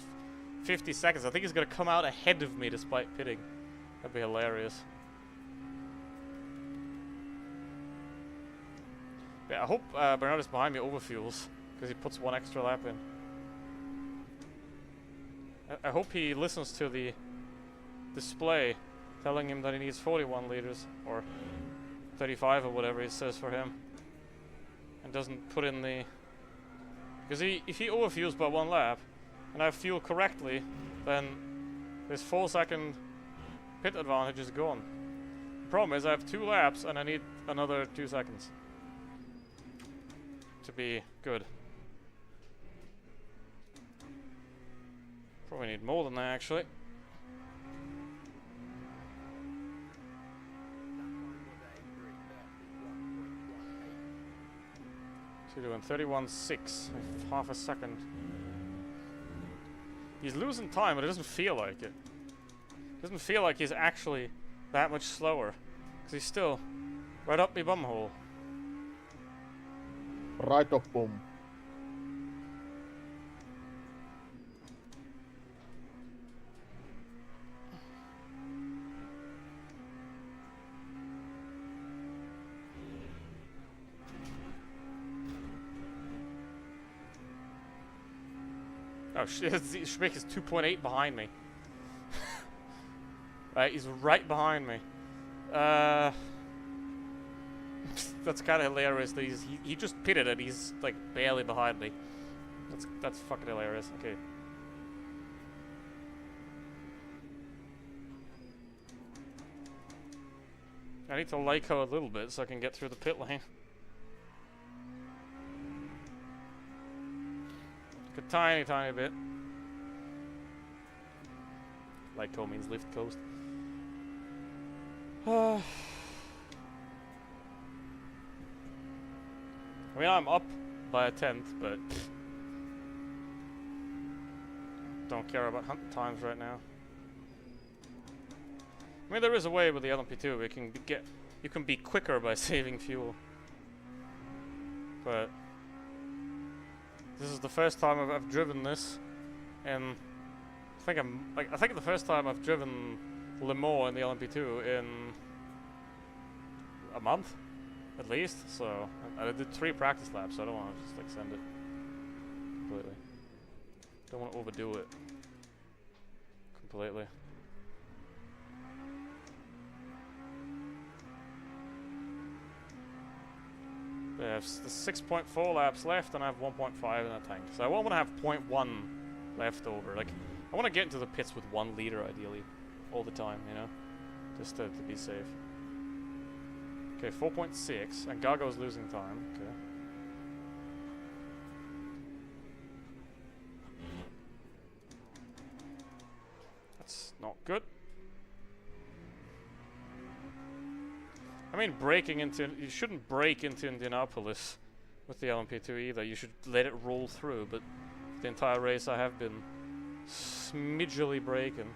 50 seconds. I think he's gonna come out ahead of me despite pitting. That'd be hilarious. Yeah, I hope Bernardus behind me overfuels, because he puts one extra lap in. I hope he listens to the display telling him that he needs 41 liters, or 35 or whatever it says for him, and doesn't put in the... Because if he overfuels by one lap, and I fuel correctly, then this 4-second pit advantage is gone. The problem is I have 2 laps and I need another 2 seconds to be good. Probably need more than that, actually. So you're doing 31.6, half a second. He's losing time, but it doesn't feel like it. It doesn't feel like he's actually that much slower, because he's still right up my bumhole. Right up boom. Oh shit, Schmick is 2.8 behind me. Right, he's right behind me. That's kind of hilarious that he just pitted and he's like barely behind me. That's fucking hilarious. Okay. I need to Lyco a little bit so I can get through the pit lane. A tiny, tiny bit. Lyco means lift coast. I mean, I'm up by a 10th, but don't care about hunt times right now. I mean, there is a way with the LMP2 where you can be quicker by saving fuel. But this is the first time I've driven this, and I think the first time I've driven Le Mans in the LMP2 in a month, at least. So I did 3 practice laps, so I don't want to just like send it completely. Don't want to overdo it completely. I have 6.4 laps left, and I have 1.5 in the tank. So I want to have 0.1 left over. Like, I want to get into the pits with 1 liter, ideally, all the time, you know, just to be safe. Okay, 4.6, and Gargo's losing time. Okay. That's not good. I mean, you shouldn't break into Indianapolis with the LMP2 either. You should let it roll through, but the entire race I have been smidgely braking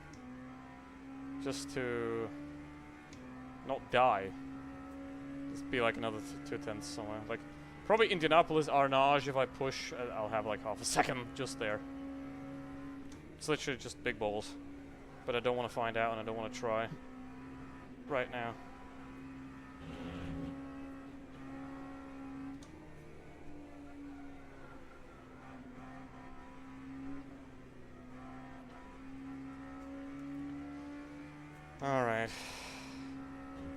just to not die. Just be like another 2/10 somewhere. Like, probably Indianapolis Arnage, if I push, I'll have like half a second just there. It's literally just big balls. But I don't want to find out and I don't want to try right now. Alright.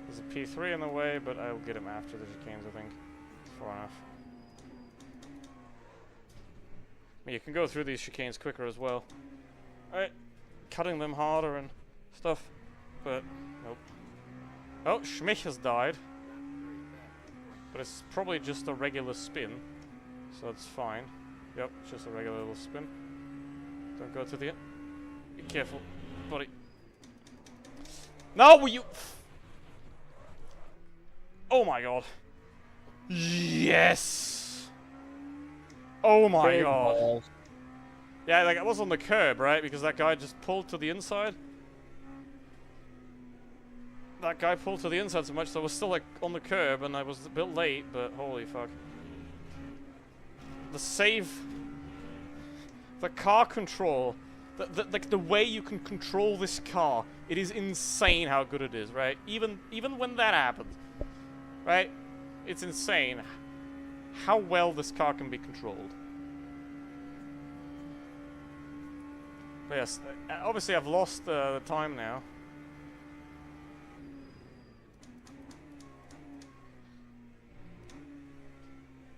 There's a P3 in the way, but I'll get him after the chicanes, I think. Far enough. I mean, you can go through these chicanes quicker as well. Alright. Cutting them harder and stuff. But, nope. Oh, Schmich has died. But it's probably just a regular spin. So it's fine. Yep, it's just a regular little spin. Don't go to the end. Be careful, buddy. No, will you... Oh my god. Yes! Oh my Big god. balls. Yeah, like, I was on the curb, right? Because that guy just pulled to the inside. That guy pulled to the inside so much, so I was still, like, on the curb, and I was a bit late, but holy fuck. The save... The car control... Like, the way you can control this car, it is insane how good it is, right? Even when that happens, right? It's insane how well this car can be controlled. But yes, obviously I've lost the time now.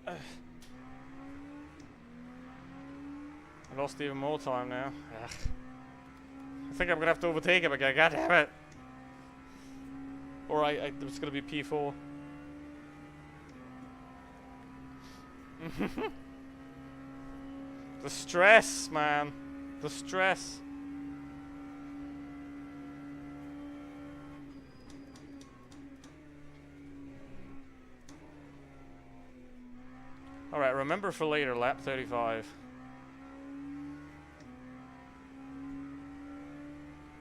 I lost even more time now. Ugh. I think I'm gonna have to overtake him again. God damn it! Or it's gonna be P4. The stress, man. The stress. Alright, remember for later, lap 35.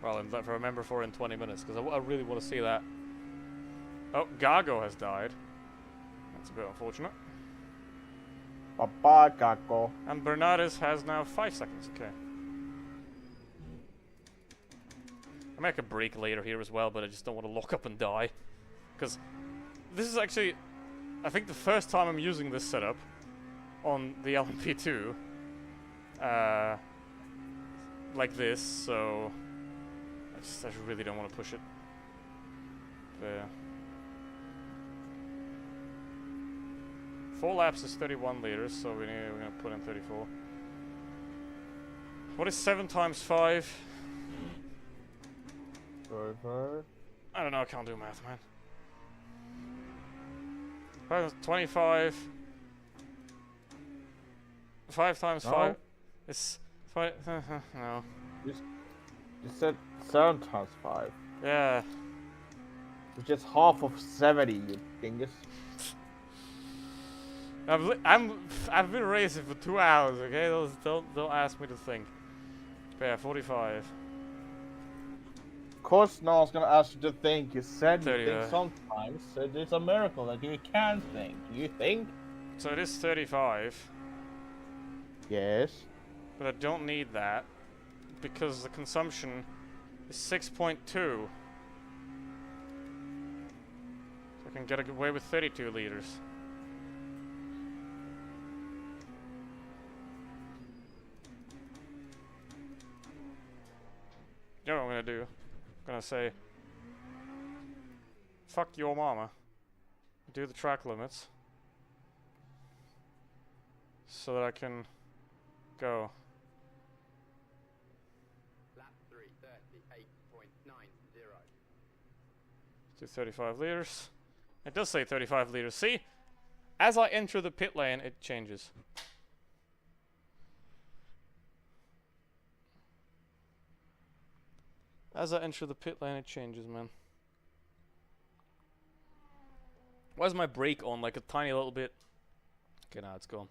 Well, and remember for in 20 minutes, because I really want to see that. Oh, Gago has died. That's a bit unfortunate. Bye-bye, Kako. And Bernardus has now 5 seconds. Okay. I make a break later here as well, but I just don't want to lock up and die. Because this is actually, I think, the first time I'm using this setup on the LMP2. Like this, so... I really don't want to push it. There. 4 laps is 31 liters, so we're going to put in 34. What is 7 times 5? 35. I don't know, I can't do math, man. 25. 5 times 5 is 5. No. You said 7 times 5. Yeah. Which is half of 70, you dingus. I've been racing for 2 hours, okay? Don't ask me to think. But yeah, 45. Of course, no one's gonna ask you to think. You said you 30, think sometimes. So it's a miracle that you can think. You think? So it is 35. Yes. But I don't need that because the consumption is 6.2. So I can get away with 32 liters. You know what I'm gonna do? I'm gonna say, fuck your mama. Do the track limits. So that I can go. Lap 3:38.90. Do 35 liters. It does say 35 liters. See? As I enter the pit lane, it changes. As I enter the pit lane, it changes, man. Why is my brake on like a tiny little bit? Okay, now it's gone.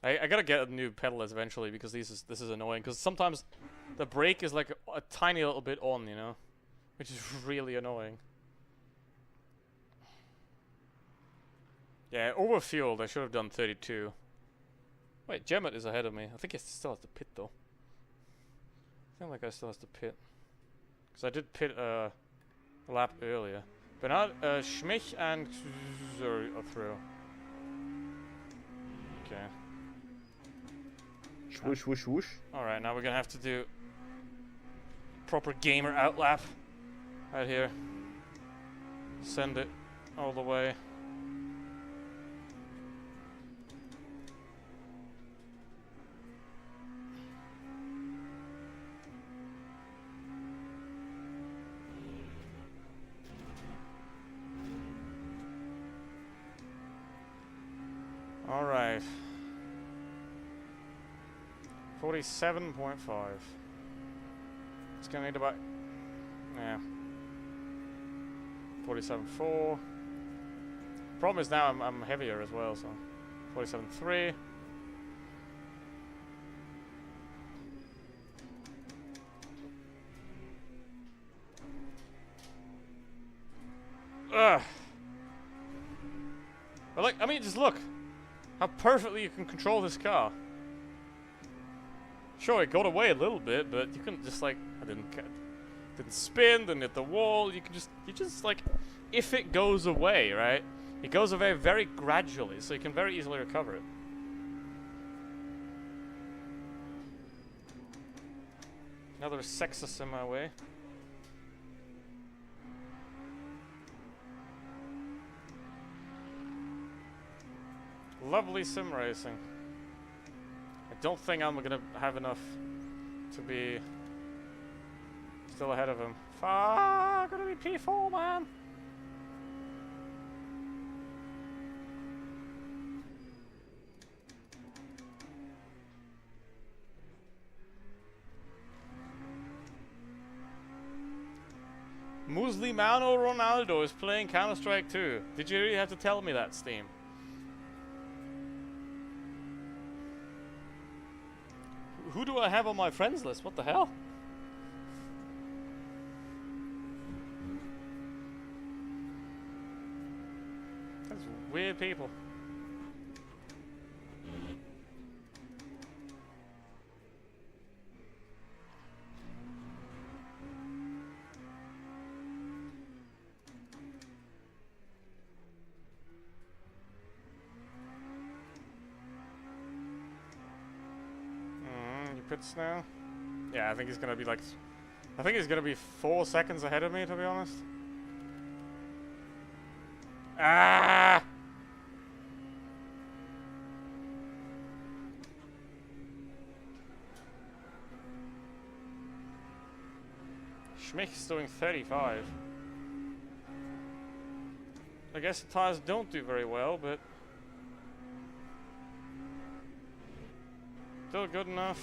I gotta get new pedals eventually because this is annoying. Because sometimes the brake is like a tiny little bit on, you know, which is really annoying. Yeah, overfueled. I should have done 32. Wait, Gemmet is ahead of me. I think he still has to pit though. I feel like I still has to pit. Because I did pit a lap earlier. But now Schmich and are through. Okay. Swoosh, whoosh, whoosh. Alright, now we're gonna have to do proper gamer out lap. Right here. Send it all the way. Alright. 47.5. It's gonna need about, yeah, 47.4. Problem is now I'm heavier as well, so 47.3. Ugh. But like, I mean, just look how perfectly you can control this car. Sure, it got away a little bit, but you couldn't just like, I didn't spin, didn't hit the wall. You just like, if it goes away, right? It goes away very gradually, so you can very easily recover it. Another sexist in my way. Lovely sim racing. I don't think I'm gonna have enough to be still ahead of him. Fuck, gonna be P4, man. Muslimano Ronaldo is playing Counter-Strike 2. Did you really have to tell me that, Steam? Who do I have on my friends list? What the hell? That's weird people. Pits now. Yeah, I think he's gonna be like, I think he's gonna be 4 seconds ahead of me, to be honest. Ah! Schmich's doing 35. I guess the tires don't do very well, but still good enough.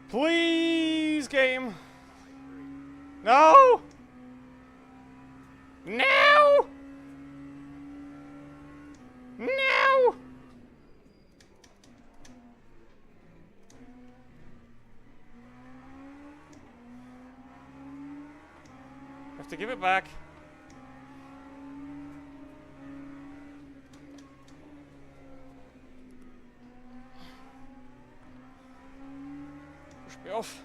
Please, game. No! No! No! Have to give it back. Push me off.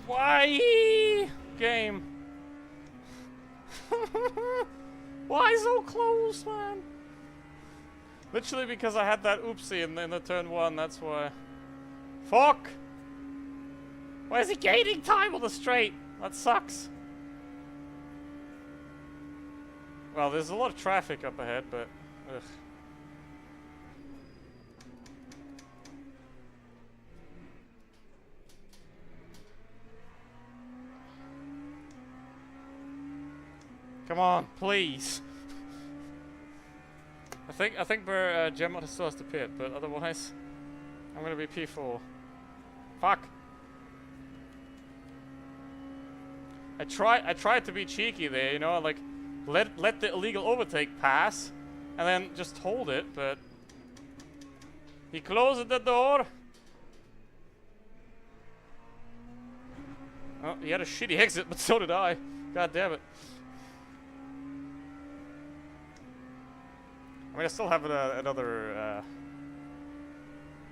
Why? Game. Why so close, man? Literally because I had that oopsie in the turn 1, that's why. Fuck! Why is he gaining time on the straight? That sucks. Well, there's a lot of traffic up ahead, but ugh. Come on, please. I think we're Gemma still has to pit, but otherwise, I'm gonna be P4. Fuck. I tried to be cheeky there, you know, like let the illegal overtake pass, and then just hold it, but he closed the door. Oh, he had a shitty exit, but so did I. God damn it. I mean, I still have another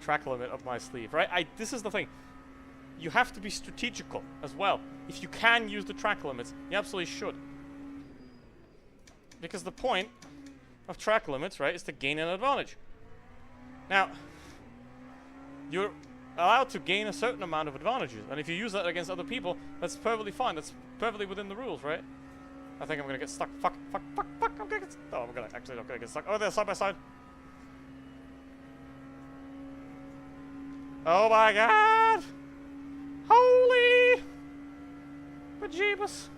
track limit up my sleeve, right? This is the thing. You have to be strategical as well. If you can use the track limits, you absolutely should. Because the point of track limits, right, is to gain an advantage. Now, you're allowed to gain a certain amount of advantages, and if you use that against other people, that's perfectly fine. That's perfectly within the rules, right? I think I'm gonna get stuck. Fuck. I'm gonna get stuck. Oh, I'm gonna actually not gonna get stuck. Oh, they're side by side. Oh my god! Holy bejeebus!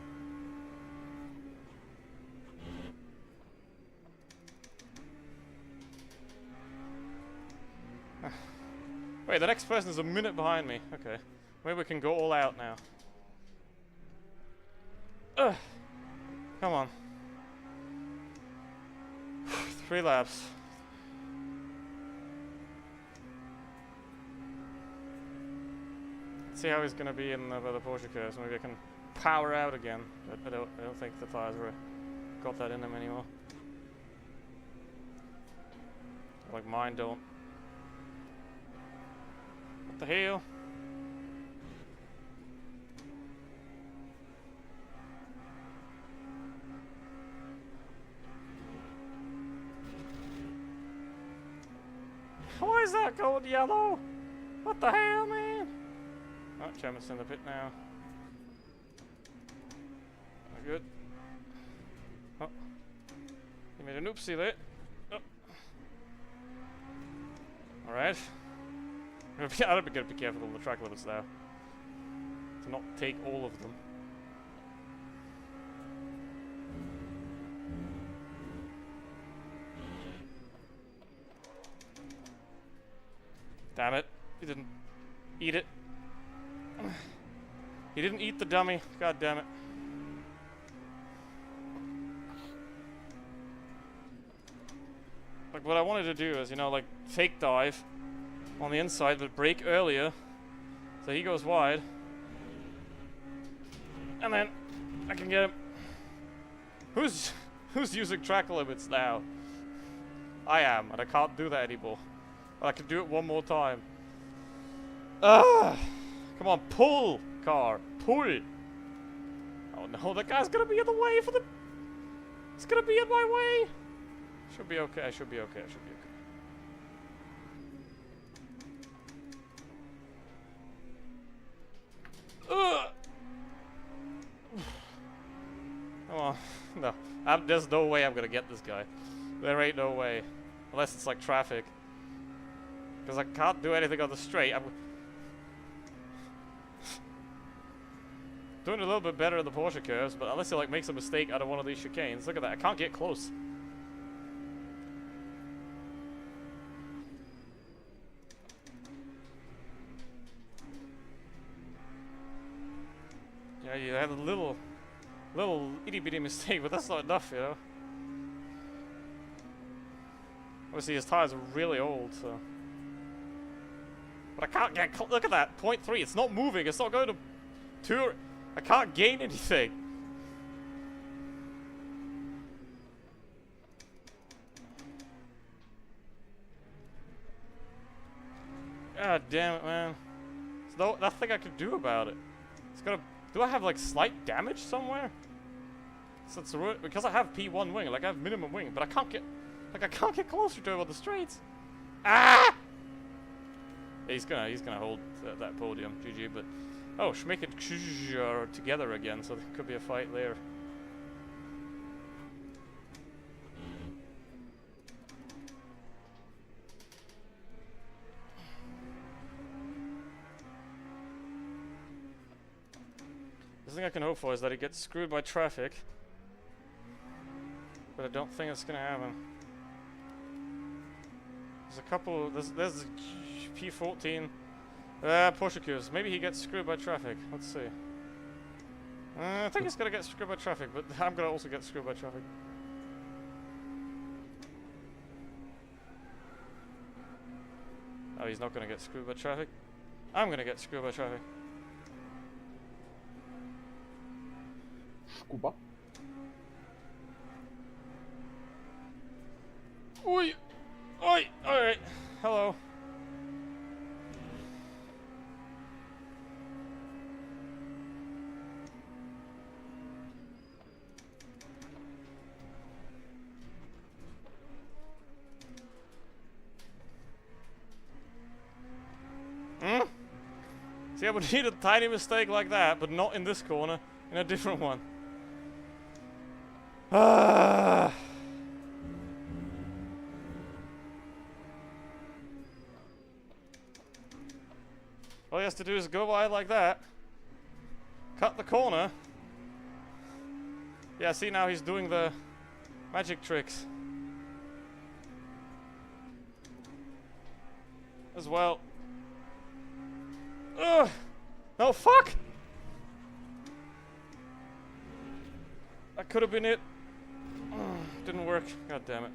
Wait, the next person is a minute behind me. Okay. Maybe we can go all out now. Ugh. Come on. 3 laps. Let's see how he's gonna be in the Porsche curves. Maybe I can power out again. But I don't think the tires got that in them anymore. Like mine don't. What the hell? Why is that going yellow? What the hell, man? Oh, Gemma's in the pit now. Good. Oh. He made an oopsie there. Oh. Alright. I gotta be careful of the track limits now. To not take all of them. Damn it. He didn't eat it. He didn't eat the dummy. God damn it. Like, what I wanted to do is, you know, like, fake dive on the inside, but brake earlier. So he goes wide. And then I can get him. Who's using track limits now? I am, and I can't do that anymore. But I can do it one more time. Come on, pull, car, pull. Oh no, that guy's gonna be in the way for the. He's gonna be in my way. Should be okay. I should be okay. I should be okay. Come on. No. There's no way I'm gonna get this guy. There ain't no way. Unless it's like traffic. Because I can't do anything on the straight. I'm doing a little bit better in the Porsche curves, but unless he like makes a mistake out of one of these chicanes. Look at that. I can't get close. Yeah, you had a little itty bitty mistake, but that's not enough, you know. Obviously, his tires are really old, so. But I can't get. Look at that, 0.3. It's not moving. It's not going to 2. I can't gain anything. God damn it, man. There's nothing I can do about it. It's gotta. Do I have like slight damage somewhere? So it's because I have P1 wing, like I have minimum wing, but I can't get. Like I can't get closer to him on the straights. Ah! Yeah, he's gonna hold that podium, GG. But oh, Schmick and Ksh are together again, so there could be a fight there. The thing I can hope for is that he gets screwed by traffic. but I don't think it's gonna happen. There's a couple. There's P14. Portuguese. Maybe he gets screwed by traffic. Let's see. I think he's gonna get screwed by traffic, but I'm gonna also get screwed by traffic. Oh, he's not gonna get screwed by traffic. I'm gonna get screwed by traffic. Scuba. Oi! Oi! Alright. Hello. See, I would need a tiny mistake like that, but not in this corner, in a different one. Ah. All he has to do is go by like that. Cut the corner. Yeah, see, now he's doing the magic tricks. As well. Ugh! No, fuck! That could have been it. Didn't work. God damn it.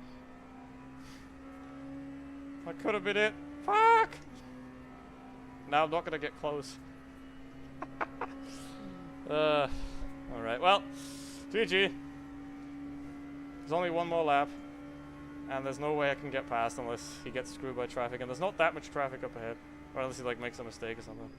That could have been it. Fuck! Now I'm not gonna get close. Alright, well, GG. There's only one more lap. And there's no way I can get past unless he gets screwed by traffic. And there's not that much traffic up ahead. Or unless he like makes a mistake or something.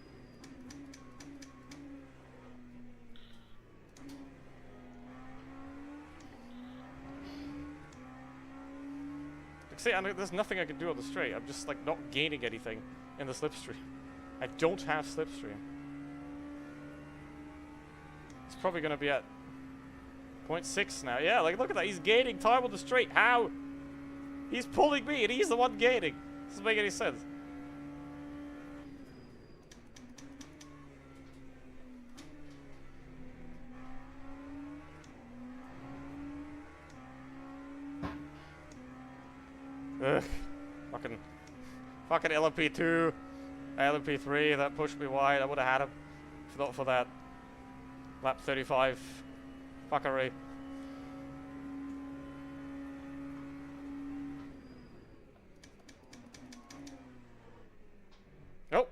Like, see, there's nothing I can do on the straight. I'm just like not gaining anything in the slipstream. I don't have slipstream. It's probably gonna be at 0.6 now. Yeah, like look at that. He's gaining time on the straight. How? He's pulling me and he's the one gaining. Doesn't make any sense. Ugh. Fucking LMP2. LMP3, that pushed me wide. I would have had him if not for that lap 35 fuckery. Nope.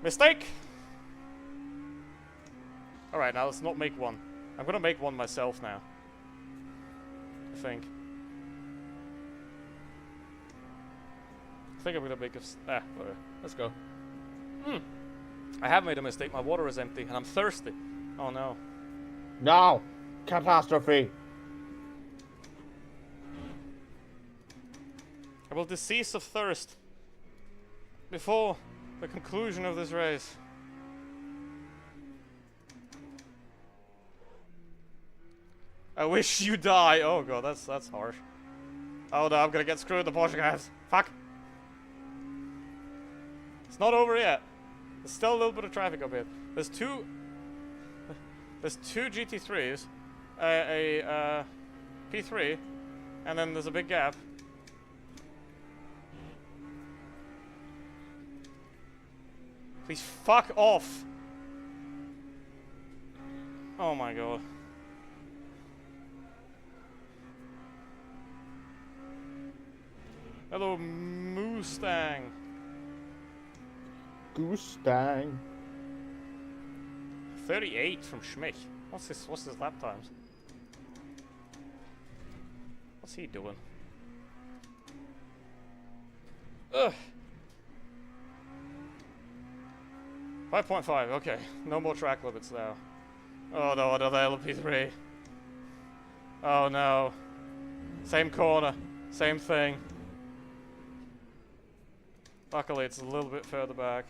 Mistake! Alright, now let's not make one. I'm gonna make one myself now. I think I'm gonna make a... whatever. Let's go. I have made a mistake. My water is empty and I'm thirsty. Oh no. No! Catastrophe! I will decease of thirst before the conclusion of this race. I wish you die. Oh god, that's harsh. Oh no, I'm gonna get screwed. The Porsche guys. Fuck. It's not over yet. There's still a little bit of traffic up here. There's two GT3s, a P3, and then there's a big gap. Please fuck off. Oh my god. Hello, Mustang. Mustang. 38 from Schmidt. What's his lap times? What's he doing? Ugh. 5.5, okay. No more track limits now. Oh no, another LMP3. Oh no. Same corner. Same thing. Luckily it's a little bit further back.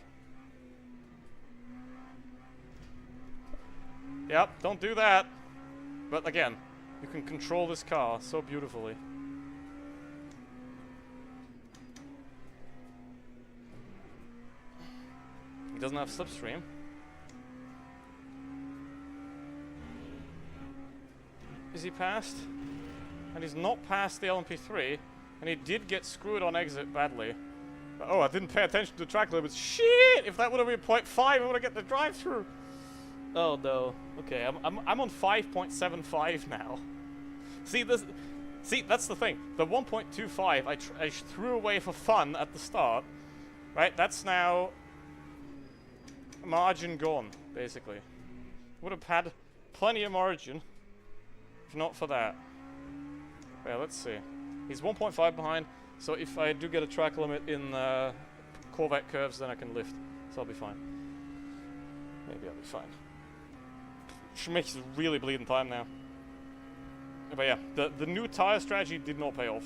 Yep, don't do that. But again, you can control this car so beautifully. He doesn't have slipstream. Is he past? And he's not past the LMP3. And he did get screwed on exit badly. But, oh, I didn't pay attention to track limits. Shit! If that would have been 0.5, I would have get the drive-through. Oh no. Okay, I'm on 5.75 now. See this? See, that's the thing. The 1.25 I threw away for fun at the start. Right? That's now margin gone, basically. Would have had plenty of margin if not for that. Yeah, let's see. He's 1.5 behind, so if I do get a track limit in Corvette curves, then I can lift. So I'll be fine. Maybe I'll be fine. Schmick is really bleeding time now. But yeah, the new Tyre strategy did not pay off.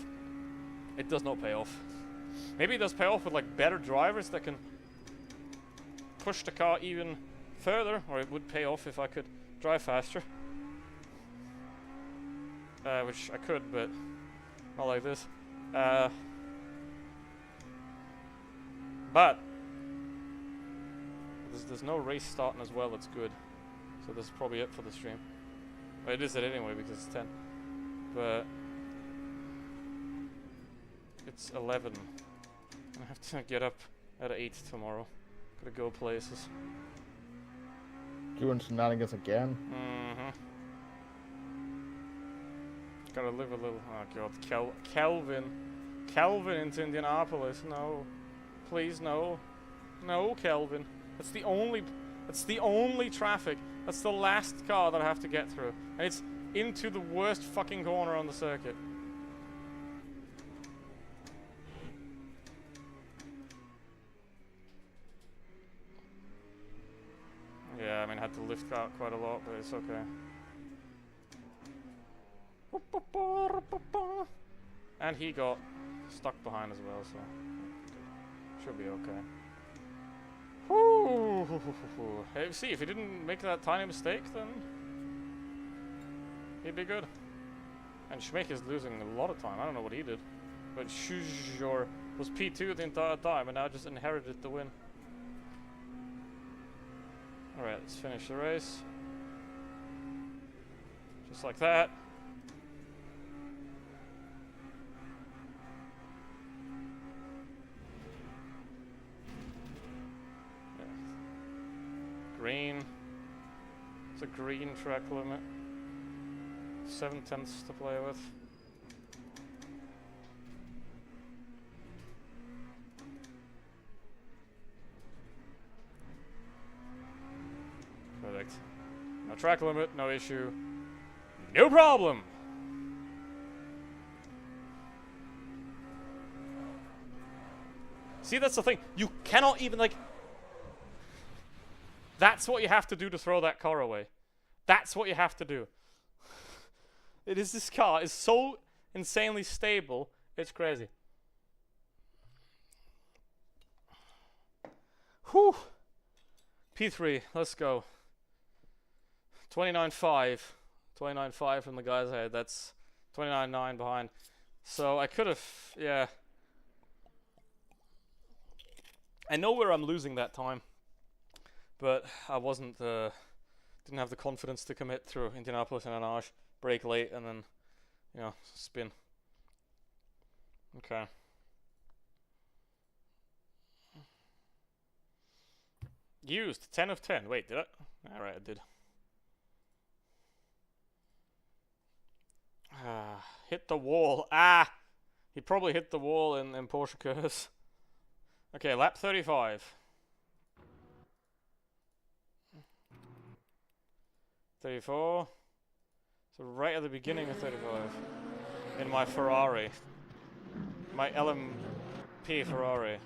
It does not pay off. Maybe it does pay off with like better drivers that can push the car even further, or it would pay off if I could drive faster. Which I could, but not like this. But there's no race starting as well. It's good. So this is probably it for the stream. Well, it is it anyway because it's 10. But it's 11. I have to get up at 8 tomorrow. Gotta go places. Doing shenanigans again. Mm-hmm. Gotta live a little. Oh god, Kelvin into Indianapolis. No, please no, no Kelvin. That's the only traffic. That's the last car that I have to get through, and it's into the worst fucking corner on the circuit. Yeah, I mean, I had to lift out quite a lot, but it's okay. And he got stuck behind as well, so should be okay. Hey, see, if he didn't make that tiny mistake, then he'd be good. And Schmick is losing a lot of time. I don't know what he did, but Schuster was P2 the entire time, and now just inherited the win. All right, let's finish the race. Just like that. Green. It's a green track limit. 7/10 to play with. Perfect. No track limit, no issue. No problem! See, that's the thing. You cannot even, like... That's what you have to do to throw that car away. That's what you have to do. This car is so insanely stable, it's crazy. Whew. P3, let's go. 29.5. 29.5 from the guys ahead. That's 29.9 behind. So I could have, yeah. I know where I'm losing that time. But I wasn't, didn't have the confidence to commit through Indianapolis and Anage, brake late, and then, you know, spin. Okay. Used 10 of 10. Wait, did I? Alright, I did. Hit the wall. Ah! He probably hit the wall in Porsche curves. Okay, lap 35. 34. So right at the beginning of 35. In my Ferrari. My LMP Ferrari.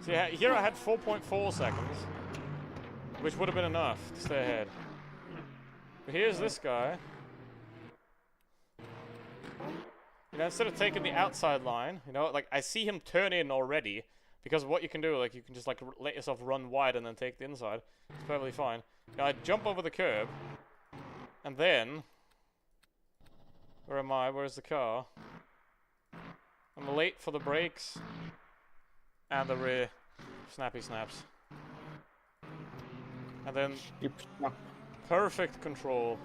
See, here I had 4.4 seconds. Which would have been enough to stay ahead. But here's this guy. You know, instead of taking the outside line, you know, like, I see him turn in already. Because what you can do, like, you can just, like, let yourself run wide and then take the inside. It's perfectly fine. Now, I jump over the curb. And then... Where am I? Where's the car? I'm late for the brakes. And the rear snappy snaps. And then Yep. Yeah. perfect control.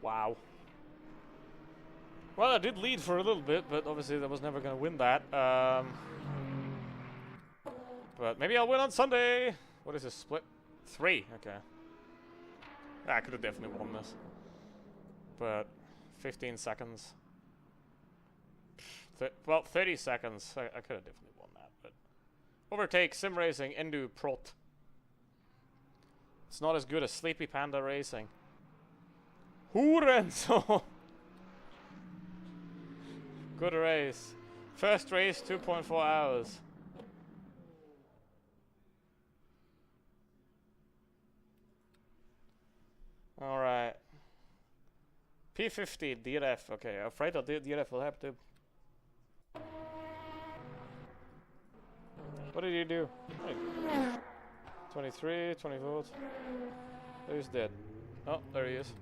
Wow. Well, I did lead for a little bit, but obviously I was never going to win that. But maybe I'll win on Sunday. What is this split? 3. Okay. I could have definitely won this. But 15 seconds. Well, 30 seconds. I could have definitely won that. But overtake, sim racing, Endu Prot. It's not as good as Sleepy Panda Racing. Hurenso! Good race. First race, 2.4 hours. Alright. P50, DRF. Okay, afraid that DRF will have to. What did you do? Hey. 23, 24. Who's dead? Oh, there he is.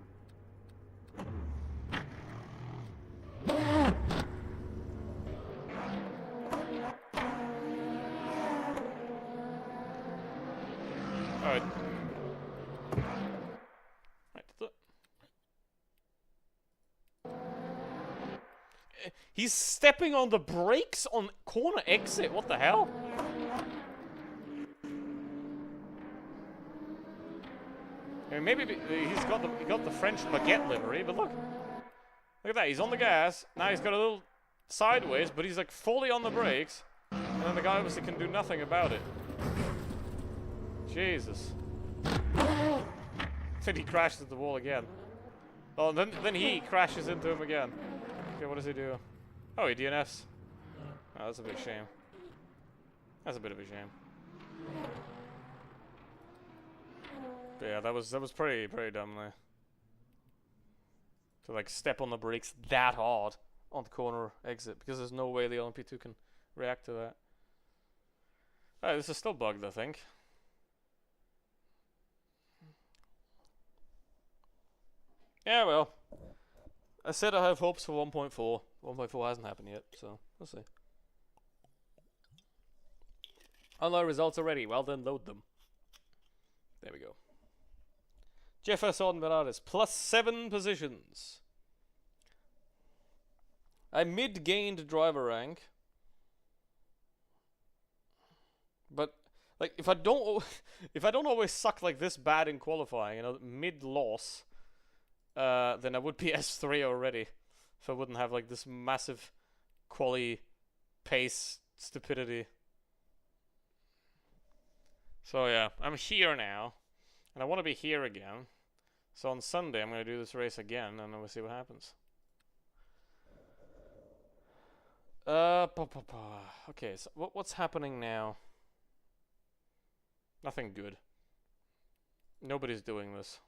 Alright. He's stepping on the brakes on corner exit. What the hell? I mean, maybe he got the French baguette livery, but look at that. He's on the gas now. He's got a little sideways, but he's like fully on the brakes, and then the guy obviously can do nothing about it. Jesus. I think he crashed into the wall again. Oh, and then he crashes into him again. Okay, what does he do? Oh, he DNFs. Oh, that's a big shame. That's a bit of a shame. But yeah, that was pretty dumb there. To like step on the brakes that hard on the corner exit, because there's no way the LMP2 can react to that. Alright, this is still bugged, I think. Yeah, well. I said I have hopes for 1.4. 1.4 hasn't happened yet, so we'll see. Online results are ready. Well, then load them. There we go. Jefferson Bernardes, +7 positions. I mid-gained driver rank. But like if I don't always suck like this bad in qualifying, you know, mid-loss, then I would be S3 already. If I wouldn't have like this massive quali pace stupidity. So yeah, I'm here now. And I want to be here again. So on Sunday I'm going to do this race again and then we'll see what happens. Okay, so what's happening now? Nothing good. Nobody's doing this.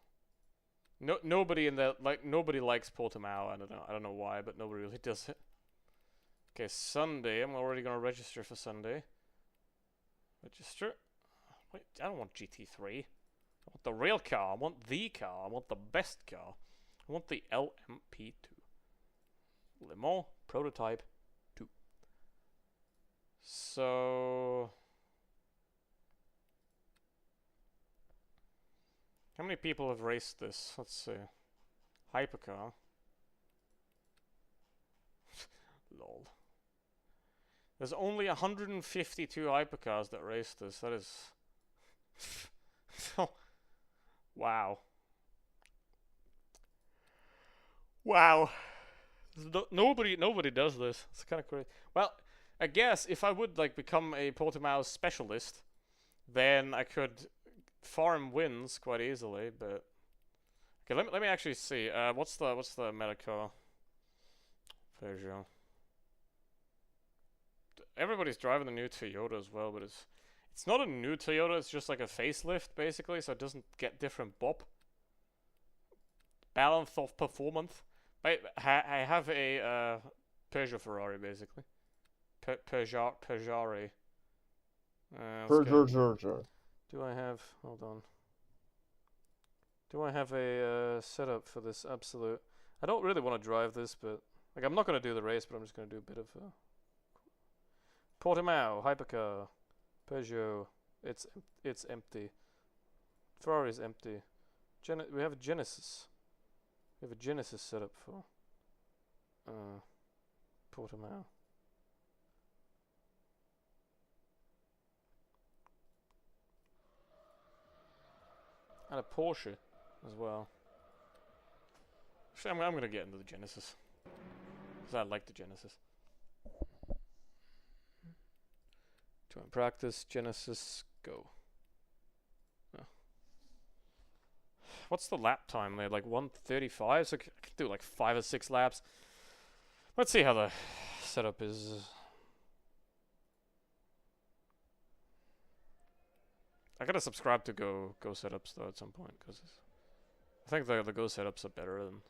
Nobody in the nobody likes Portimao. I don't know why, but nobody really does it. Okay, Sunday. I'm already gonna register for Sunday. Register. Wait, I don't want GT3. I want the real car. I want the car. I want the best car. I want the LMP2. Le Mans Prototype 2. So, how many people have raced this? Let's see. Hypercar. Lol. There's only 152 hypercars that raced this. That is... wow. Wow. Nobody does this. It's kind of crazy. Well, I guess if I would like become a Portimao specialist, then I could farm wins quite easily. But okay, let me actually see. What's the meta car? Peugeot. Everybody's driving the new Toyota as well, but it's not a new Toyota. It's just like a facelift basically, so it doesn't get different bop. Balance of performance. I have a Peugeot Ferrari basically. Peugeot. Do I have? Hold on. Do I have a setup for this absolute? I don't really want to drive this, but like I'm not going to do the race, but I'm just going to do a bit of Portimao, hypercar, Peugeot. It's empty. Ferrari's empty. We have a Genesis. We have a Genesis setup for Portimao. And a Porsche as well. Actually, I'm going to get into the Genesis. Because I like the Genesis. Join practice, Genesis, go. Oh. What's the lap time there? Like 1:35? So I could do like 5 or 6 laps. Let's see how the setup is. I gotta subscribe to Go setups though at some point, because I think the Go setups are better than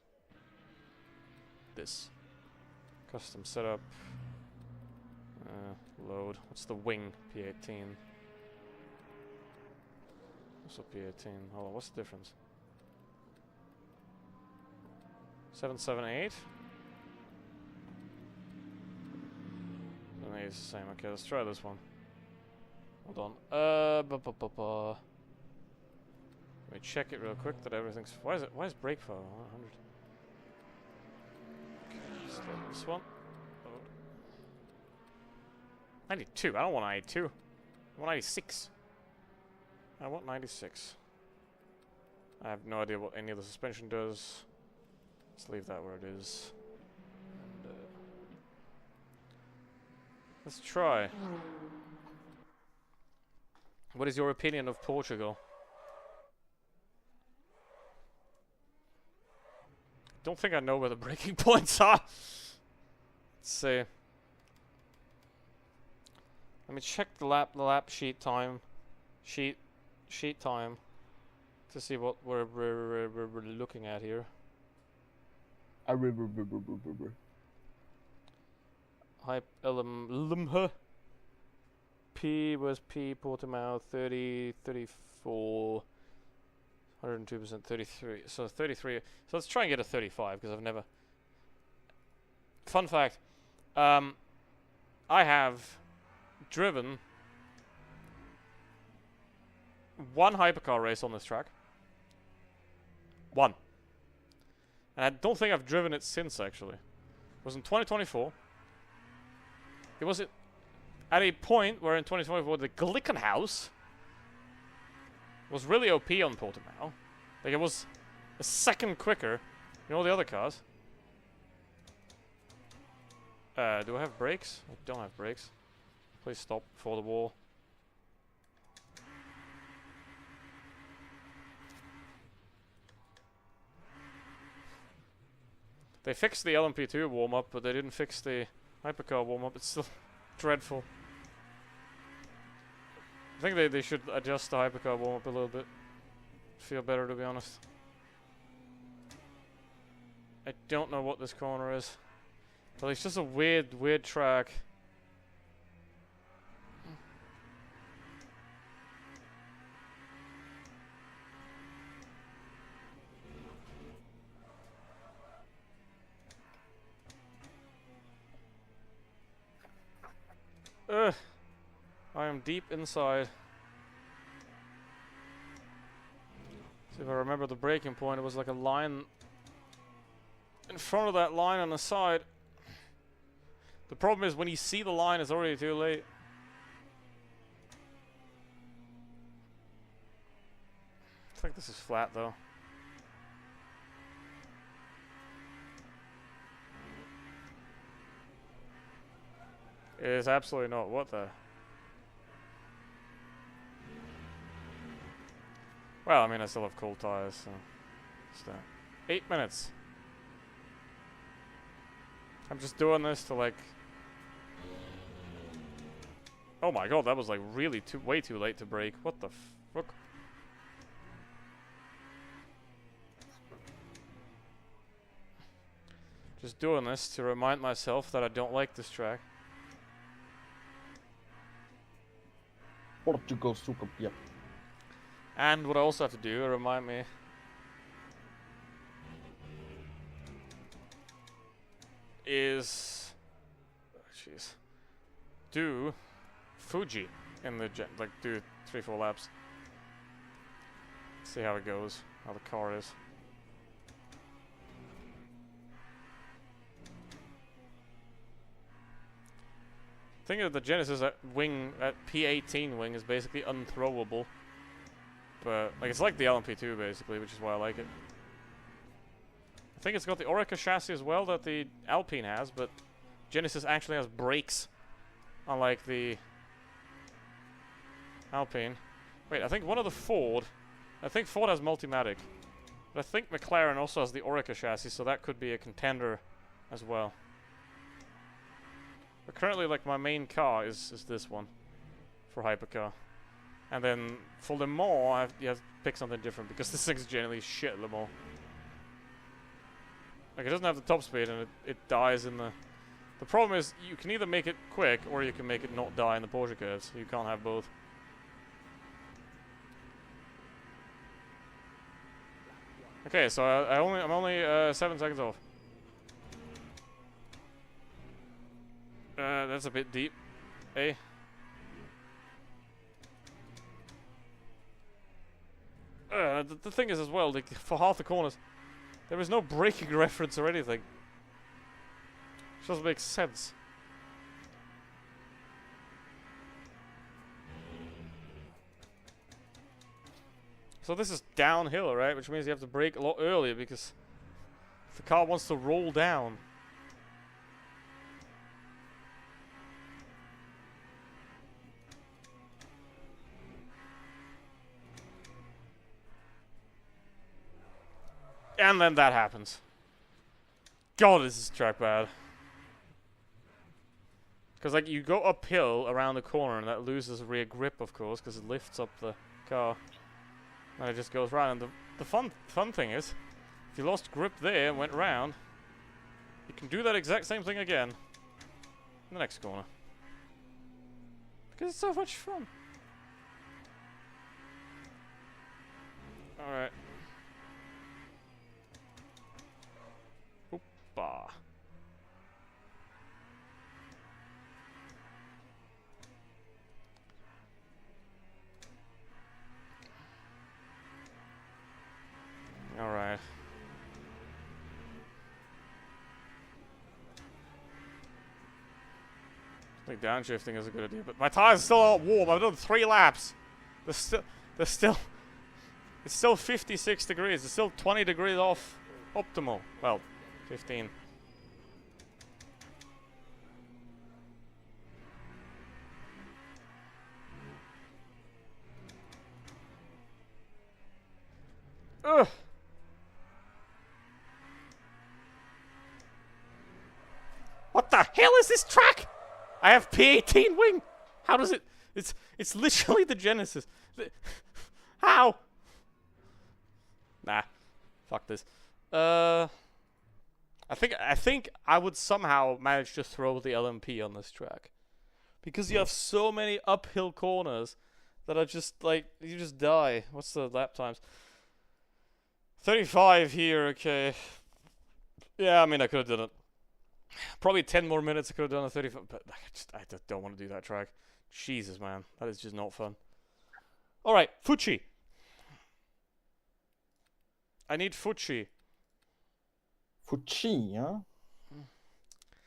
this. Custom setup. Load. What's the wing? P18. Also P18. Hold on, what's the difference? 778? 778 is the same. Okay, let's try this one. Hold on. Let me check it real quick that everything's. Why is brake power 100? Okay, let's load this one. Load. 92. I don't want 92. I want 96. I want 96. I have no idea what any of the suspension does. Let's leave that where it is. And, let's try. What is your opinion of Portugal? Don't think I know where the breaking points are. Let's see. Let me check the lap sheet time. Sheet time. To see what we're looking at here. Hype P was P Portimao 30 34 102% 33. So 33. So let's try and get a 35 because I've never. Fun fact. I have driven one hypercar race on this track. One. And I don't think I've driven it since, actually. It was in 2024. It was at a point where in 2024 the Glickenhaus was really OP on Portimao. Like, it was a second quicker than all the other cars. Do I have brakes? I don't have brakes. Please stop before the wall. They fixed the LMP2 warm-up, but they didn't fix the hypercar warm-up. It's still dreadful. I think they should adjust the hypercar warm-up a little bit. Feel better, to be honest. I don't know what this corner is. But it's just a weird track. Ugh. I am deep inside. See if I remember the breaking point. It was like a line in front of that line on the side. The problem is when you see the line, it's already too late. I think this is flat though. It is absolutely not. What the? Well, I mean, I still have cold tires, so just 8 minutes. I'm just doing this to like. Oh my god, that was like really way too late to brake. What the fuck? Just doing this to remind myself that I don't like this track. Portugal super, yep. And what I also have to do, remind me is, jeez, do Fuji in the like do 3-4 laps. See how it goes, how the car is. Thing is, the Genesis at P18 wing is basically unthrowable, but like it's like the LMP2 basically, which is why I like it. I think it's got the Orica chassis as well that the Alpine has, but Genesis actually has brakes, unlike the Alpine. Wait, I think one of the Ford. I think Ford has Multimatic, but I think McLaren also has the Orica chassis, so that could be a contender as well. But currently, like, my main car is this one for hypercar. And then for Le Mans, you have to pick something different because this thing's generally shit at Le Mans. Like, it doesn't have the top speed and it dies in the... The problem is, you can either make it quick or you can make it not die in the Porsche curves. You can't have both. Okay, so I'm only 7 seconds off. That's a bit deep, eh? The thing is as well, like, for half the corners, there is no braking reference or anything. Which doesn't make sense. So this is downhill, right? Which means you have to brake a lot earlier because the car wants to roll down. And then that happens. God, this is track bad. Because, like, you go uphill around the corner and that loses rear grip, of course, because it lifts up the car. And it just goes round. And the fun thing is, if you lost grip there and went round, you can do that exact same thing again in the next corner. Because it's so much fun. Alright. Bah. All right. I think downshifting is a good idea, but my tires are still not warm. I've done 3 laps. They're still. It's still 56 degrees. It's still 20 degrees off optimal. Well, 15. Ugh. What the hell is this track? I have P18 wing. How does it? It's literally the Genesis. How? Nah. Fuck this. I think I would somehow manage to throw the LMP on this track. Because you have so many uphill corners that are just like you just die. What's the lap times? 35 here, okay. Yeah, I mean I could have done it. Probably 10 more minutes I could have done a 35, but I just don't want to do that track. Jesus, man. That is just not fun. Alright, Fuji. I need Fuji. Fuji, huh?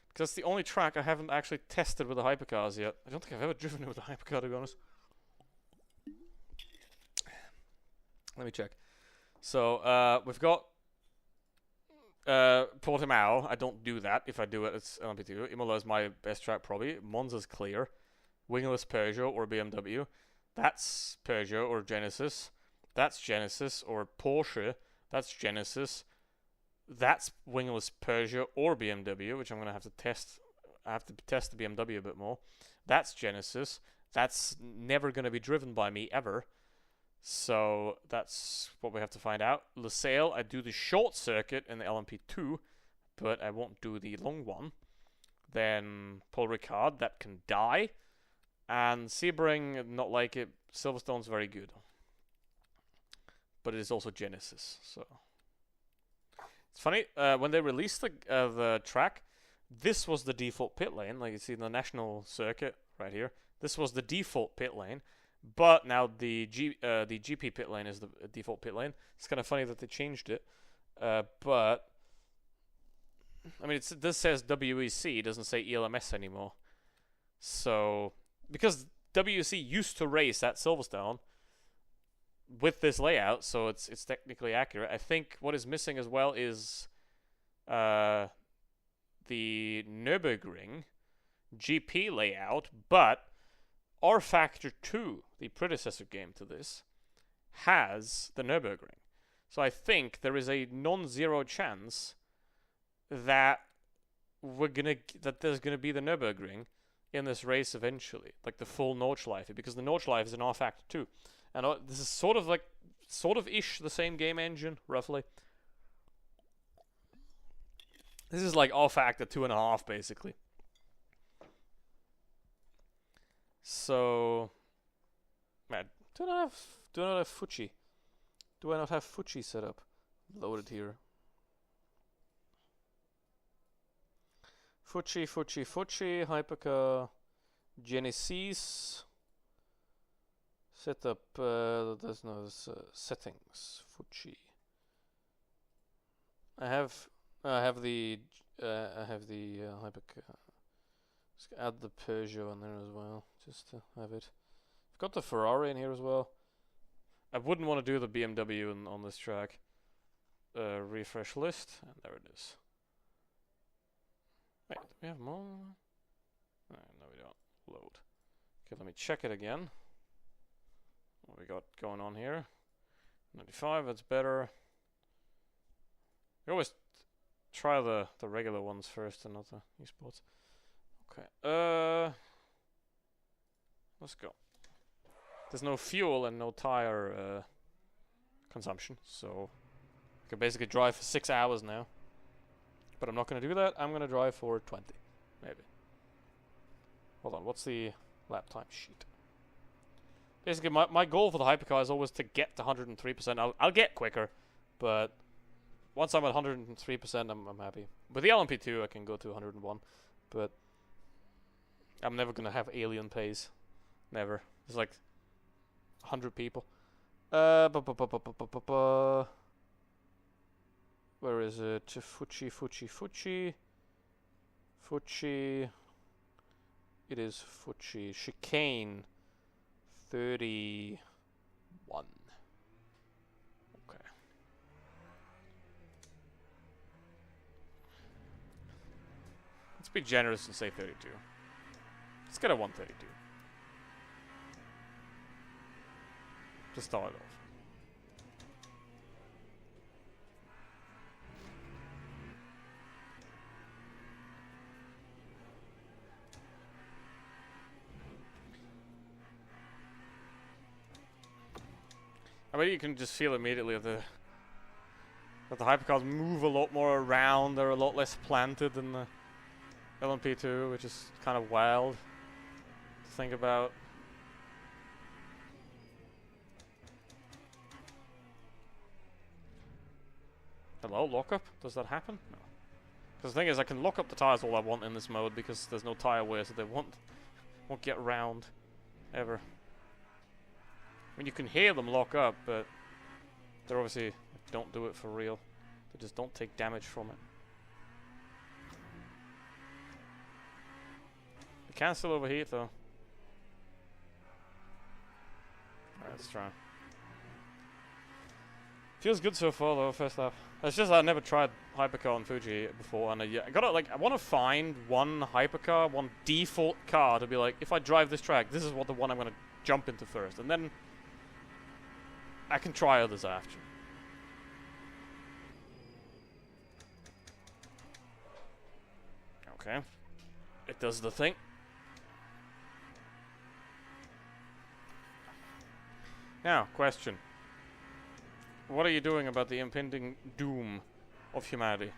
Because that's the only track I haven't actually tested with the hypercars yet. I don't think I've ever driven it with a hypercar, to be honest. Let me check. So, we've got Portimao. I don't do that. If I do it, it's LMP2. Imola is my best track, probably. Monza's clear. Wingless Peugeot or BMW. That's Peugeot or Genesis. That's Genesis or Porsche. That's Genesis. That's wingless Peugeot or BMW, which I'm going to have to test. I have to test the BMW a bit more. That's Genesis. That's never going to be driven by me ever. So that's what we have to find out. LaSalle, I do the short circuit in the LMP2, but I won't do the long one. Then Paul Ricard, that can die. And Sebring, not like it. Silverstone's very good. But it is also Genesis, so... It's funny, when they released the track, this was the default pit lane, like you see in the national circuit right here. This was the default pit lane, but now the GP pit lane is the default pit lane. It's kind of funny that they changed it, but I mean this says WEC, it doesn't say ELMS anymore. So because WEC used to race at Silverstone with this layout, so it's technically accurate. I think what is missing as well is the Nürburgring GP layout, but R Factor 2, the predecessor game to this, has the Nürburgring. So I think there is a non-zero chance that there's gonna be the Nürburgring in this race eventually, like the full Nordschleife, because the Nordschleife is an R Factor 2. And this is sort of ish the same game engine, roughly. This is like R Factor 2.5, basically. So, man, do I not have Fuji? Do I not have Fuji set up? Loaded here. Fuji, Hypercar, Genesis. Set up, there's no settings, Fuji. I have the Hypercar. Let's add the Peugeot in there as well, just to have it. I've got the Ferrari in here as well. I wouldn't want to do the BMW on this track. Refresh list, and there it is. Wait, do we have more? No, we don't. Load. Okay, let me check it again. What we got going on here? 95, that's better. We always try the regular ones first and not the esports. Okay, let's go. There's no fuel and no tire consumption, so I can basically drive for 6 hours now. But I'm not going to do that. I'm going to drive for 20, maybe. Hold on, what's the lap time sheet? Basically, my goal for the hypercar is always to get to 103%. I'll get quicker, but once I'm at 103%, I'm happy. With the LMP2, I can go to 101, but I'm never going to have alien pace. Never. There's like 100 people. Where is it? Fuji. It is Fuji. Chicane 31. Okay. Let's be generous and say 32. Let's get a 132. To start off. I mean, you can just feel immediately that the hypercars move a lot more around. They're a lot less planted than the LMP2, which is kind of wild to think about. Hello, lockup? Does that happen? No. Because the thing is, I can lock up the tires all I want in this mode because there's no tire wear, so they won't get round ever. I mean, you can hear them lock up, but they obviously don't do it for real. They just don't take damage from it. They can still overheat, though. Alright, let's try. Feels good so far, though, first lap. It's just I never tried hypercar on Fuji before, and I gotta, like, I want to find one hypercar, one default car to be like, if I drive this track, this is what the one I'm gonna jump into first, and then I can try others after. Okay. It does the thing. Now, question. What are you doing about the impending doom of humanity?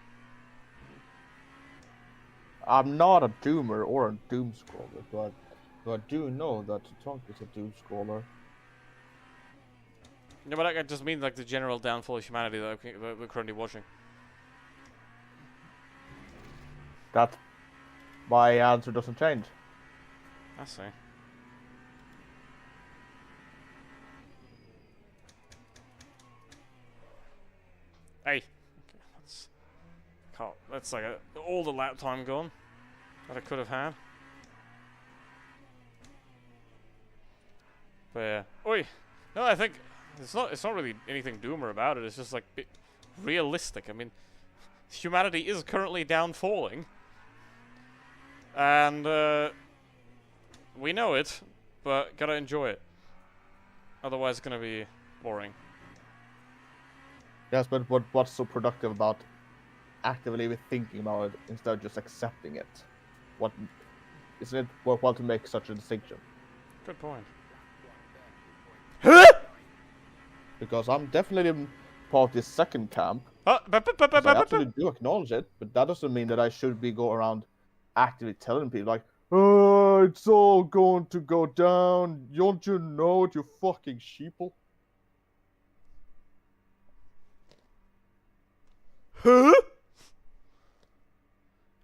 I'm not a doomer or a doom scroller, but I do know that Tonk is a doom scroller. Yeah, but I just mean like the general downfall of humanity that we're currently watching. That my answer doesn't change. I see. Hey. Okay, that's like all the lap time gone that I could have had. But yeah. Oi! No, I think it's not really anything doomer about it. It's just like realistic. I mean, humanity is currently down falling. And we know it, but gotta enjoy it. Otherwise it's gonna be boring. Yes, but what's so productive about actively even thinking about it instead of just accepting it? What isn't it worthwhile to make such a distinction? Good point. Because I'm definitely part of this second camp. Oh, Because I absolutely do acknowledge it, but that doesn't mean that I should be go around actively telling people like, "Oh, it's all going to go down. Don't you know it, you fucking sheeple?" Huh?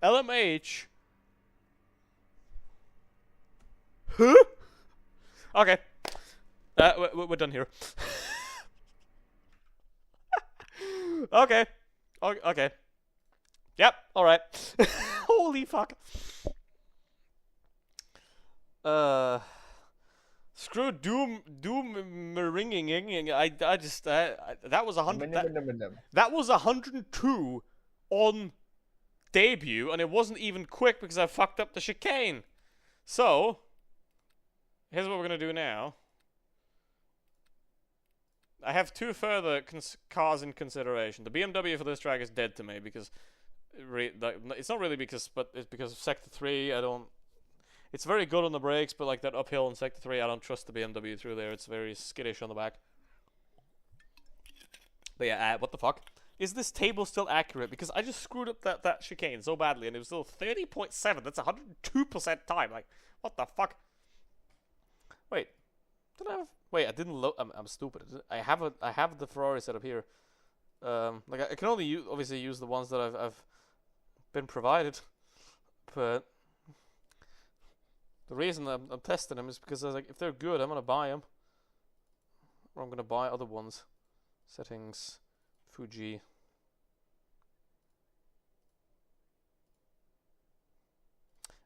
LMH. Huh? Okay. We're done here. Okay. Okay. Yep. All right. Holy fuck. Screw doom ringing. I just that was 100. That was 102 on debut, and it wasn't even quick because I fucked up the chicane. So here's what we're gonna do now. I have two further cars in consideration. The BMW for this track is dead to me because it's not really because, but it's because of Sector 3. I don't. It's very good on the brakes, but like that uphill in Sector 3, I don't trust the BMW through there. It's very skittish on the back. But yeah, what the fuck? Is this table still accurate? Because I just screwed up that chicane so badly, and it was still 30.7. That's 102% time. Like, what the fuck? Wait, did I have? Wait, I didn't load. I'm stupid. I have the Ferrari set up here. Like I can only obviously use the ones that I've been provided, but the reason I'm testing them is because I was like, if they're good, I'm gonna buy them, or I'm gonna buy other ones. Settings, Fuji.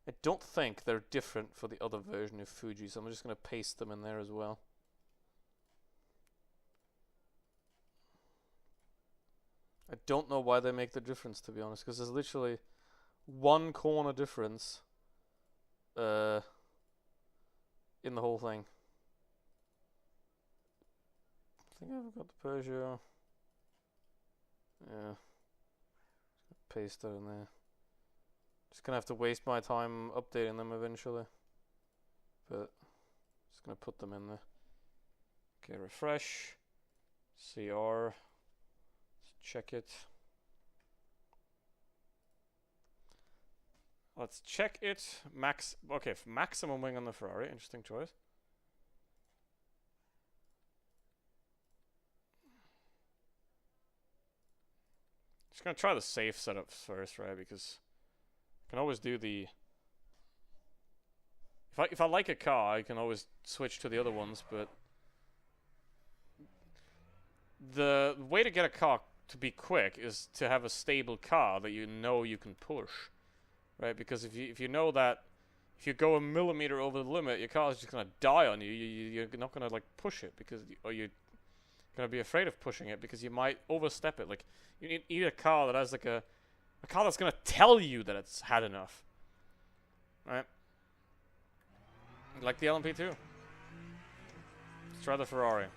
I don't think they're different for the other version of Fuji, so I'm just gonna paste them in there as well. I don't know why they make the difference, to be honest, because there's literally one corner difference in the whole thing. I think I've got the Peugeot. Yeah. Paste that in there. Just gonna have to waste my time updating them eventually. But just gonna put them in there. Okay, refresh. CR. Check it. Let's check it. Okay, maximum wing on the Ferrari. Interesting choice. Just gonna try the safe setup first, right? Because I can always do the. If I like a car, I can always switch to the other ones. But the way to get a car to be quick is to have a stable car that you know you can push, right? Because if you know that if you go a millimeter over the limit, your car is just gonna die on you. You're not gonna like push it because, or you're gonna be afraid of pushing it because you might overstep it. Like you need a car that has like a car that's gonna tell you that it's had enough, right? Like the LMP2. Let's try the Ferrari.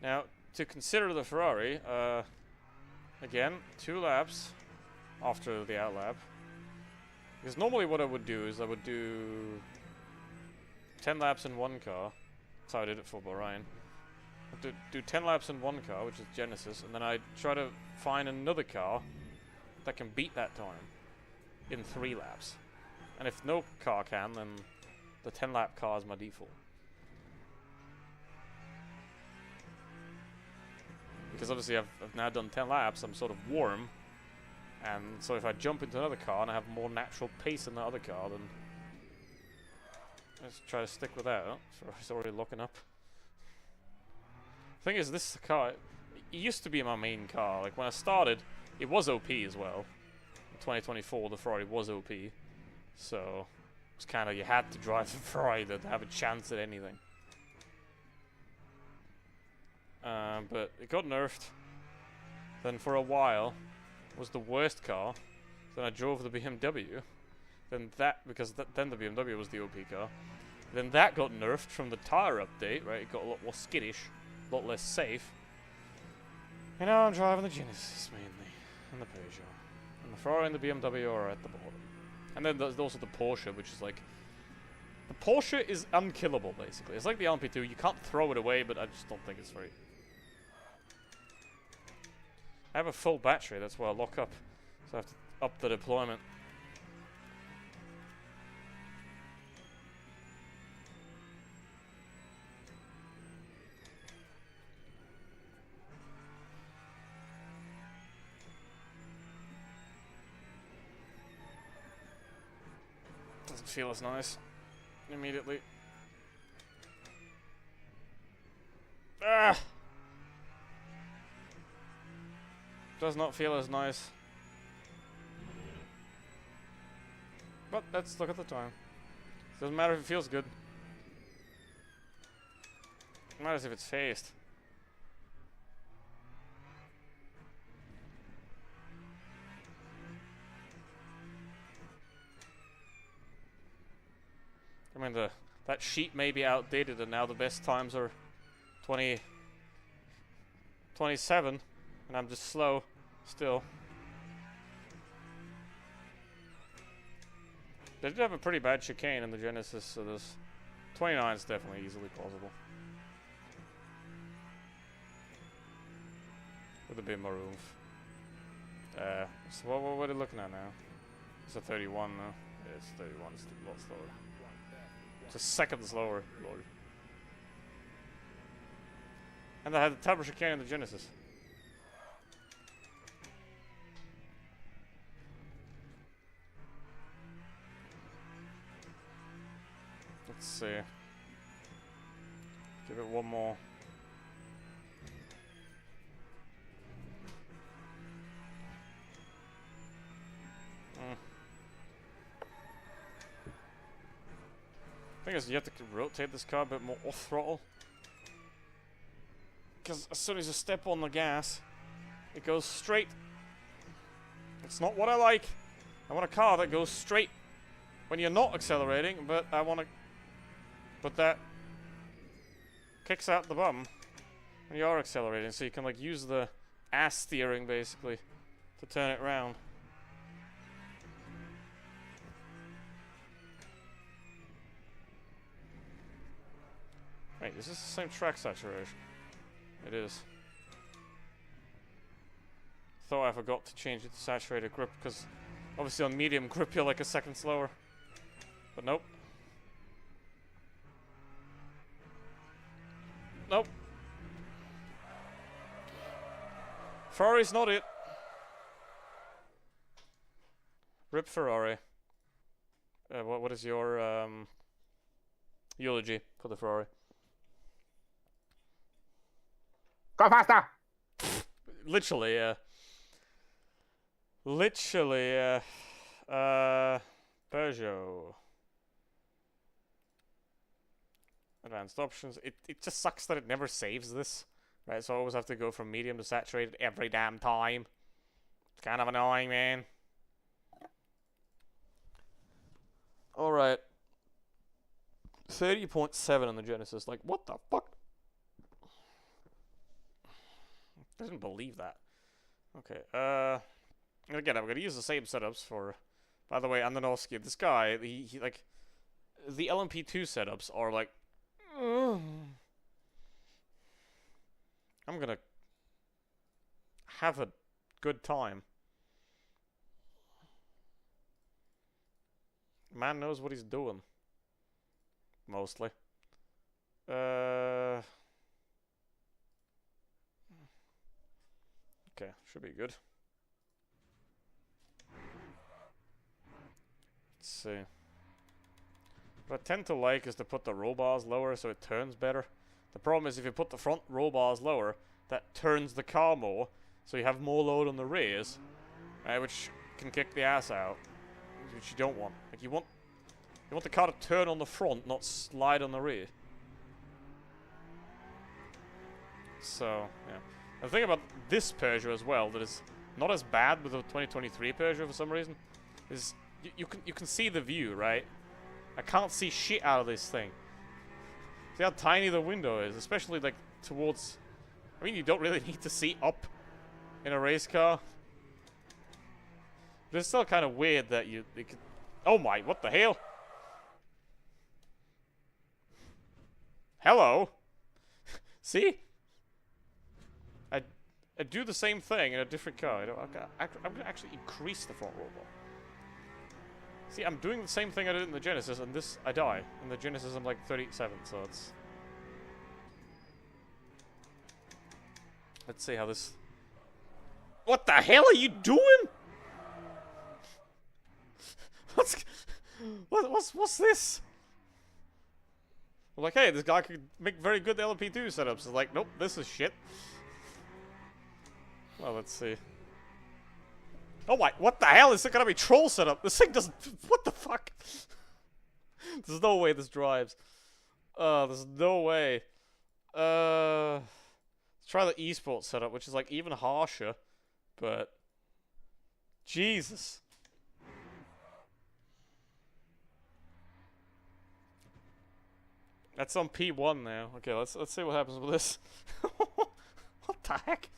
Now, to consider the Ferrari, again, 2 laps after the out lap. Because normally what I would do is I would do 10 laps in one car. That's how I did it for Bahrain. I'd do 10 laps in one car, which is Genesis, and then I'd try to find another car that can beat that time in 3 laps. And if no car can, then the 10 lap car is my default. Because obviously I've now done 10 laps, I'm sort of warm, And so if I jump into another car and I have more natural pace in the other car, then let's try to stick with that. Oh, so it's already locking up. Thing is, this car, it used to be my main car. Like when I started, it was OP as well. In 2024, the Ferrari was OP, so it's kind of, you had to drive the Ferrari to have a chance at anything. But it got nerfed. Then for a while, it was the worst car. Then I drove the BMW. Then that, because then the BMW was the OP car. Then that got nerfed from the Tyre update, right? It got a lot more skittish, a lot less safe. And now I'm driving the Genesis mainly, and the Peugeot. And the Ferrari and the BMW are at the bottom. And then there's also the Porsche, which is like... The Porsche is unkillable, basically. It's like the LMP2, you can't throw it away, but I just don't think it's very... I have a full battery, that's why I lock up. So I have to up the deployment. Doesn't feel as nice. Immediately. Ah! Does not feel as nice. But let's look at the time. Doesn't matter if it feels good. It matters if it's phased. I mean, that sheet may be outdated, and now the best times are 27, and I'm just slow still. They did have a pretty bad chicane in the Genesis, so this 29 is definitely easily plausible. With a bit more room. So what are you looking at now? It's a 31 now. Yeah, it's 31, it's a lot slower. It's a second slower, Lord. And I had the turbo chicane in the Genesis. Let's see. Give it one more. Thing is, you have to rotate this car a bit more off throttle. Because as soon as you step on the gas, it goes straight. It's not what I like. I want a car that goes straight when you're not accelerating, but I want to... But that kicks out the bum when you are accelerating, so you can like use the ass steering basically to turn it around. Wait, is this the same track saturation? It is. Thought I forgot to change it to saturated grip, because obviously on medium grip you're like a second slower. But nope. Nope. Ferrari's not it. Rip Ferrari. What is your eulogy for the Ferrari? Go faster! Literally, yeah. Literally, yeah. Peugeot. Advanced options. It just sucks that it never saves this. Right, so I always have to go from medium to saturated every damn time. It's kind of annoying, man. Alright. 30.7 on the Genesis. Like, what the fuck? I didn't believe that. Okay, again, I'm gonna use the same setups for... By the way, Andonovsky, this guy, he like... The LMP2 setups are like... I'm gonna... have a good time. Man knows what he's doing. Mostly. Okay, should be good. Let's see. What I tend to like is to put the roll bars lower so it turns better. The problem is if you put the front roll bars lower, that turns the car more, so you have more load on the rears, right, which can kick the ass out, which you don't want. Like you want the car to turn on the front, not slide on the rear. So, yeah. The thing about this Peugeot as well that is not as bad with the 2023 Peugeot for some reason is you can see the view, right? I can't see shit out of this thing. See how tiny the window is, especially like towards... I mean, you don't really need to see up in a race car. But it's still kind of weird that you could... Oh my, what the hell? Hello? See? I do the same thing in a different car. I'm going to actually increase the front roll bar. See, I'm doing the same thing I did in the Genesis, and this, I die. In the Genesis, I'm like 37, so it's... Let's see how this... What the hell are you doing? What's this? I'm like, hey, this guy could make very good LMP2 setups. It's like, nope, this is shit. Well, let's see. Oh my, what the hell? Is it gonna be troll setup? This thing doesn't... What the fuck? There's no way this drives. There's no way. Let's try the esports setup, which is like even harsher. But... Jesus. That's on P1 now. Okay, let's see what happens with this. What the heck?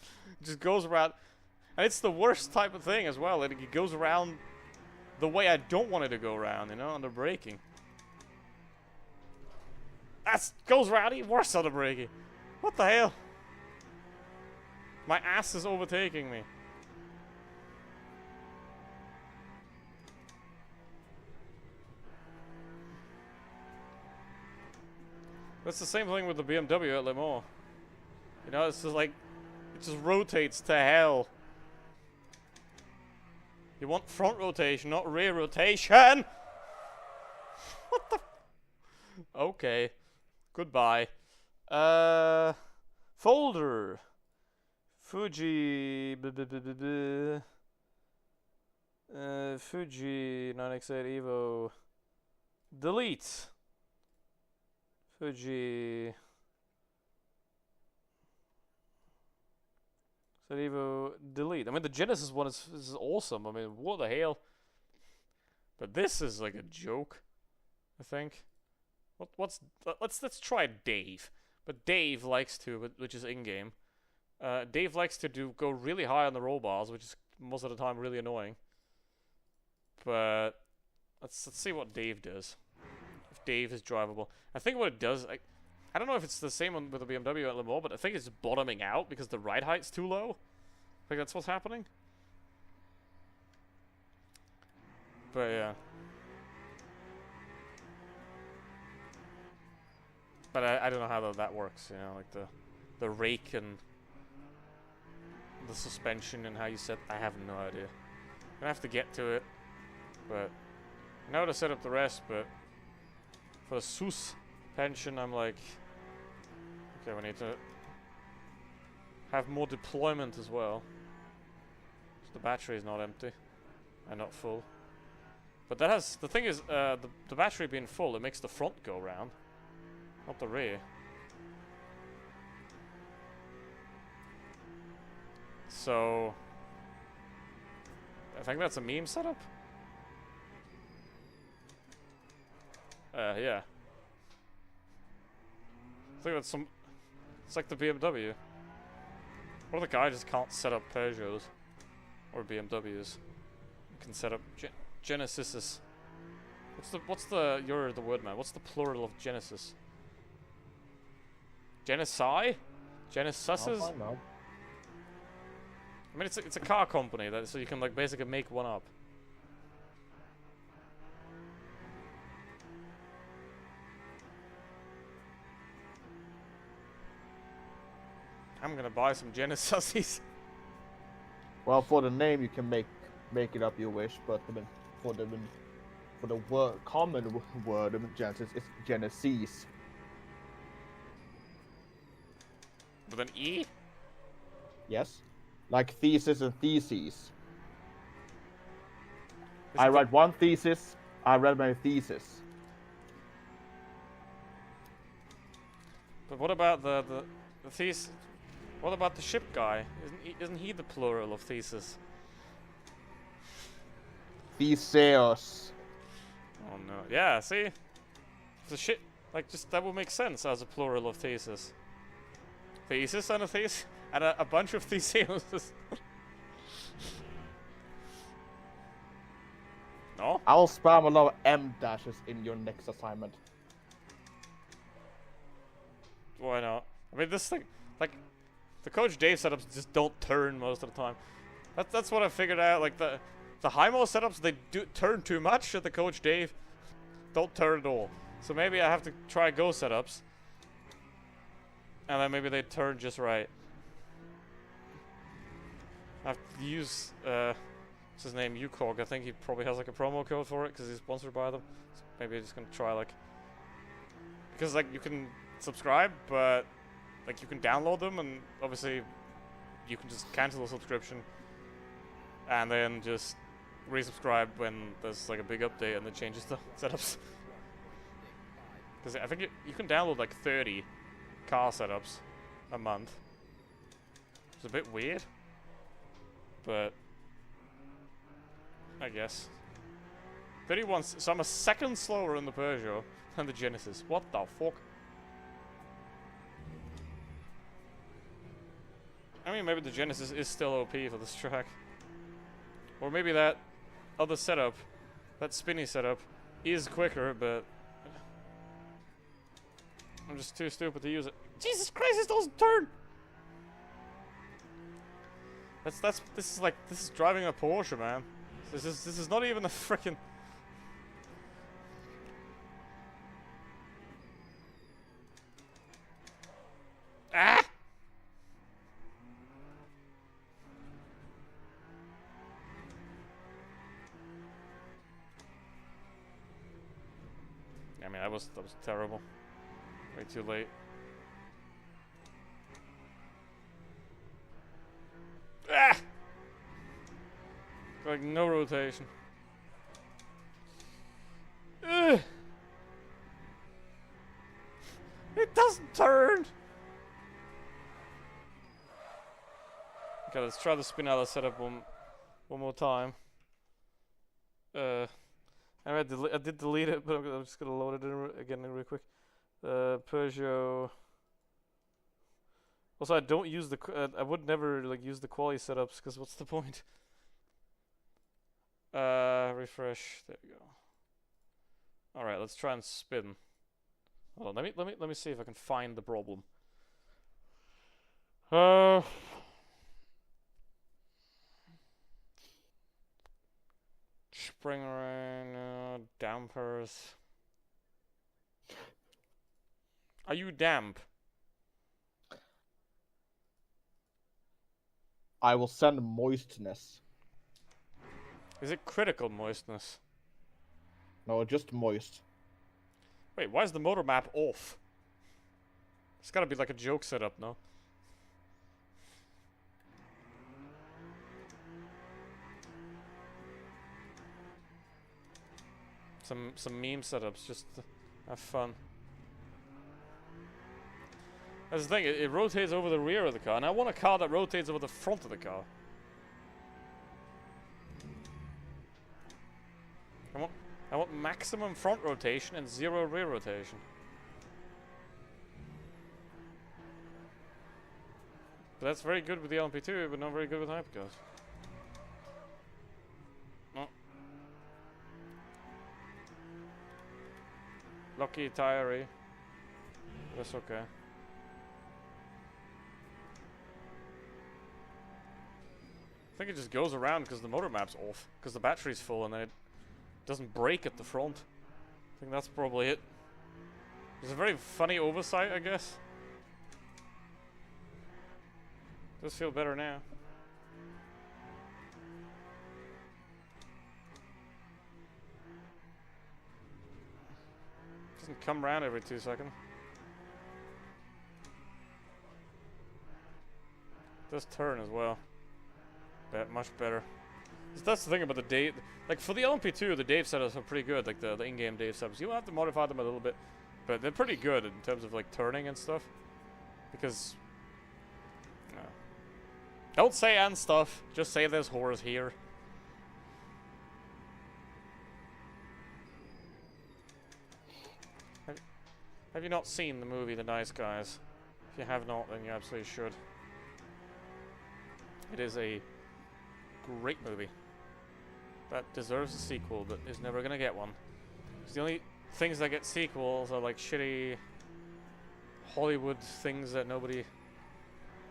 It just goes around... And it's the worst type of thing as well. It goes around the way I don't want it to go around, you know, under braking. That goes around even worse under braking. What the hell? My ass is overtaking me. That's the same thing with the BMW at Le Mans. You know, it's just like, it just rotates to hell. You want front rotation, not rear rotation! What the... Okay. Goodbye. Folder. Fuji... Fuji 9X8 Evo. Delete. Fuji... Evo, delete. I mean, the Genesis one is awesome. I mean, what the hell? But this is like a joke, I think. Let's try Dave. But Dave likes to, which is in-game. Dave likes to go really high on the roll bars, which is most of the time really annoying. But let's see what Dave does. If Dave is drivable. I think what it does, I don't know if it's the same with the BMW at Le Mans, but I think it's bottoming out because the ride height's too low. I think that's what's happening. But yeah. But I don't know how that works, you know, like the rake and the suspension and how you set... I have no idea. I'm gonna have to get to it. But I know how to set up the rest, but for the suspension, I'm like... Okay, we need to have more deployment as well. So the battery is not empty and not full. But that has... The thing is, the battery being full, it makes the front go round, not the rear. So... I think that's a meme setup? Yeah. I think that's some... It's like the BMW. What if the guy just can't set up Peugeots? Or BMWs? You can set up Genesises. You're the word man. What's the plural of Genesis? Genesi? Genesises? I mean, it's a car company, so you can like basically make one up. I'm gonna buy some Genesises. Well, for the name, you can make it up your wish, but I mean, for the word common word of Genesis is Genesis. With an E? Yes, like thesis and theses. Is I it the- write one thesis. I read my thesis. But what about the thesis? What about the ship guy? Isn't he the plural of thesis? Theseus. Oh no. Yeah, see? The shit, like, just that would make sense as a plural of thesis. Thesis and a thesis? And a bunch of theseuses. No? I'll spam a lot of M dashes in your next assignment. Why not? I mean, this thing, like, the Coach Dave setups just don't turn most of the time. That's what I figured out. Like, the Hymo setups, they do turn too much, at the Coach Dave don't turn at all. So maybe I have to try Go setups. And then maybe they turn just right. I have to use, what's his name, UCOG. I think he probably has like a promo code for it because he's sponsored by them. So maybe I'm just gonna try like, because like you can subscribe, but like you can download them, and obviously you can just cancel the subscription and then just resubscribe when there's like a big update and it changes the setups. Because I think you can download like 30 car setups a month. It's a bit weird, but I guess 31. So I'm a second slower in the Peugeot than the Genesis. What the fuck? I mean, maybe the Genesis is still OP for this track, or maybe that other setup, that spinny setup, is quicker, but I'm just too stupid to use it. Jesus Christ, this doesn't turn! This is driving a Porsche, man. This is not even a frickin'. Ah! I mean, that was terrible. Way too late. Ah! Like no rotation. Ugh. It doesn't turn. Okay, let's try the spinella setup one more time. I did delete it, but I'm just gonna load it in again real quick. Peugeot. Also, I don't use the. I would never like use the quality setups because what's the point? Refresh. There we go. All right, let's try and spin. Hold on, let me see if I can find the problem. Spring rain, dampers. Are you damp? I will send moistness. Is it critical moistness? No, just moist. Wait, why is the motor map off? It's gotta be like a joke setup, no? Some meme setups just to have fun. That's the thing, it rotates over the rear of the car, and I want a car that rotates over the front of the car. I want maximum front rotation and 0 rear rotation. But that's very good with the LMP2, but not very good with hypercars. No. Lucky Tyre. That's okay. I think it just goes around because the motor map's off, because the battery's full and then it doesn't brake at the front. I think that's probably it. It's a very funny oversight, I guess. Does feel better now. come around every 2 seconds. Does turn as well. Much better. That's the thing about the date. Like for the LMP2, the Dave setups are pretty good. Like the in-game Dave setups, you have to modify them a little bit, but they're pretty good in terms of like turning and stuff. Because don't say and stuff. Just say there's horrors here. Have you not seen the movie The Nice Guys? If you have not, then you absolutely should. It is a great movie that deserves a sequel, but is never gonna get one. 'Cause the only things that get sequels are like shitty Hollywood things that nobody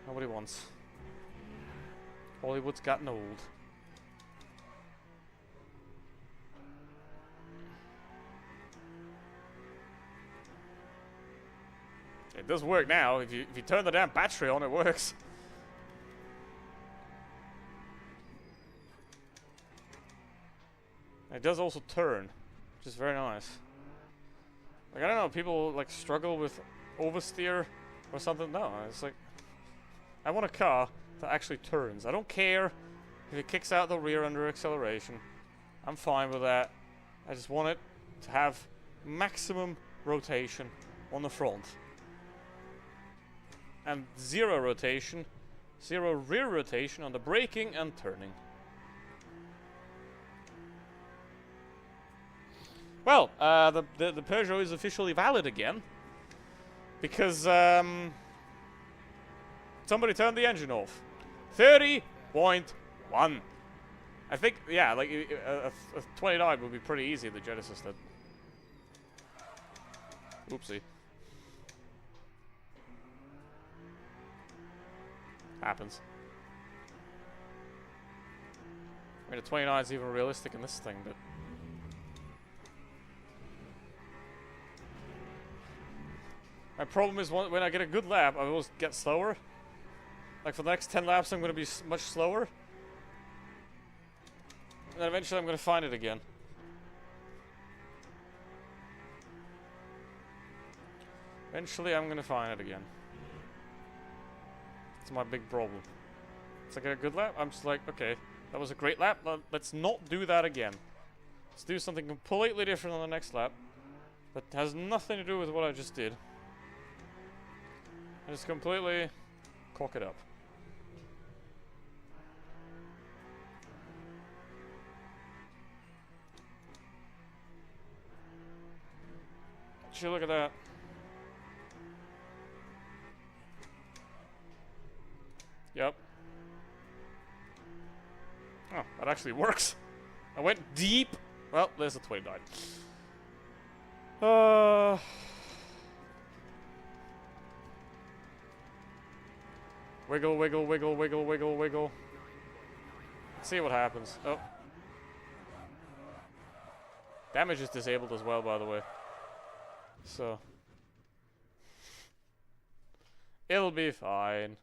wants. Hollywood's gotten old. It does work now. If you turn the damn battery on, it works. It does also turn, which is very nice. Like, I don't know, people like struggle with oversteer or something. No, it's like, I want a car that actually turns. I don't care if it kicks out the rear under acceleration. I'm fine with that. I just want it to have maximum rotation on the front. And zero rotation, zero rear rotation on the braking and turning. Well, the Peugeot is officially valid again. Because, somebody turned the engine off. 30.1. I think, yeah, like, a 29 would be pretty easy, the Genesis did. Oopsie. Happens. I mean, a 29 is even realistic in this thing, but... My problem is when I get a good lap, I always get slower. Like for the next 10 laps, I'm going to be much slower. And then eventually I'm going to find it again. Eventually I'm going to find it again. It's my big problem. It's like a good lap, I'm just like, okay, that was a great lap, let's not do that again. Let's do something completely different on the next lap that has nothing to do with what I just did. And just completely cock it up. Should look at that. Yep. Oh, that actually works. I went deep. Well, there's a 29. Wiggle, wiggle, wiggle, wiggle, wiggle, wiggle. Let's see what happens. Oh. Damage is disabled as well, by the way. So. It'll be fine.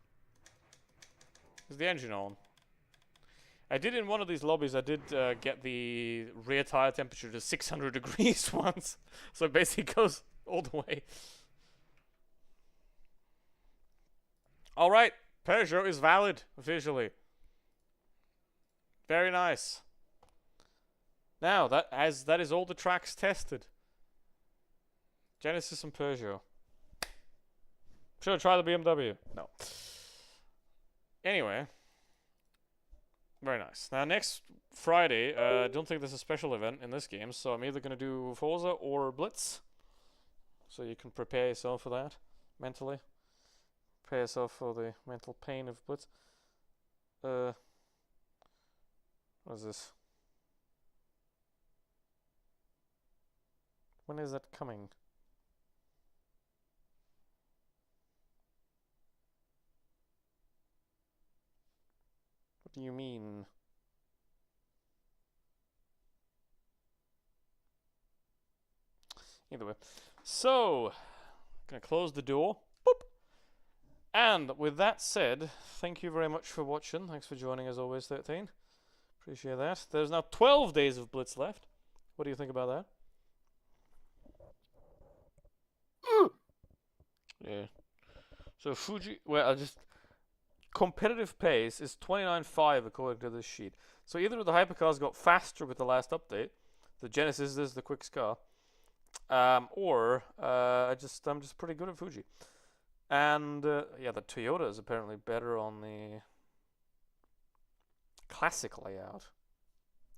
Is the engine on? I did in one of these lobbies, I did get the rear tire temperature to 600 degrees once. So it basically goes all the way. Alright. Peugeot is valid, officially. Very nice. Now, that is all the tracks tested. Genesis and Peugeot. Should I try the BMW? No. Anyway. Very nice. Now, next Friday, I don't think there's a special event in this game, so I'm either going to do Forza or Blitz. So you can prepare yourself for that, mentally. Prepare yourself for the mental pain of Blitz. What is this? When is that coming? What do you mean? Either way. So, gonna close the door. Boop. And with that said, thank you very much for watching. Thanks for joining as always, 13. Appreciate that. There's now 12 days of Blitz left. What do you think about that? Yeah. So Fuji, well, I just competitive pace is 29.5 according to this sheet. So either the hypercars got faster with the last update, the Genesis is the quickest car, or I'm just pretty good at Fuji. And yeah, the Toyota is apparently better on the classic layout.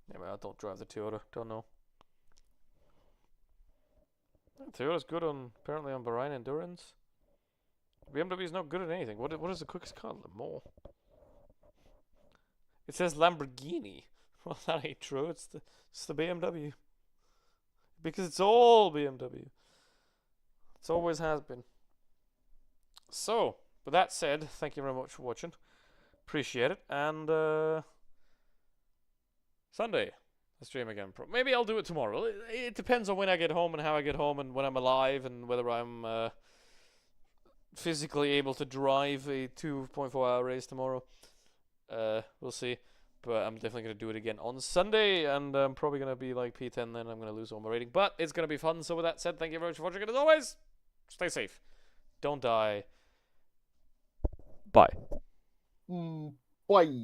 Anyway, I don't drive the Toyota, don't know. Toyota's good on apparently on Bahrain Endurance. BMW is not good at anything. What is the quickest car? Le Mans. It says Lamborghini. Well, that ain't true. It's the BMW. Because it's all BMW. It's always has been. So, with that said, thank you very much for watching. Appreciate it. And Sunday, I'll stream again. Maybe I'll do it tomorrow. It depends on when I get home and how I get home and when I'm alive and whether I'm physically able to drive a 2.4-hour race tomorrow. We'll see. But I'm definitely going to do it again on Sunday, and I'm probably going to be like P10 then. I'm going to lose all my rating. But it's going to be fun. So with that said, thank you very much for watching. And as always, stay safe. Don't die. Bye. Bye.